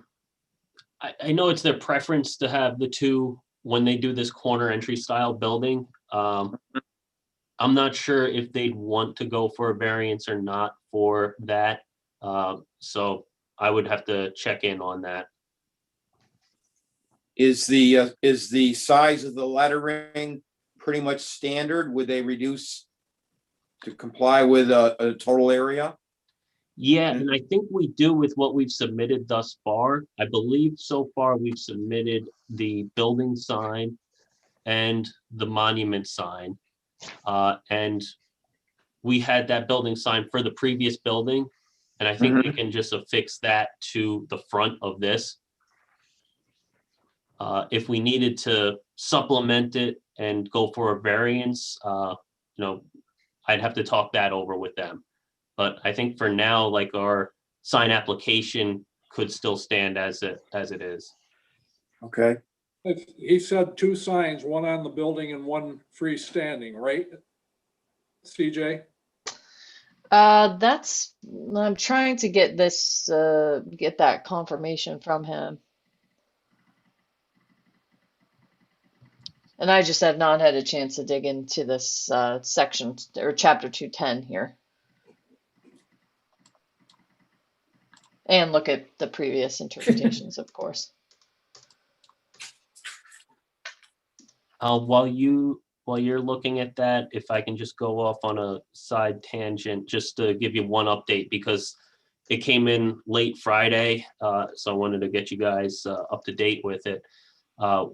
know it's their preference to have the 2 when they do this corner entry style building. I'm not sure if they'd want to go for a variance or not for that. So I would have to check in on that.
Is the size of the lettering pretty much standard? Would they reduce to comply with a total area?
Yeah, and I think we do with what we've submitted thus far. I believe so far we've submitted the building sign and the monument sign. And we had that building sign for the previous building. And I think we can just affix that to the front of this. If we needed to supplement it and go for a variance, I'd have to talk that over with them. But I think for now, like our sign application could still stand as it is.
Okay.
He said 2 signs, 1 on the building and 1 freestanding, right? CJ?
That's I'm trying to get this, get that confirmation from him. And I just have not had a chance to dig into this section or chapter 210 here. And look at the previous interpretations, of course.
While you're looking at that, if I can just go off on a side tangent, just to give you one update, because it came in late Friday, so I wanted to get you guys up to date with it.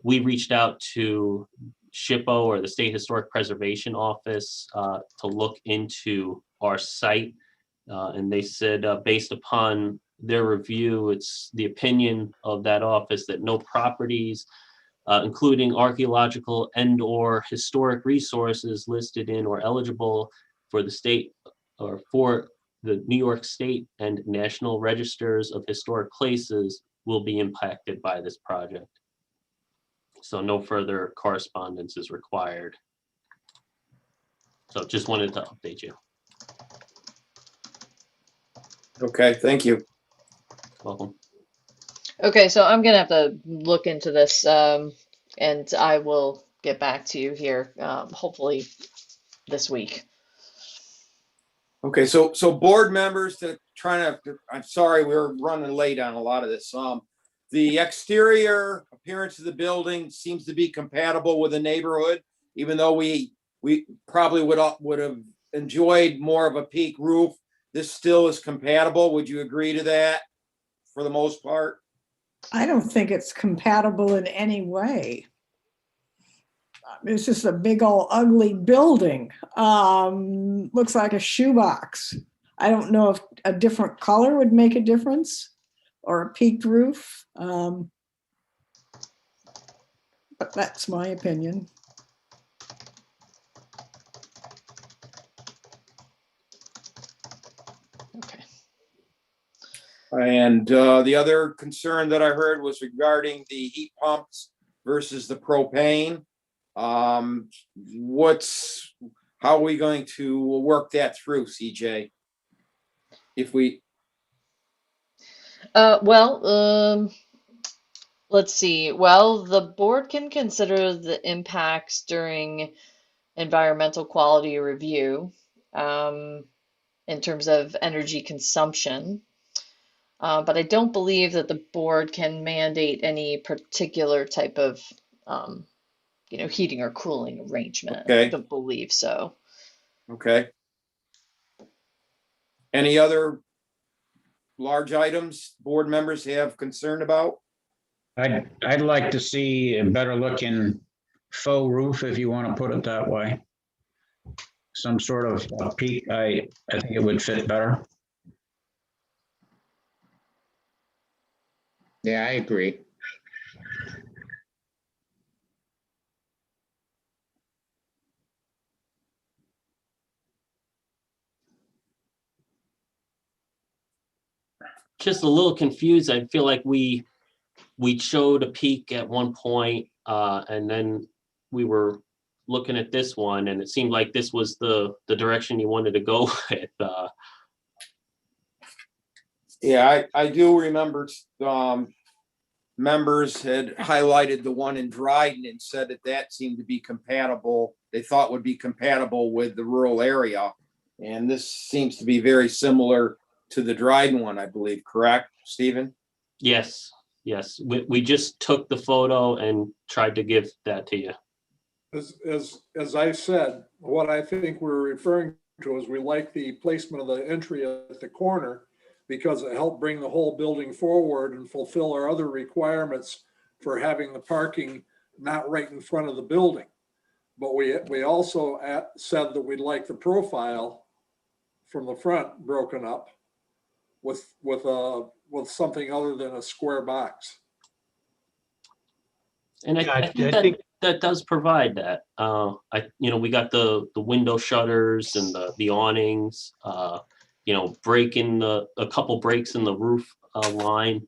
We reached out to SHPO, or the State Historic Preservation Office, to look into our site. And they said, based upon their review, it's the opinion of that office that no properties, including archaeological and/or historic resources listed in or eligible for the state or for the New York State and National Registers of Historic Places, will be impacted by this project. So no further correspondence is required. So just wanted to update you.
Okay, thank you.
Welcome.
Okay, so I'm gonna have to look into this, and I will get back to you here, hopefully this week.
Okay, so board members that I'm sorry, we're running late on a lot of this. The exterior appearance of the building seems to be compatible with the neighborhood, even though we probably would have enjoyed more of a peak roof. This still is compatible. Would you agree to that for the most part?
I don't think it's compatible in any way. It's just a big old ugly building. Looks like a shoebox. I don't know if a different color would make a difference, or a peaked roof. But that's my opinion.
And the other concern that I heard was regarding the heat pumps versus the propane. How are we going to work that through, CJ? If we,
Let's see. Well, the board can consider the impacts during environmental quality review, in terms of energy consumption. But I don't believe that the board can mandate any particular type of, heating or cooling arrangement.
Okay.
I don't believe so.
okay. Any other large items board members have concern about?
I'd like to see a better looking faux roof, if you want to put it that way. Some sort of peak, I think it would fit better.
Yeah, I agree.
Just a little confused. I feel like we showed a peak at one point, and then we were looking at this one, and it seemed like this was the direction you wanted to go with.
Yeah, I do remember members had highlighted the one in Dryden and said that seemed to be compatible. They thought would be compatible with the rural area. And this seems to be very similar to the Dryden one, I believe, correct, Stephen?
Yes. We just took the photo and tried to give that to you.
As I said, what I think we're referring to is we like the placement of the entry at the corner, because it helped bring the whole building forward and fulfill our other requirements for having the parking not right in front of the building. But we also said that we'd like the profile from the front broken up with something other than a square box.
And I think that does provide that. We got the window shutters and the awnings, breaking a couple breaks in the roof line,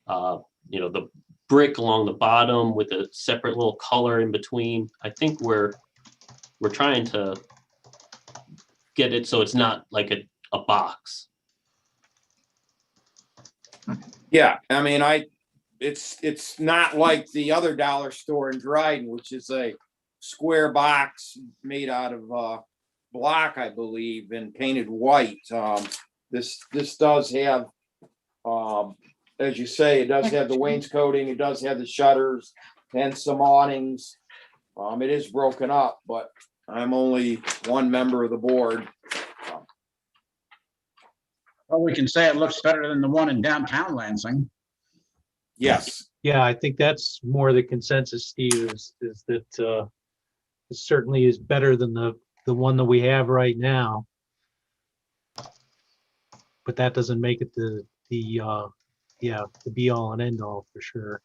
the brick along the bottom with a separate little color in between. I think we're trying to get it so it's not like a box.
Yeah, I mean, it's not like the other dollar store in Dryden, which is a square box made out of block, I believe, and painted white. This does have, as you say, it does have the wainscoting, it does have the shutters and some awnings. It is broken up, but I'm only one member of the board.
Well, we can say it looks better than the one in downtown Lansing.
Yes.
Yeah, I think that's more the consensus, Steve, is that it certainly is better than the one that we have right now. But that doesn't make it the be all and end all for sure.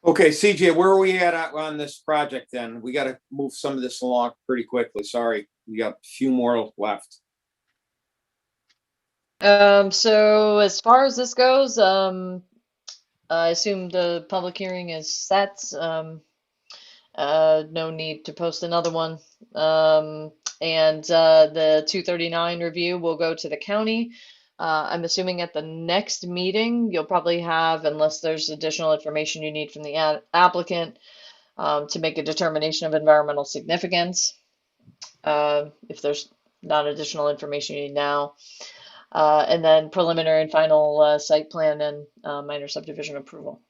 Okay, CJ, where are we at on this project then? We got to move some of this along pretty quickly. Sorry, we got a few more left.
So as far as this goes, I assume the public hearing is set. No need to post another one. And the 239 review will go to the county. I'm assuming at the next meeting, you'll probably have, unless there's additional information you need from the applicant, to make a determination of environmental significance. If there's not additional information you need now. And then preliminary and final site plan and minor subdivision approval.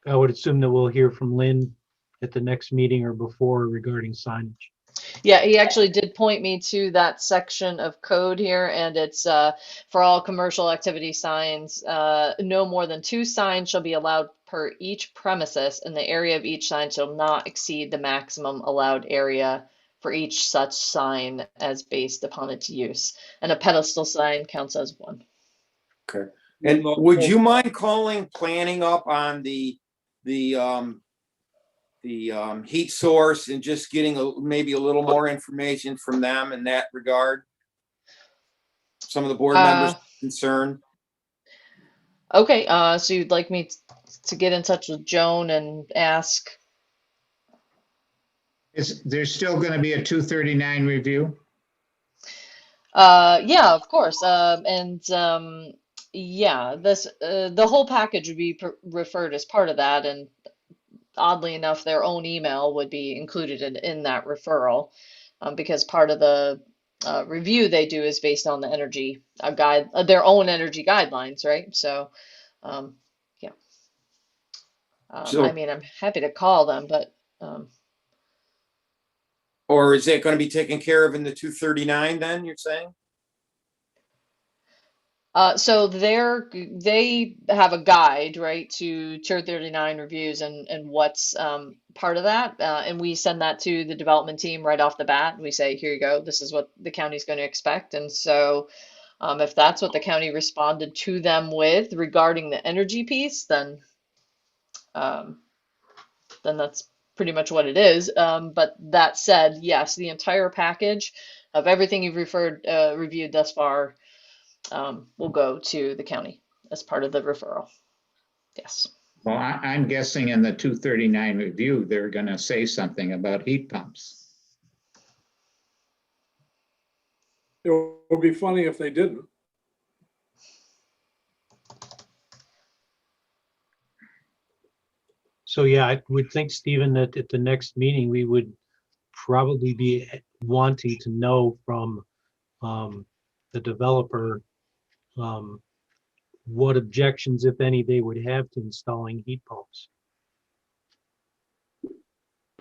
I would assume that we'll hear from Lynn at the next meeting or before regarding signage.
Yeah, he actually did point me to that section of code here, and it's for all commercial activity signs, no more than 2 signs shall be allowed per each premises, and the area of each sign shall not exceed the maximum allowed area for each such sign as based upon its use. And a pedestal sign counts as 1.
Okay. And would you mind calling planning up on the heat source and just getting maybe a little more information from them in that regard? Some of the board members concerned.
Okay, so you'd like me to get in touch with Joan and ask?
Is there still going to be a 239 review?
Yeah, of course. Yeah, this the whole package would be referred as part of that, and oddly enough, their own email would be included in that referral, because part of the review they do is based on the energy their own energy guidelines, right? So, yeah. I mean, I'm happy to call them, but.
Or is it going to be taken care of in the 239 then, you're saying?
So they have a guide, right, to 239 reviews and what's part of that. And we send that to the development team right off the bat. We say, here you go, this is what the county's going to expect. And so if that's what the county responded to them with regarding the energy piece, then that's pretty much what it is. But that said, yes, the entire package of everything you've reviewed thus far will go to the county as part of the referral. Yes.
Well, I'm guessing in the 239 review, they're going to say something about heat pumps.
It would be funny if they didn't.
So yeah, I would think, Stephen, that at the next meeting, we would probably be wanting to know from the developer what objections, if any, they would have to installing heat pumps.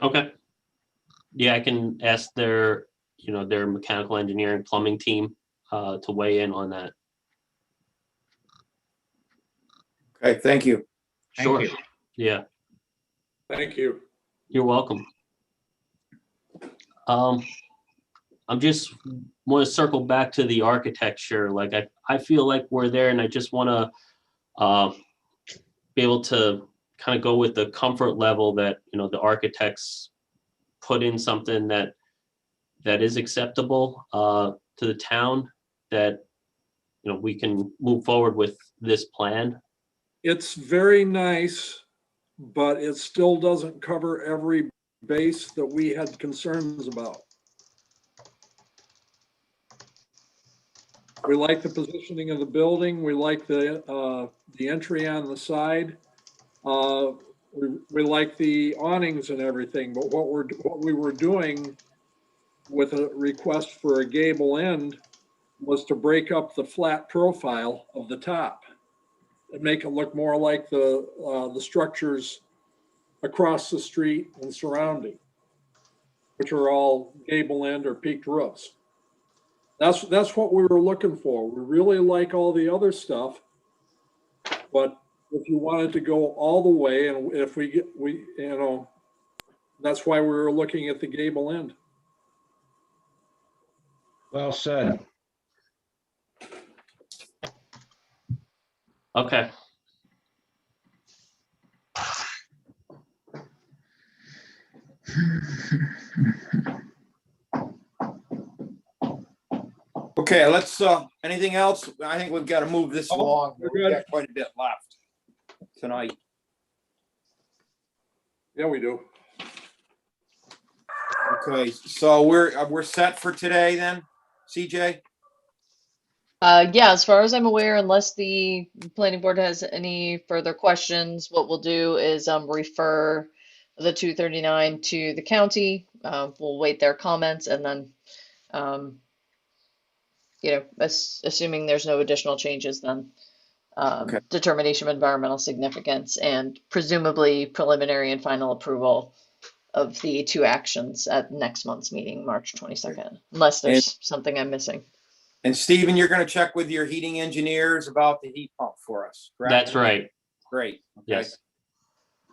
Okay. Yeah, I can ask their mechanical engineering plumbing team to weigh in on that.
Okay, thank you.
Sure.
Thank you.
Yeah.
Thank you.
You're welcome. I'm just want to circle back to the architecture. Like I feel like we're there, and I just want to be able to kind of go with the comfort level that the architects put in something that is acceptable to the town, that we can move forward with this plan.
It's very nice, but it still doesn't cover every base that we had concerns about. We like the positioning of the building. We like the entry on the side. We like the awnings and everything, but what we were doing with a request for a gable end was to break up the flat profile of the top and make it look more like the structures across the street and surrounding, which are all gable end or peaked roofs. That's what we were looking for. We really like all the other stuff, but if you wanted to go all the way, and if that's why we were looking at the gable end.
Well said.
Okay.
Okay, let's, anything else? I think we've got to move this along. We've got quite a bit left tonight.
Yeah, we do.
Okay, so we're set for today then, CJ?
Yeah, as far as I'm aware, unless the planning board has any further questions, what we'll do is refer the 239 to the county. We'll wait their comments and then, assuming there's no additional changes, then determination of environmental significance and presumably preliminary and final approval of the two actions at next month's meeting, March 22nd, unless there's something I'm missing.
And Stephen, you're going to check with your heating engineers about the heat pump for us, correct?
That's right.
Great. Okay.
Yes.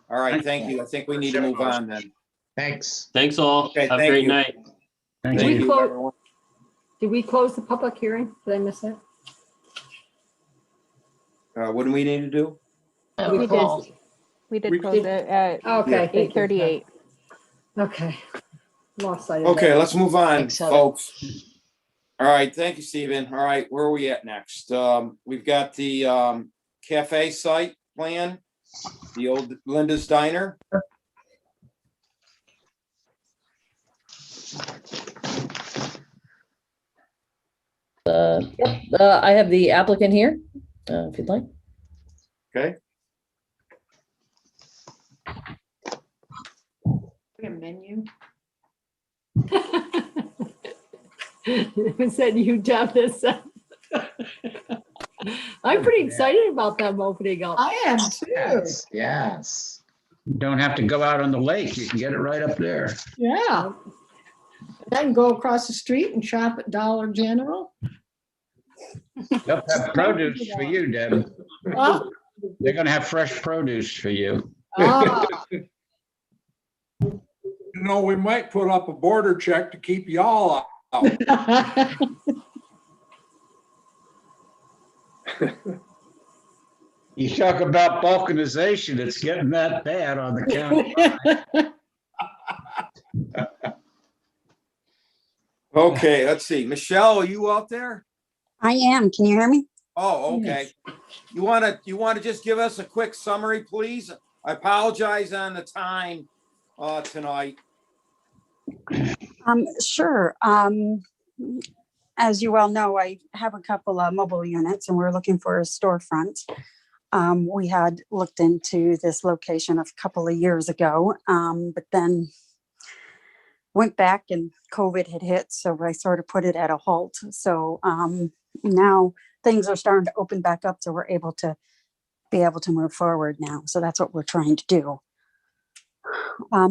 All right, thank you. I think we need to move on then.
Thanks.
Thanks all.
Okay,
Have a
thank
great
you.
night.
Did we close the public hearing? Did I miss it?
What do we need to do?
We did. We did close it at
Okay.
8:38.
Okay. Lost sight of
Okay,
that.
let's move on,
Thanks, Heather.
folks. All right, thank you, Stephen. All right, where are we at next? We've got the cafe site plan, the old Linda's Diner.
I have the applicant here, if you'd like.
Okay.
A menu.
Said you done this. I'm pretty excited about them opening up.
I am too.
Yes.
Don't have to go out on the lake. You can get it right up there.
Yeah. I can go across the street and shop at Dollar General.
They'll have produce for you, Deb.
Oh,
They're gonna have fresh produce for you.
ah,
We might put up a border check to keep y'all out.
You talk about balkanization, it's getting that bad on the county.
Okay, let's see. Michelle, are you out there?
I am. Can you hear me?
Oh, okay. You want to just give us a quick summary, please? I apologize on the time tonight.
Sure. As you well know, I have a couple of mobile units and we're looking for a storefront. We had looked into this location a couple of years ago, but then went back and COVID had hit, so I sort of put it at a halt. So now things are starting to open back up, so we're able to move forward now. So that's what we're trying to do.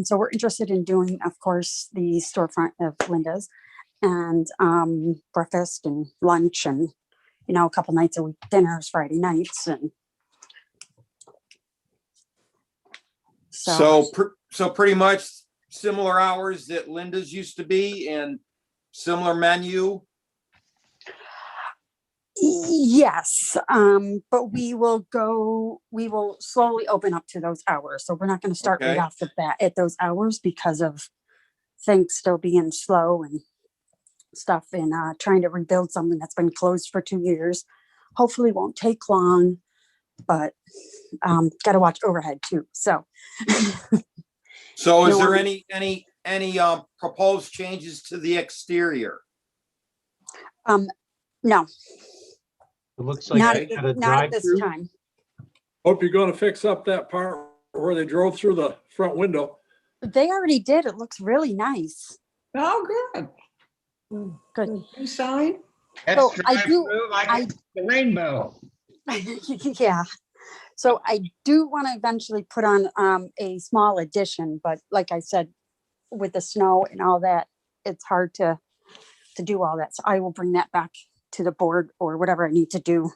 So we're interested in doing, of course, the storefront of Linda's and breakfast and lunch and, a couple nights a week, dinners, Friday nights. And
so pretty much similar hours that Linda's used to be and similar menu.
Yes, but we will slowly open up to those hours. So we're not going to start right off the bat at those hours because of things still being slow and stuff, and trying to rebuild something that's been closed for 2 years. Hopefully won't take long, but got to watch overhead too. So
is there any proposed changes to the exterior?
No.
It looks like
Not
they
at,
had a
not at this
drive-through.
time.
Hope you're gonna fix up that part where they drove through the front window.
They already did. It looks really nice.
Oh, good.
Good.
New sign?
That's
So I do,
drive-through like
I,
the rainbow.
yeah. So I do want to eventually put on a small addition, but like I said, with the snow and all that, it's hard to do all that. So I will bring that back to the board or whatever I need to do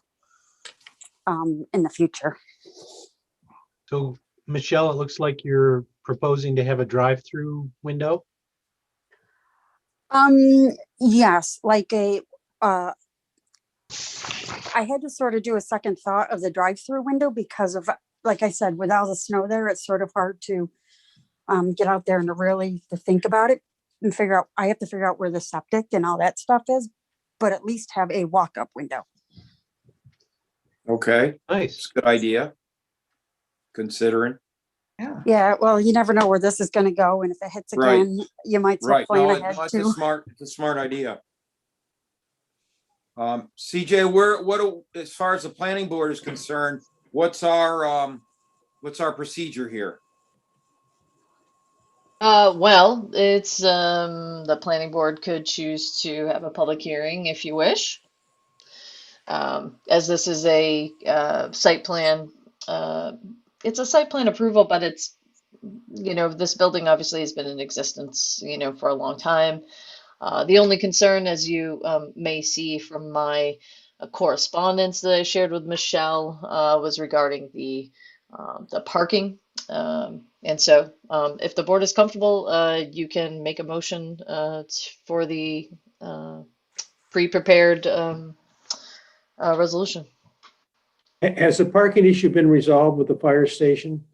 in the future.
So Michelle, it looks like you're proposing to have a drive-through window?
Yes, like I had to sort of do a second thought of the drive-through window because of, like I said, with all the snow there, it's sort of hard to get out there and to think about it and figure out, I have to figure out where the septic and all that stuff is, but at least have a walk-up window.
Okay,
Nice.
it's a good idea. Considering.
Yeah, well, you never know where this is going to go, and if it hits
Right.
again, you might
Right,
plan
no,
ahead
it's a
too.
smart idea. CJ, as far as the planning board is concerned, what's our procedure here?
Well, it's the planning board could choose to have a public hearing if you wish. As this is a site plan, it's a site plan approval, but it's, this building obviously has been in existence, for a long time. The only concern, as you may see from my correspondence that I shared with Michelle, was regarding the parking. And so if the board is comfortable, you can make a motion for the pre-prepared resolution.
Has the parking issue been resolved with the fire station?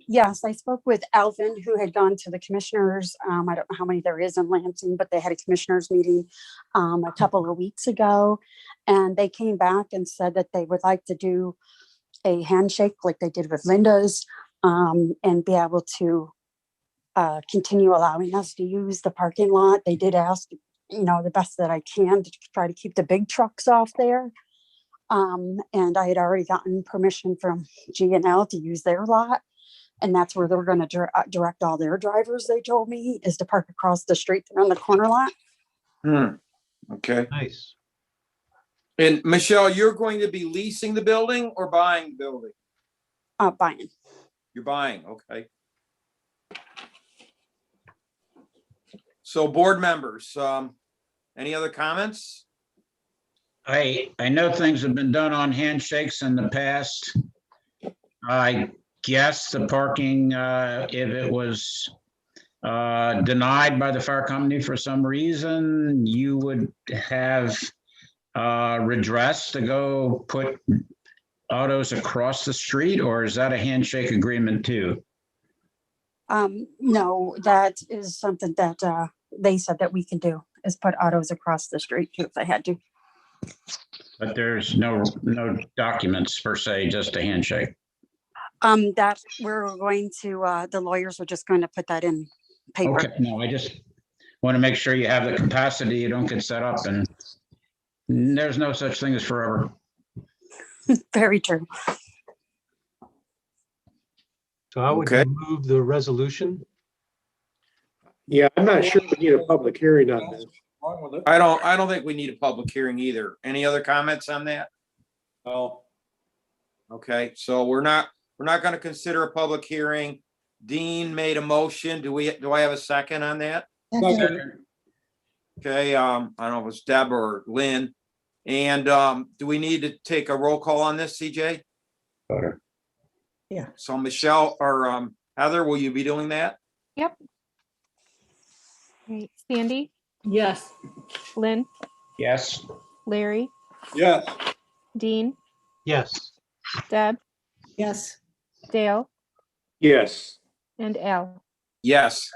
Yes, I spoke with Alvin, who had gone to the commissioners. I don't know how many there is in Lansing, but they had a commissioners meeting a couple of weeks ago. And they came back and said that they would like to do a handshake like they did with Linda's, and be able to continue allowing us to use the parking lot. They did ask, the best that I can to try to keep the big trucks off there. And I had already gotten permission from G&L to use their lot. And that's where they're going to direct all their drivers, they told me, is to park across the street on the corner lot.
Okay.
Nice.
And Michelle, you're going to be leasing the building or buying the building?
Buying.
You're buying, okay. So board members, any other comments?
I know things have been done on handshakes in the past. I guess the parking, if it was denied by the fire company for some reason, you would have redress to go put autos across the street, or is that a handshake agreement too?
No, that is something that they said that we can do, is put autos across the street too, if they had to.
But there's no documents per se, just a handshake.
That we're going to, the lawyers are just going to put that in paper.
Okay, no, I just want to make sure you have the capacity, you don't get set up, and there's no such thing as forever.
Very true.
So how would you move the resolution?
Yeah, I'm not sure we need a public hearing on this.
I don't think we need a public hearing either. Any other comments on that?
No.
Okay, so we're not going to consider a public hearing. Dean made a motion. Do I have a second on that?
Second.
Okay, I don't know if it was Deb or Lynn. And do we need to take a roll call on this, CJ?
Yeah.
So Michelle or Heather, will you be doing that?
Yep. Right. Sandy,
Yes.
Lynn,
Yes.
Larry,
Yes.
Dean,
Yes.
Deb,
Yes.
Dale,
Yes.
and Al.
Yes.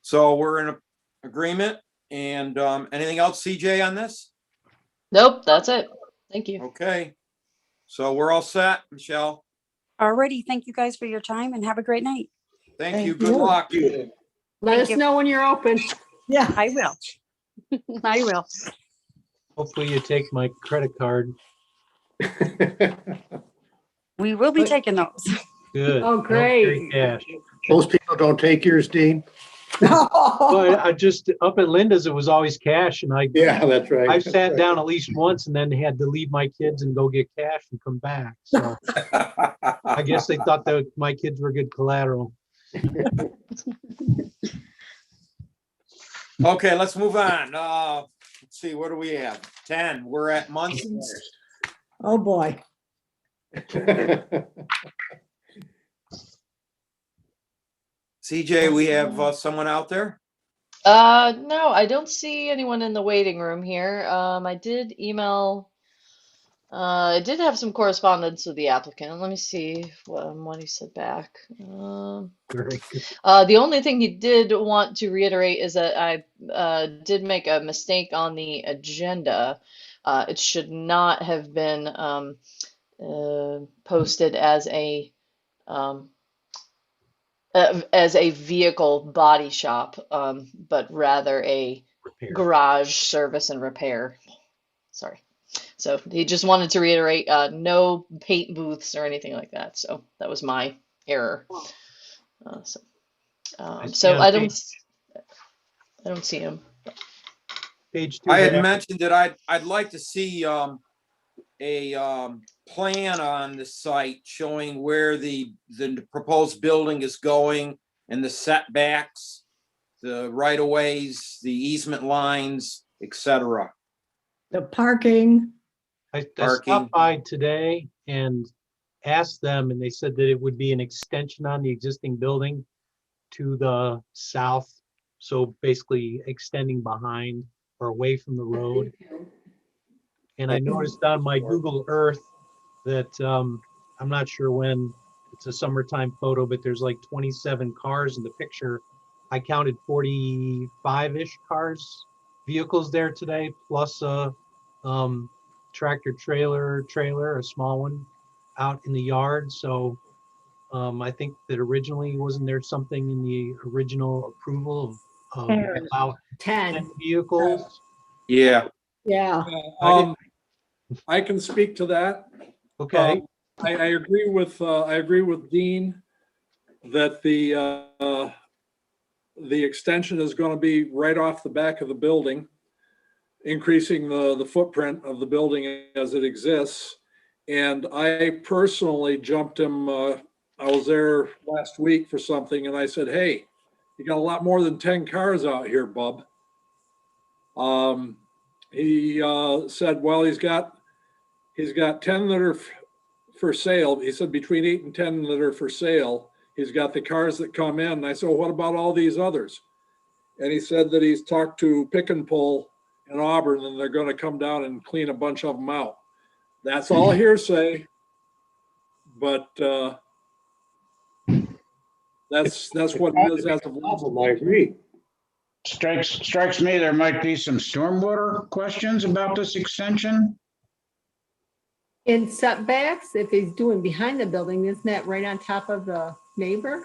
So we're in agreement. And anything else, CJ, on this?
Nope, that's it. Thank you.
Okay. So we're all set, Michelle.
Alrighty, thank you guys for your time and have a great night.
Thank you. Good luck.
Let us know when you're open.
Yeah.
I will. I will.
Hopefully you take my credit card.
We will be taking those.
Good.
Oh,
I don't carry
great.
Cash.
Most people don't take yours, Dean.
But I just, up at Linda's, it was always cash, and
Yeah, that's right.
I've
That's
sat
right.
down at least once and then had to leave my kids and go get cash and come back. So I guess they thought that my kids were good collateral.
Okay, let's move on. Let's see, what do we have? 10, we're at Munson's.
Oh, boy.
CJ, we have someone out there?
No, I don't see anyone in the waiting room here. I did email, I did have some correspondence with the applicant. Let me see what he said back. The only thing he did want to reiterate is that I did make a mistake on the agenda. It should not have been posted as a vehicle body shop, but rather a garage service and repair. Sorry. So he just wanted to reiterate, no paint booths or anything like that. So that was my error. So I don't see him.
Page 2.
I had mentioned that I'd like to see a plan on the site showing where the proposed building is going and the setbacks, the right of ways, the easement lines, etc.
The parking.
I stopped by today and asked them, and they said that it would be an extension on the existing building to the south. So basically extending behind or away from the road. And I noticed on my Google Earth that I'm not sure when, it's a summertime photo, but there's like 27 cars in the picture. I counted 45-ish vehicles there today, plus a tractor trailer, a small one out in the yard. So I think that originally, wasn't there something in the original approval of about 10 vehicles?
Yeah.
Yeah.
I can speak to that.
Okay.
I agree with Dean that the extension is going to be right off the back of the building, increasing the footprint of the building as it exists. And I personally jumped him. I was there last week for something, and I said, "Hey, you got a lot more than 10 cars out here, bub." He said, "Well, he's got 10 that are for sale." He said between 8 and 10 that are for sale. He's got the cars that come in. And I said, well, what about all these others? And he said that he's talked to Pick and Pull in Auburn, and they're going to come down and clean a bunch of them out. That's all hearsay, but that's what it is as of now.
I agree.
Strikes me there might be some stormwater questions about this extension.
In setbacks, if he's doing behind the building, isn't that right on top of the neighbor?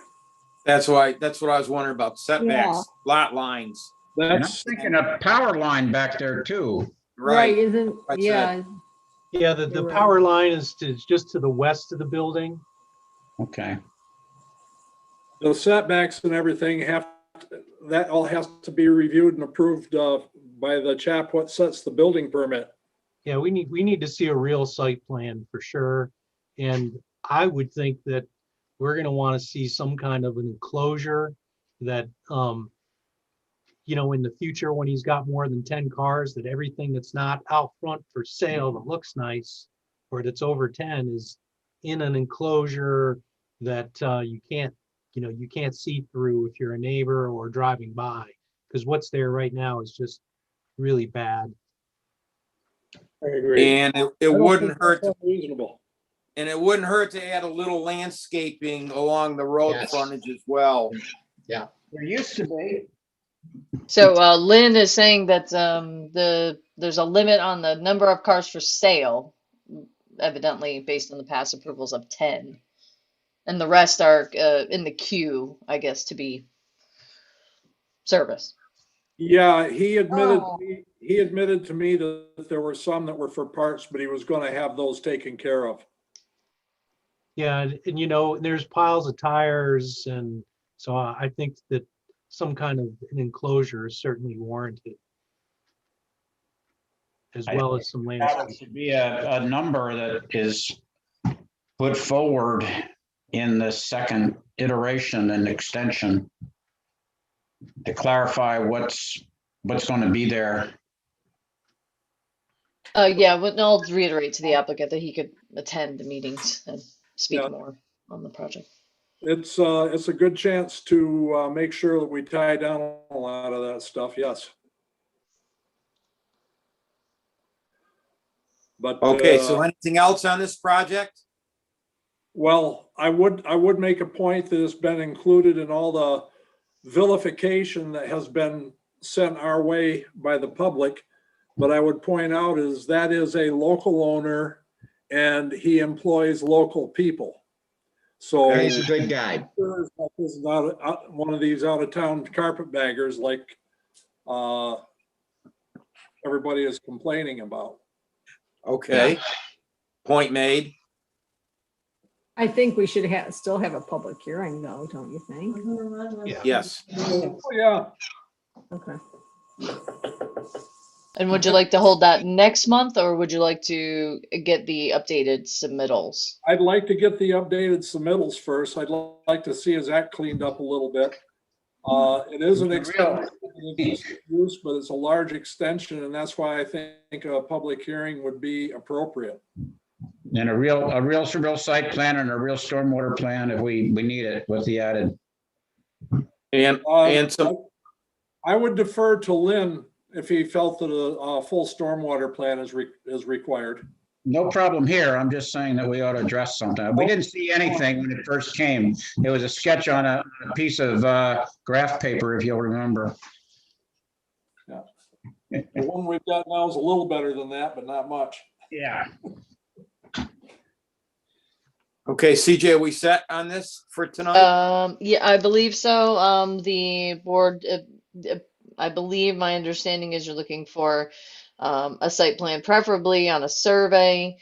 That's what I was wondering about, setbacks, lot lines.
And I'm thinking a power line back there too.
Right, isn't,
That's
yeah.
it.
Yeah, the power line is just to the west of the building.
Okay.
The setbacks and everything that all has to be reviewed and approved by the chap what sets the building permit.
Yeah, we need to see a real site plan for sure. And I would think that we're going to want to see some kind of an enclosure that, in the future, when he's got more than 10 cars, that everything that's not out front for sale that looks nice or that's over 10 is in an enclosure that you can't see through if you're a neighbor or driving by, because what's there right now is just really bad.
I agree.
And it wouldn't hurt.
Reasonable.
And it wouldn't hurt to add a little landscaping along the road frontage as well.
Yeah. There used to be.
So Lynn is saying that there's a limit on the number of cars for sale, evidently based on the past approvals of 10. And the rest are in the queue, I guess, to be serviced.
Yeah, he admitted,
Oh.
he admitted to me that there were some that were for parts, but he was gonna have those taken care of.
Yeah, and you know, there's piles of tires, and so I think that some kind of an enclosure is certainly warranted, as well as some
That
landscaping.
should be a number that is put forward in the second iteration and extension to clarify what's going to be there.
Yeah, but I'll reiterate to the applicant that he could attend the meetings and speak
Yeah.
more on the project.
It's a good chance to make sure that we tie down a lot of that stuff, yes. But
Okay, so anything else on this project?
well, I would make a point that has been included in all the vilification that has been sent our way by the public. But I would point out is that is a local owner and he employs local people. So
He's a good guy.
This is not one of these out of town carpetbaggers like everybody is complaining about.
Okay. Point made.
I think we should still have a public hearing though, don't you think?
Yes.
Oh, yeah.
Okay.
And would you like to hold that next month, or would you like to get the updated submittals?
I'd like to get the updated submittals first. I'd like to see his act cleaned up a little bit. It is an extension, use, but it's a large extension, and that's why I think a public hearing would be appropriate.
And a real site plan and a real stormwater plan if we need it with the added.
And some.
I would defer to Lynn if he felt that a full stormwater plan is required.
No problem here. I'm just saying that we ought to address something. We didn't see anything when it first came. It was a sketch on a piece of graph paper, if you'll remember.
Yeah. The one we've got now is a little better than that, but not much.
Yeah.
Okay, CJ, are we set on this for tonight?
Yeah, I believe so. The board, I believe my understanding is you're looking for a site plan, preferably on a survey,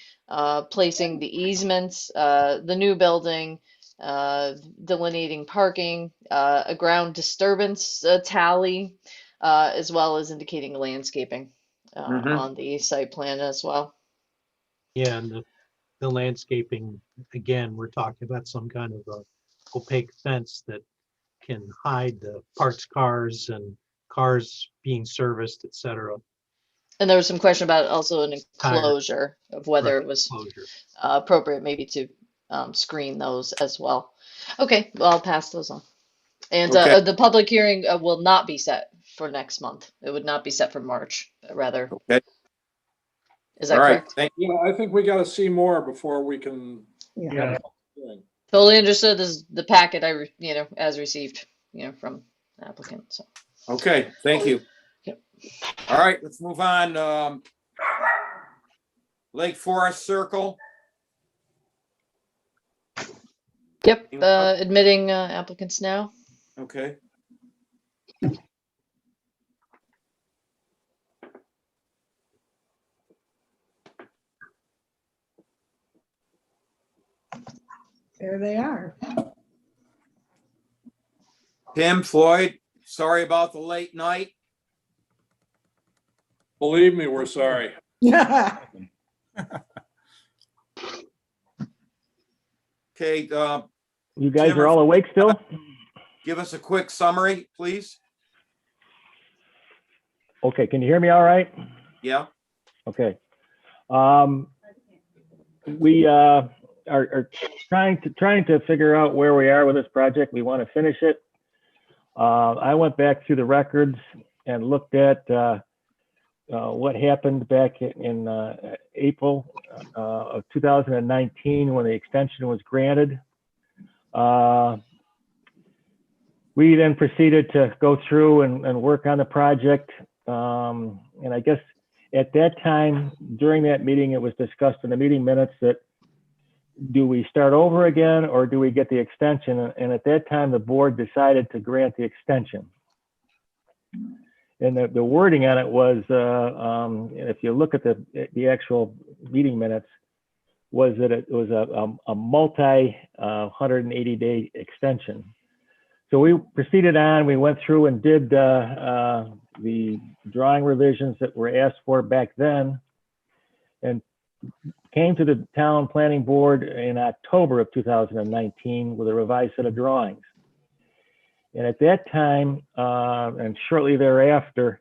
placing the easements, the new building, delineating parking, a ground disturbance tally, as well as indicating landscaping on the site plan as well.
Yeah, and the landscaping, again, we're talking about some kind of a opaque fence that can hide the parked cars and cars being serviced, et cetera.
And there was some question about also an enclosure of whether it was appropriate maybe to screen those as well. Okay, well, I'll pass those on. And the public hearing will not be set for next month. It would not be set for March, rather.
Okay.
Is that correct?
Thank you. I think we got to see more before we can.
Yeah.
Totally understood. This is the packet as received, from the applicant. So.
Okay, thank you.
Yep.
All right, let's move on. Lake Forest Circle.
Yep, admitting applicants now.
Okay.
There they are.
Tim, Floyd, sorry about the late night.
Believe me, we're sorry.
Yeah.
Okay.
You guys
Tim,
are all awake still?
Give us a quick summary, please.
Okay, can you hear me all right?
Yeah.
Okay. We are trying to figure out where we are with this project. We want to finish it. I went back through the records and looked at what happened back in April of 2019 when the extension was granted. We then proceeded to go through and work on the project. And I guess at that time, during that meeting, it was discussed in the meeting minutes that do we start over again or do we get the extension? And at that time, the board decided to grant the extension. And the wording on it was, if you look at the actual meeting minutes, was that it was a multi 180-day extension. So we proceeded on, we went through and did the drawing revisions that were asked for back then, and came to the town planning board in October of 2019 with a revised set of drawings. And at that time, and shortly thereafter,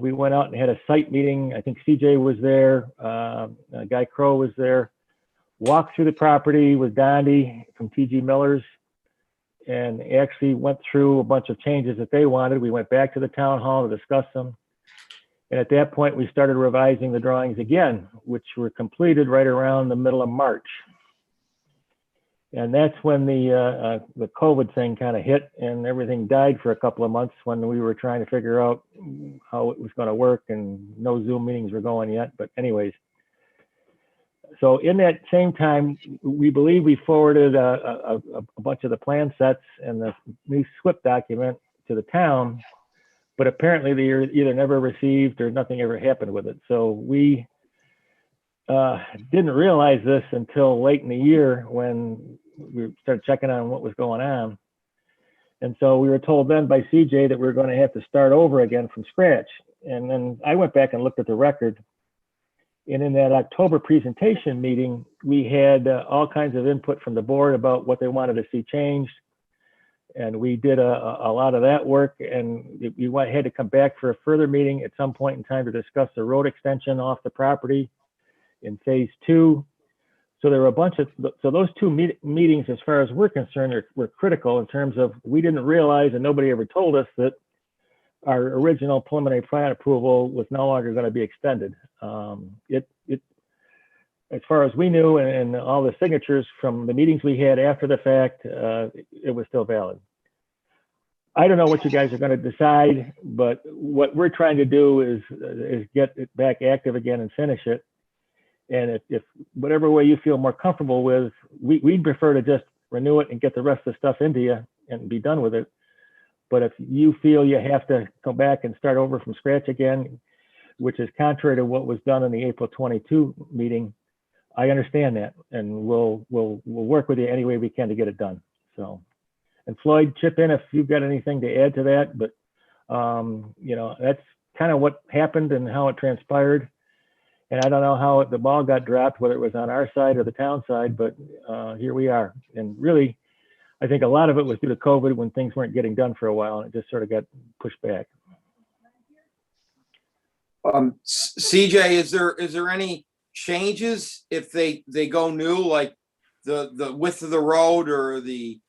we went out and had a site meeting. I think CJ was there, Guy Crow was there, walked through the property with Dondi from TG Miller's, and actually went through a bunch of changes that they wanted. We went back to the town hall to discuss them. And at that point, we started revising the drawings again, which were completed right around the middle of March. And that's when the COVID thing kind of hit and everything died for a couple of months when we were trying to figure out how it was going to work, and no Zoom meetings were going yet. But anyways, so in that same time, we believe we forwarded a bunch of the plan sets and the new SWIP document to the town, but apparently they were either never received or nothing ever happened with it. So we didn't realize this until late in the year when we started checking on what was going on. And so we were told then by CJ that we were going to have to start over again from scratch. And then I went back and looked at the record. And in that October presentation meeting, we had all kinds of input from the board about what they wanted to see changed. And we did a lot of that work, and we had to come back for a further meeting at some point in time to discuss the road extension off the property in phase 2. So there were a bunch of, so those two meetings, as far as we're concerned, were critical in terms of, we didn't realize, and nobody ever told us, that our original preliminary plan approval was no longer going to be extended. As far as we knew, and all the signatures from the meetings we had after the fact, it was still valid. I don't know what you guys are going to decide, but what we're trying to do is get it back active again and finish it. And if whatever way you feel more comfortable with, we'd prefer to just renew it and get the rest of the stuff into you and be done with it. But if you feel you have to go back and start over from scratch again, which is contrary to what was done in the April 22 meeting, I understand that, and we'll work with you any way we can to get it done. So, and Floyd, chip in if you've got anything to add to that. But you know, that's kind of what happened and how it transpired. And I don't know how the ball got dropped, whether it was on our side or the town side, but here we are. And really, I think a lot of it was due to COVID when things weren't getting done for a while, and it just sort of got pushed back.
CJ, is there any changes if they go new, like the width of the road or the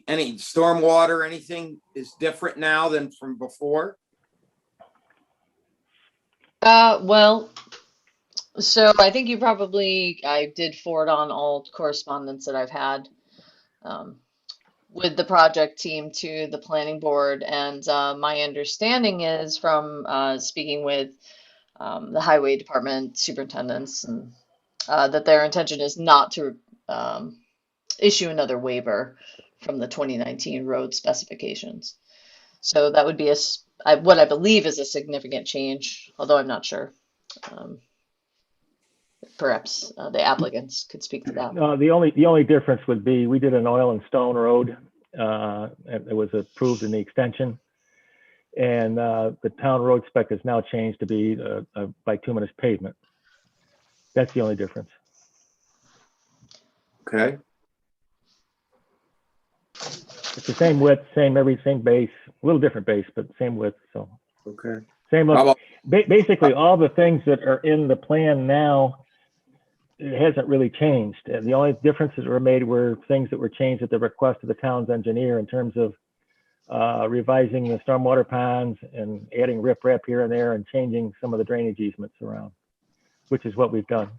any stormwater, anything is different now than from before?
Well, so I think I did forward on all correspondence that I've had with the project team to the planning board. And my understanding is from speaking with the highway department superintendents, and that their intention is not to issue another waiver from the 2019 road specifications. So that would be what I believe is a significant change, although I'm not sure. Perhaps the applicants could speak to that.
The only difference would be we did an oil and stone road. It was approved in the extension, and the town road spec has now changed to be a bituminous pavement. That's the only difference.
Okay.
It's the same width, same base, a little different base, but same width. So
okay,
same look. Basically, all the things that are in the plan now, it hasn't really changed. And the only differences that were made were things that were changed at the request of the town's engineer in terms of revising the stormwater ponds and adding riprap here and there and changing some of the drainage easements around, which is what we've done.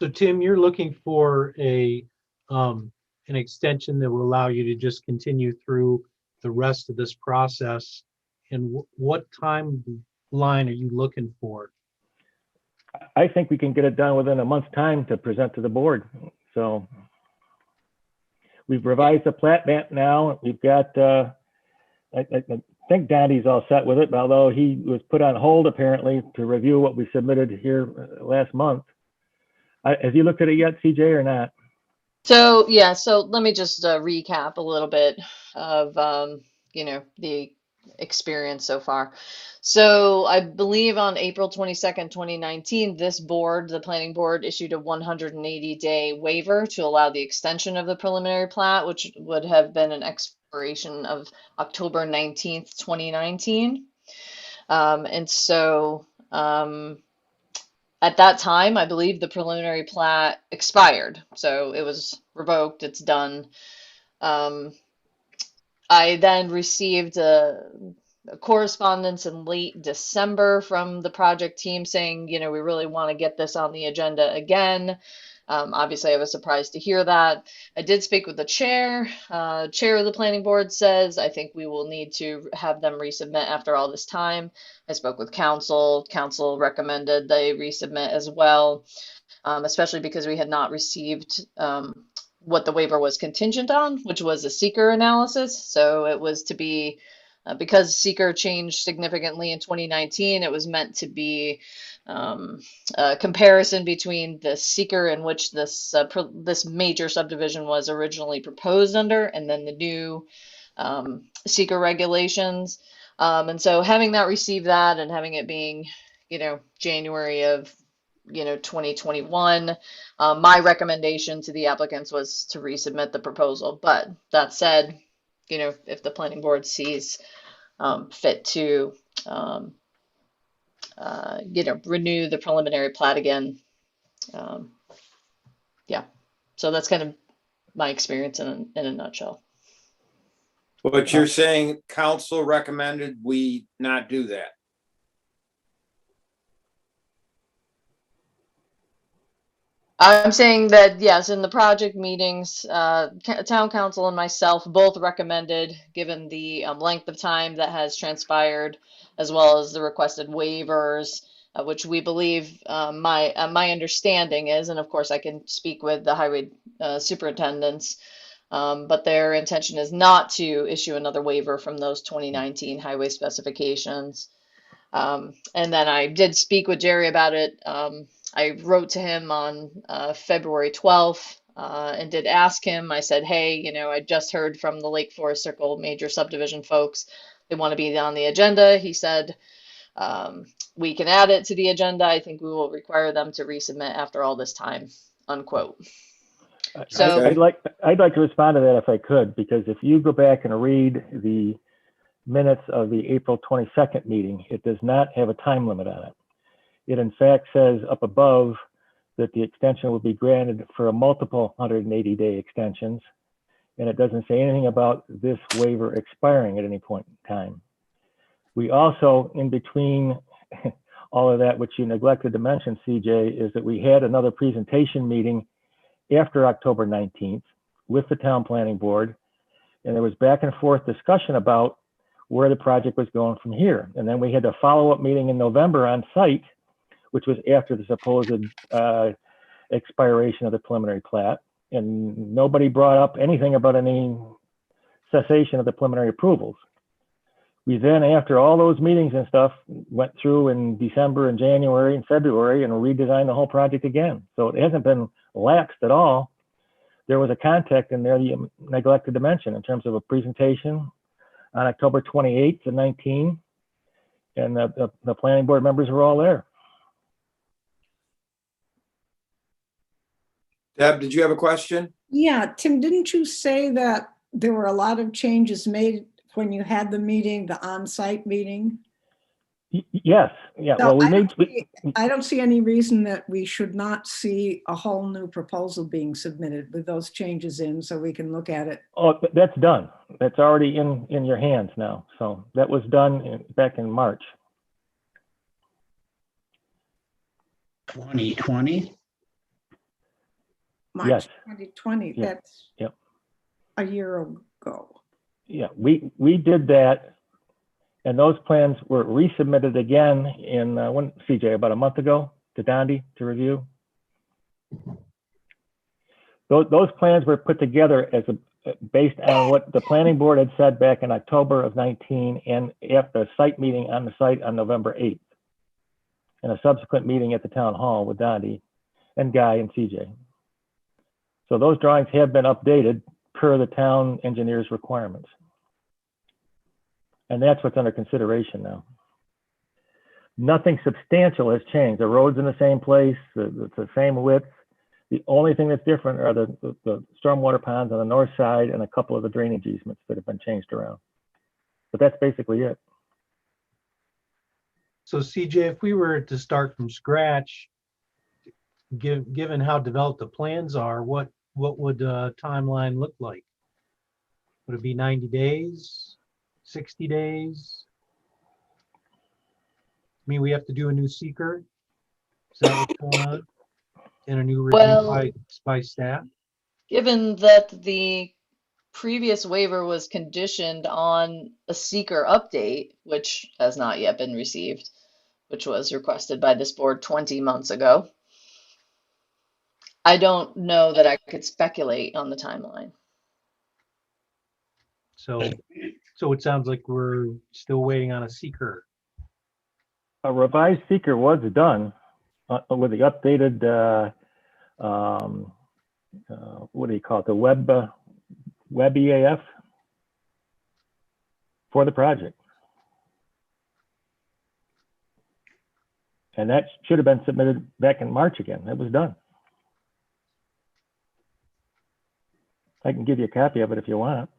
So Tim, you're looking for an extension that will allow you to just continue through the rest of this process. And what timeline are you looking for?
I think we can get it done within a month's time to present to the board. So we've revised the plat map now. We've got, I think Danny's all set with it, although he was put on hold apparently to review what we submitted here last month. Have you looked at it yet, CJ, or not?
So yeah, so let me just recap a little bit of you know, the experience so far. So I believe on April 22nd, 2019, this board, the planning board, issued a 180-day waiver to allow the extension of the preliminary plat, which would have been an expiration of October 19th, 2019. And so at that time, I believe the preliminary plat expired. So it was revoked, it's done. I then received a correspondence in late December from the project team saying, you know, we really want to get this on the agenda again. Obviously, I was surprised to hear that. I did speak with the chair. Chair of the planning board says, I think we will need to have them resubmit after all this time. I spoke with council. Council recommended they resubmit as well, especially because we had not received what the waiver was contingent on, which was a seeker analysis. So it was to be, because seeker changed significantly in 2019, it was meant to be a comparison between the seeker in which this this major subdivision was originally proposed under, and then the new seeker regulations. And so having that received that and having it being, you know, January of 2021, my recommendation to the applicants was to resubmit the proposal. But that said, you know, if the planning board sees fit to, you know, renew the preliminary plat again, yeah. So that's kind of my experience in a nutshell.
But you're saying council recommended we not do that?
I'm saying that, yes, in the project meetings, town council and myself both recommended, given the length of time that has transpired, as well as the requested waivers, which we believe, my understanding is, and of course I can speak with the highway superintendents, but their intention is not to issue another waiver from those 2019 highway specifications. And then I did speak with Jerry about it. I wrote to him on February 12th and did ask him. I said, hey, you know, I just heard from the Lake Forest Circle major subdivision folks. They want to be on the agenda. He said, we can add it to the agenda. I think we will require them to resubmit after all this time, unquote. So
I'd like to respond to that if I could, because if you go back and read the minutes of the April 22nd meeting, it does not have a time limit on it. It in fact says up above that the extension will be granted for a multiple 180-day extensions, and it doesn't say anything about this waiver expiring at any point in time. We also, in between all of that, which you neglected to mention, CJ, is that we had another presentation meeting after October 19th with the town planning board, and there was back and forth discussion about where the project was going from here. And then we had a follow-up meeting in November on site, which was after the supposed expiration of the preliminary plat. And nobody brought up anything about any cessation of the preliminary approvals. We then, after all those meetings and stuff, went through in December and January and February and redesigned the whole project again. So it hasn't been lapsed at all. There was a contact in there that you neglected to mention in terms of a presentation on October 28th and 19, and the planning board members were all there.
Deb, did you have a question?
Yeah, Tim, didn't you say that there were a lot of changes made when you had the meeting, the on-site meeting?
Yes, yeah.
So
Well,
I don't see any reason that we should not see a whole new proposal being submitted with those changes in, so we can look at it.
Oh, that's done. That's already in your hands now. So that was done back in March.
2020?
March
Yes.
2020,
Yeah.
that's
Yep.
a year ago.
Yeah, we did that, and those plans were resubmitted again in when, CJ, about a month ago. to Dondi to review. Those plans were put together as based on what the planning board had said back in October of 19 and after a site meeting on the site on November 8th. And a subsequent meeting at the town hall with Dondi and Guy and CJ. So those drawings have been updated per the town engineer's requirements. And that's what's under consideration now. Nothing substantial has changed. The road's in the same place, it's the same width. The only thing that's different are the stormwater ponds on the north side and a couple of the drainage easements that have been changed around. But that's basically it.
So CJ, if we were to start from scratch, given how developed the plans are, what would the timeline look like? Would it be 90 days, 60 days? I mean, we have to do a new seeker. Is that what's going on? And a new review
Well,
by staff?
given that the previous waiver was conditioned on a seeker update, which has not yet been received, which was requested by this board 20 months ago, I don't know that I could speculate on the timeline.
So it sounds like we're still waiting on a seeker.
A revised seeker was done with the updated, what do you call it, the web EAF for the project. And that should have been submitted back in March again. It was done. I can give you a copy of it if you want.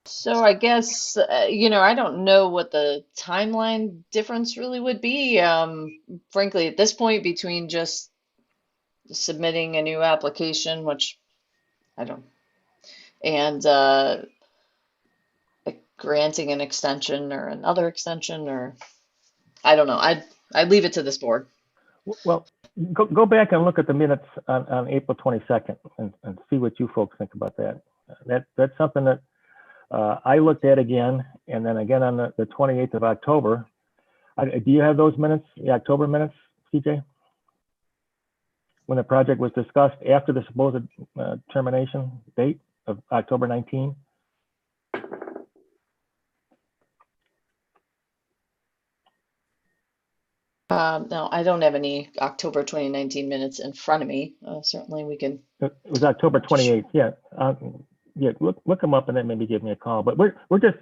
So I guess, I don't know what the timeline difference really would be. Frankly, at this point, between just submitting a new application, which I don't, and granting an extension or another extension, or I don't know. I'd leave it to this board.
Well, go back and look at the minutes on April 22nd and see what you folks think about that. That's something that I looked at again, and then again on the 28th of October. Do you have those minutes, the October minutes, CJ? When the project was discussed after the supposed termination date of October 19?
No, I don't have any October 2019 minutes in front of me. Certainly we can.
It was October 28th, yeah. Yeah, look them up and then maybe give me a call. But we're just,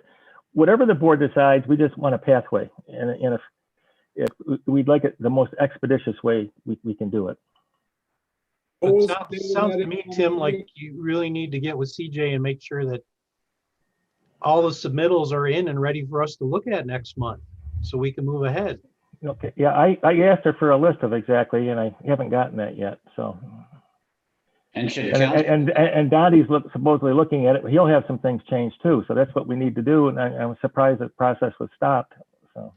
whatever the board decides, we just want a pathway. And if we'd like it the most expeditious way we can do it.
It sounds to me, Tim, like you really need to get with CJ and make sure that all the submittals are in and ready for us to look at next month so we can move ahead.
Okay, yeah, I asked her for a list of exactly, and I haven't gotten that yet, so.
And
Donnie's supposedly looking at it. He'll have some things changed too, so that's what we need to do. And I was surprised that the process was stopped. So,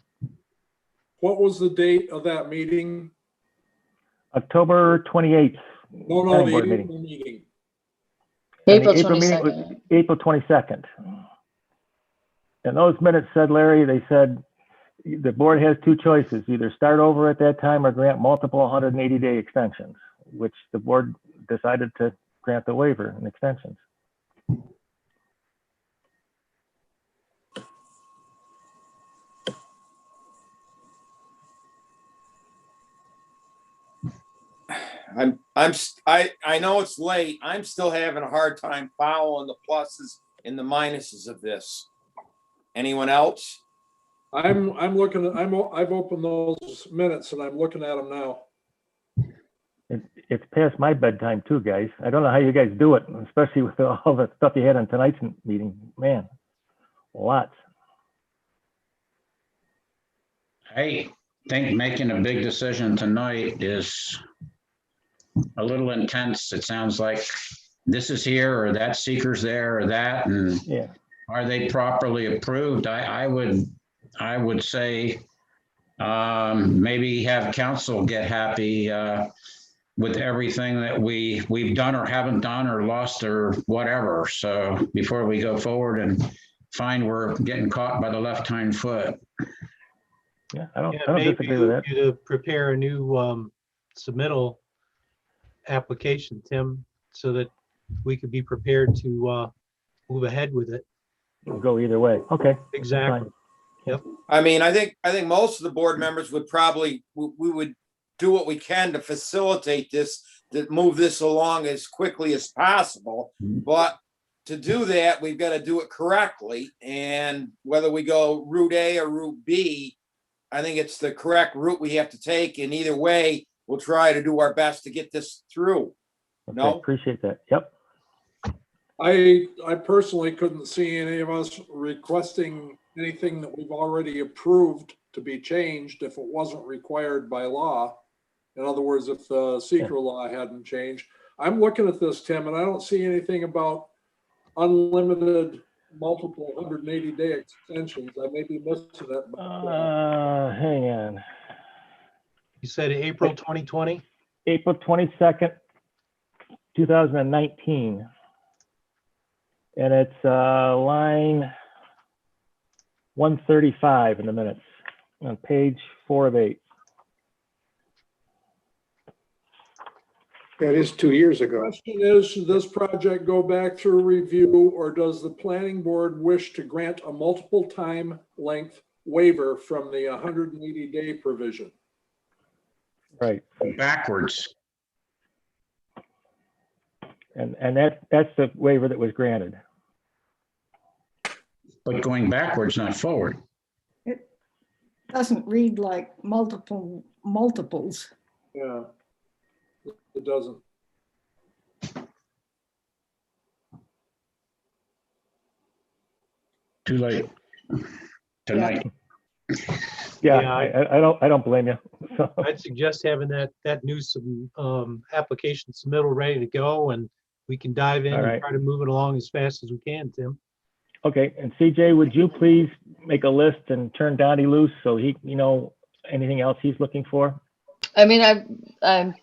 What was the date of that meeting?
October 28th.
No, the April meeting.
April
April meeting was April 22nd. And those minutes said, Larry, they said the board has two choices: either start over at that time or grant multiple 180-day extensions, which the board decided to grant the waiver and extensions.
I know it's late. I'm still having a hard time following the pluses and the minuses of this. Anyone else?
I'm looking at, I've opened those minutes and I'm looking at them now.
It's past my bedtime too, guys. I don't know how you guys do it, especially with all the stuff you had on tonight's meeting. Man, lots.
I think making a big decision tonight is a little intense. It sounds like this is here or that seeker's there or that, and
yeah,
are they properly approved? I would say maybe have council get happy with everything that we've done or haven't done or lost or whatever. So before we go forward and find we're getting caught by the left hind foot.
Yeah, I don't
Maybe
disagree with that.
you to prepare a new submittal application, Tim, so that we could be prepared to move ahead with it.
Go either way. Okay. that's
Exactly.
fine.
Yep.
I mean, I think most of the board members would probably, we would do what we can to facilitate this, to move this along as quickly as possible. But to do that, we've got to do it correctly. And whether we go route A or route B, I think it's the correct route we have to take. And either way, we'll try to do our best to get this through.
Okay,
No?
appreciate that. Yep.
I personally couldn't see any of us requesting anything that we've already approved to be changed if it wasn't required by law. In other words, if the secret law hadn't changed. I'm looking at this, Tim, and I don't see anything about unlimited multiple 180-day extensions. I may be missing it. But,
Hang on.
You said April 2020?
April 22nd, 2019. And it's line 135 in the minutes on page 4 of 8.
That is 2 years
the
ago.
question is, should this project go back through review, or does the planning board wish to grant a multiple time length waiver from the 180-day provision?
Right.
Backwards.
And that's the waiver that was granted.
But going backwards, not forward.
It doesn't read like multiples.
Yeah, it doesn't.
Too late tonight.
Yeah, I don't blame you. So,
I'd suggest having that new application submittal ready to go, and we can dive in
All right.
and try to move it along as fast as we can, Tim.
okay, and CJ, would you please make a list and turn Donnie loose so he, anything else he's looking for?
I mean, I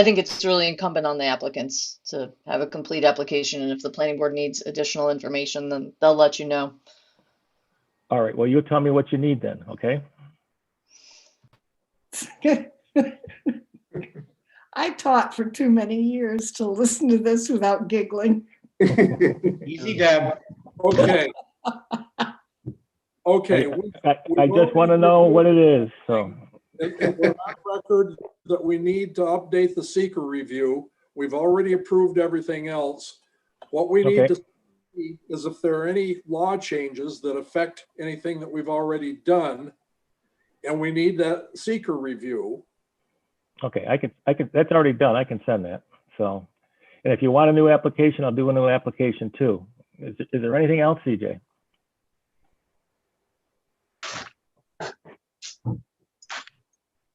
think it's really incumbent on the applicants to have a complete application, and if the planning board needs additional information, then they'll let you know.
All right, well, you'll tell me what you need then, okay?
I taught for too many years to listen to this without giggling.
Easy, Deb.
Okay. Okay.
I just want to know what it is, so.
We're on record that we need to update the seeker review. We've already approved everything else. What we need to see is if there are any law changes that affect anything that we've already done, and we need that seeker review.
Okay, I can, that's already done. I can send that. So, and if you want a new application, I'll do a new application too. Is there anything else, CJ?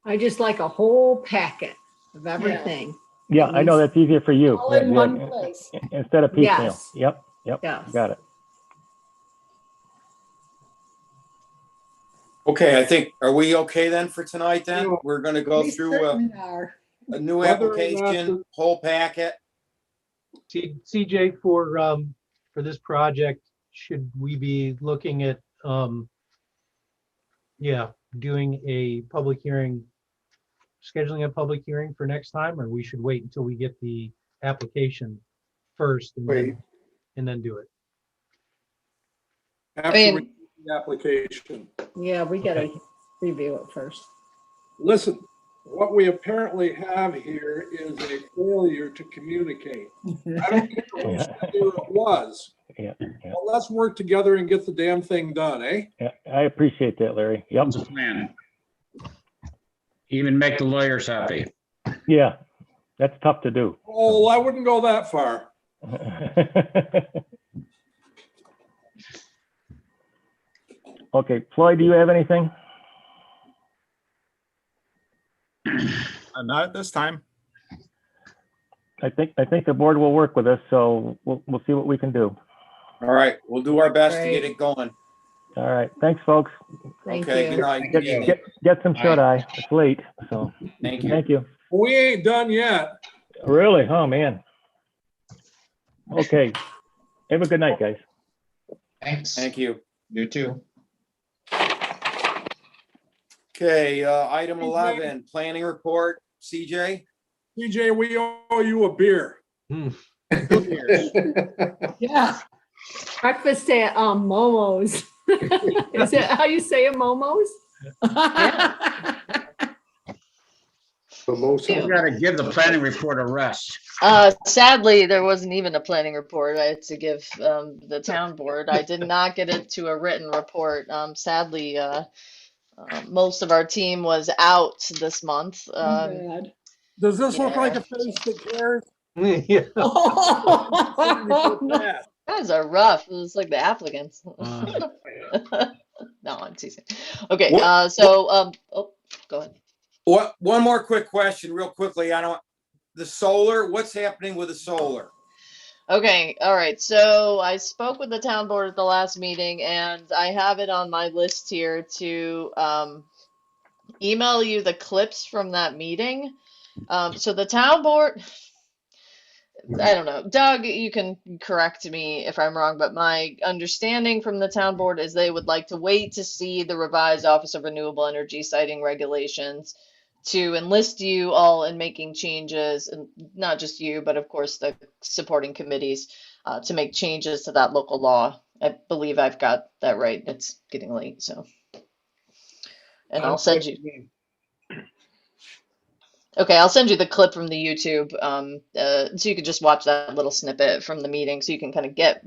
I just like a whole packet of everything.
Yeah, I know that's easier for you.
All in
Yeah,
one place.
instead of piecemeal.
Yes.
Yep,
Yes.
got it.
Okay, I think, are we okay then for tonight then?
Yeah.
We're gonna go
We
through
certainly are.
a new
Whether or not
application, whole packet.
CJ, for this project, should we be looking at, doing a public hearing, scheduling a public hearing for next time, or we should wait until we get the application first and then do it?
After we do the application.
Yeah, we gotta review it first.
Listen, what we apparently have here is a failure to communicate. I don't care whose failure it was.
Yeah.
Well, let's work together and get the damn thing done, eh?
Yeah, I appreciate that, Larry. Yep.
It's a plan. Even make the lawyers happy.
Yeah, that's tough to do.
Oh, I wouldn't go that far.
Okay, Floyd, do you have anything?
Not at this time.
I think the board will work with us, so we'll see what we can do.
All right, we'll do our best to get it going.
All right, thanks, folks.
Okay, good night. Good evening.
Get some shut eye. It's late, so.
Thank you.
Thank you.
We ain't done yet.
Really? Oh, man. Okay. Have a good night, guys.
Thanks.
Thank you.
You too.
Okay, item 11, planning report, CJ.
CJ, we owe you a beer.
Yeah.
Breakfast at Momo's. Is that how you say it, Momo's?
You gotta give the planning report a rest.
Sadly, there wasn't even a planning report I had to give the town board. I did not get it to a written report. Sadly, most of our team was out this month.
Bad.
Does this look
Yeah.
like a face that cares?
Yeah.
Guys are rough. It's like the applicants. No, I'm teasing. Okay,
What-
oh, go ahead.
One more quick question, real quickly. The solar, what's happening with the solar?
Okay, all right. So I spoke with the town board at the last meeting, and I have it on my list here to email you the clips from that meeting. So the town board, I don't know. Doug, you can correct me if I'm wrong, but my understanding from the town board is they would like to wait to see the revised Office of Renewable Energy siting regulations to enlist you all in making changes, and not just you, but of course the supporting committees, to make changes to that local law. I believe I've got that right. It's getting late, so. And I'll send you. Okay, I'll send you the clip from the YouTube, so you can just watch that little snippet from the meeting, so you can kind of get,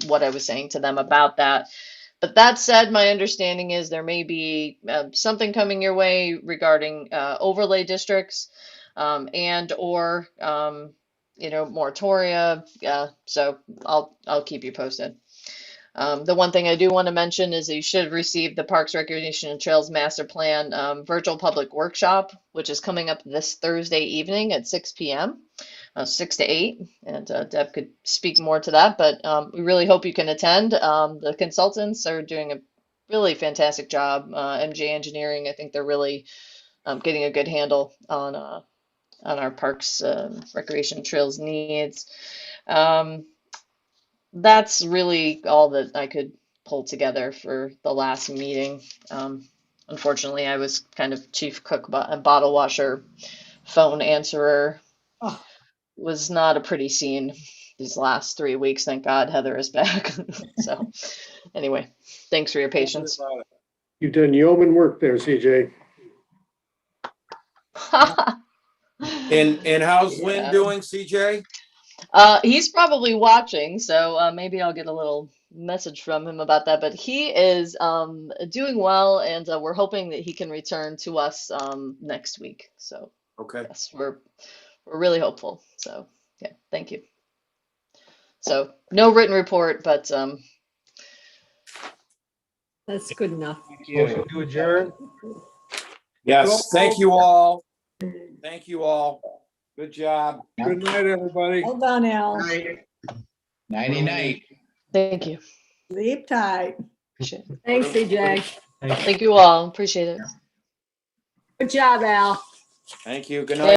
what I was saying to them about that. But that said, my understanding is there may be something coming your way regarding overlay districts, and or moratoria. So I'll keep you posted. The one thing I do want to mention is that you should have received the Parks, Recreation, and Trails Master Plan virtual public workshop, which is coming up this Thursday evening at 6 p.m., 6 to 8. And Deb could speak more to that, but we really hope you can attend. The consultants are doing a really fantastic job. MJ Engineering, I think they're really getting a good handle on our parks, recreation, and trails needs. That's really all that I could pull together for the last meeting. Unfortunately, I was kind of chief cook and bottle washer, phone answerer.
Oh.
Was not a pretty scene these last 3 weeks. Thank God Heather is back. So anyway, thanks for your patience.
You've done yeoman work there, CJ.
And how's Lynn
Yeah.
doing, CJ?
He's probably watching, so maybe I'll get a little message from him about that. But he is doing well, and we're hoping that he can return to us next week. So
okay,
yes, we're really hopeful. So yeah, thank you. So no written report, but
That's good enough.
Motion to adjourn.
yes, thank you all. Thank you all. Good job.
Good night, everybody.
Well done, Al.
Nighty night.
Thank you.
Sleep tight.
Appreciate it.
Thanks, CJ.
Thank you all. Appreciate it.
Good job, Al.
Thank you. Good night.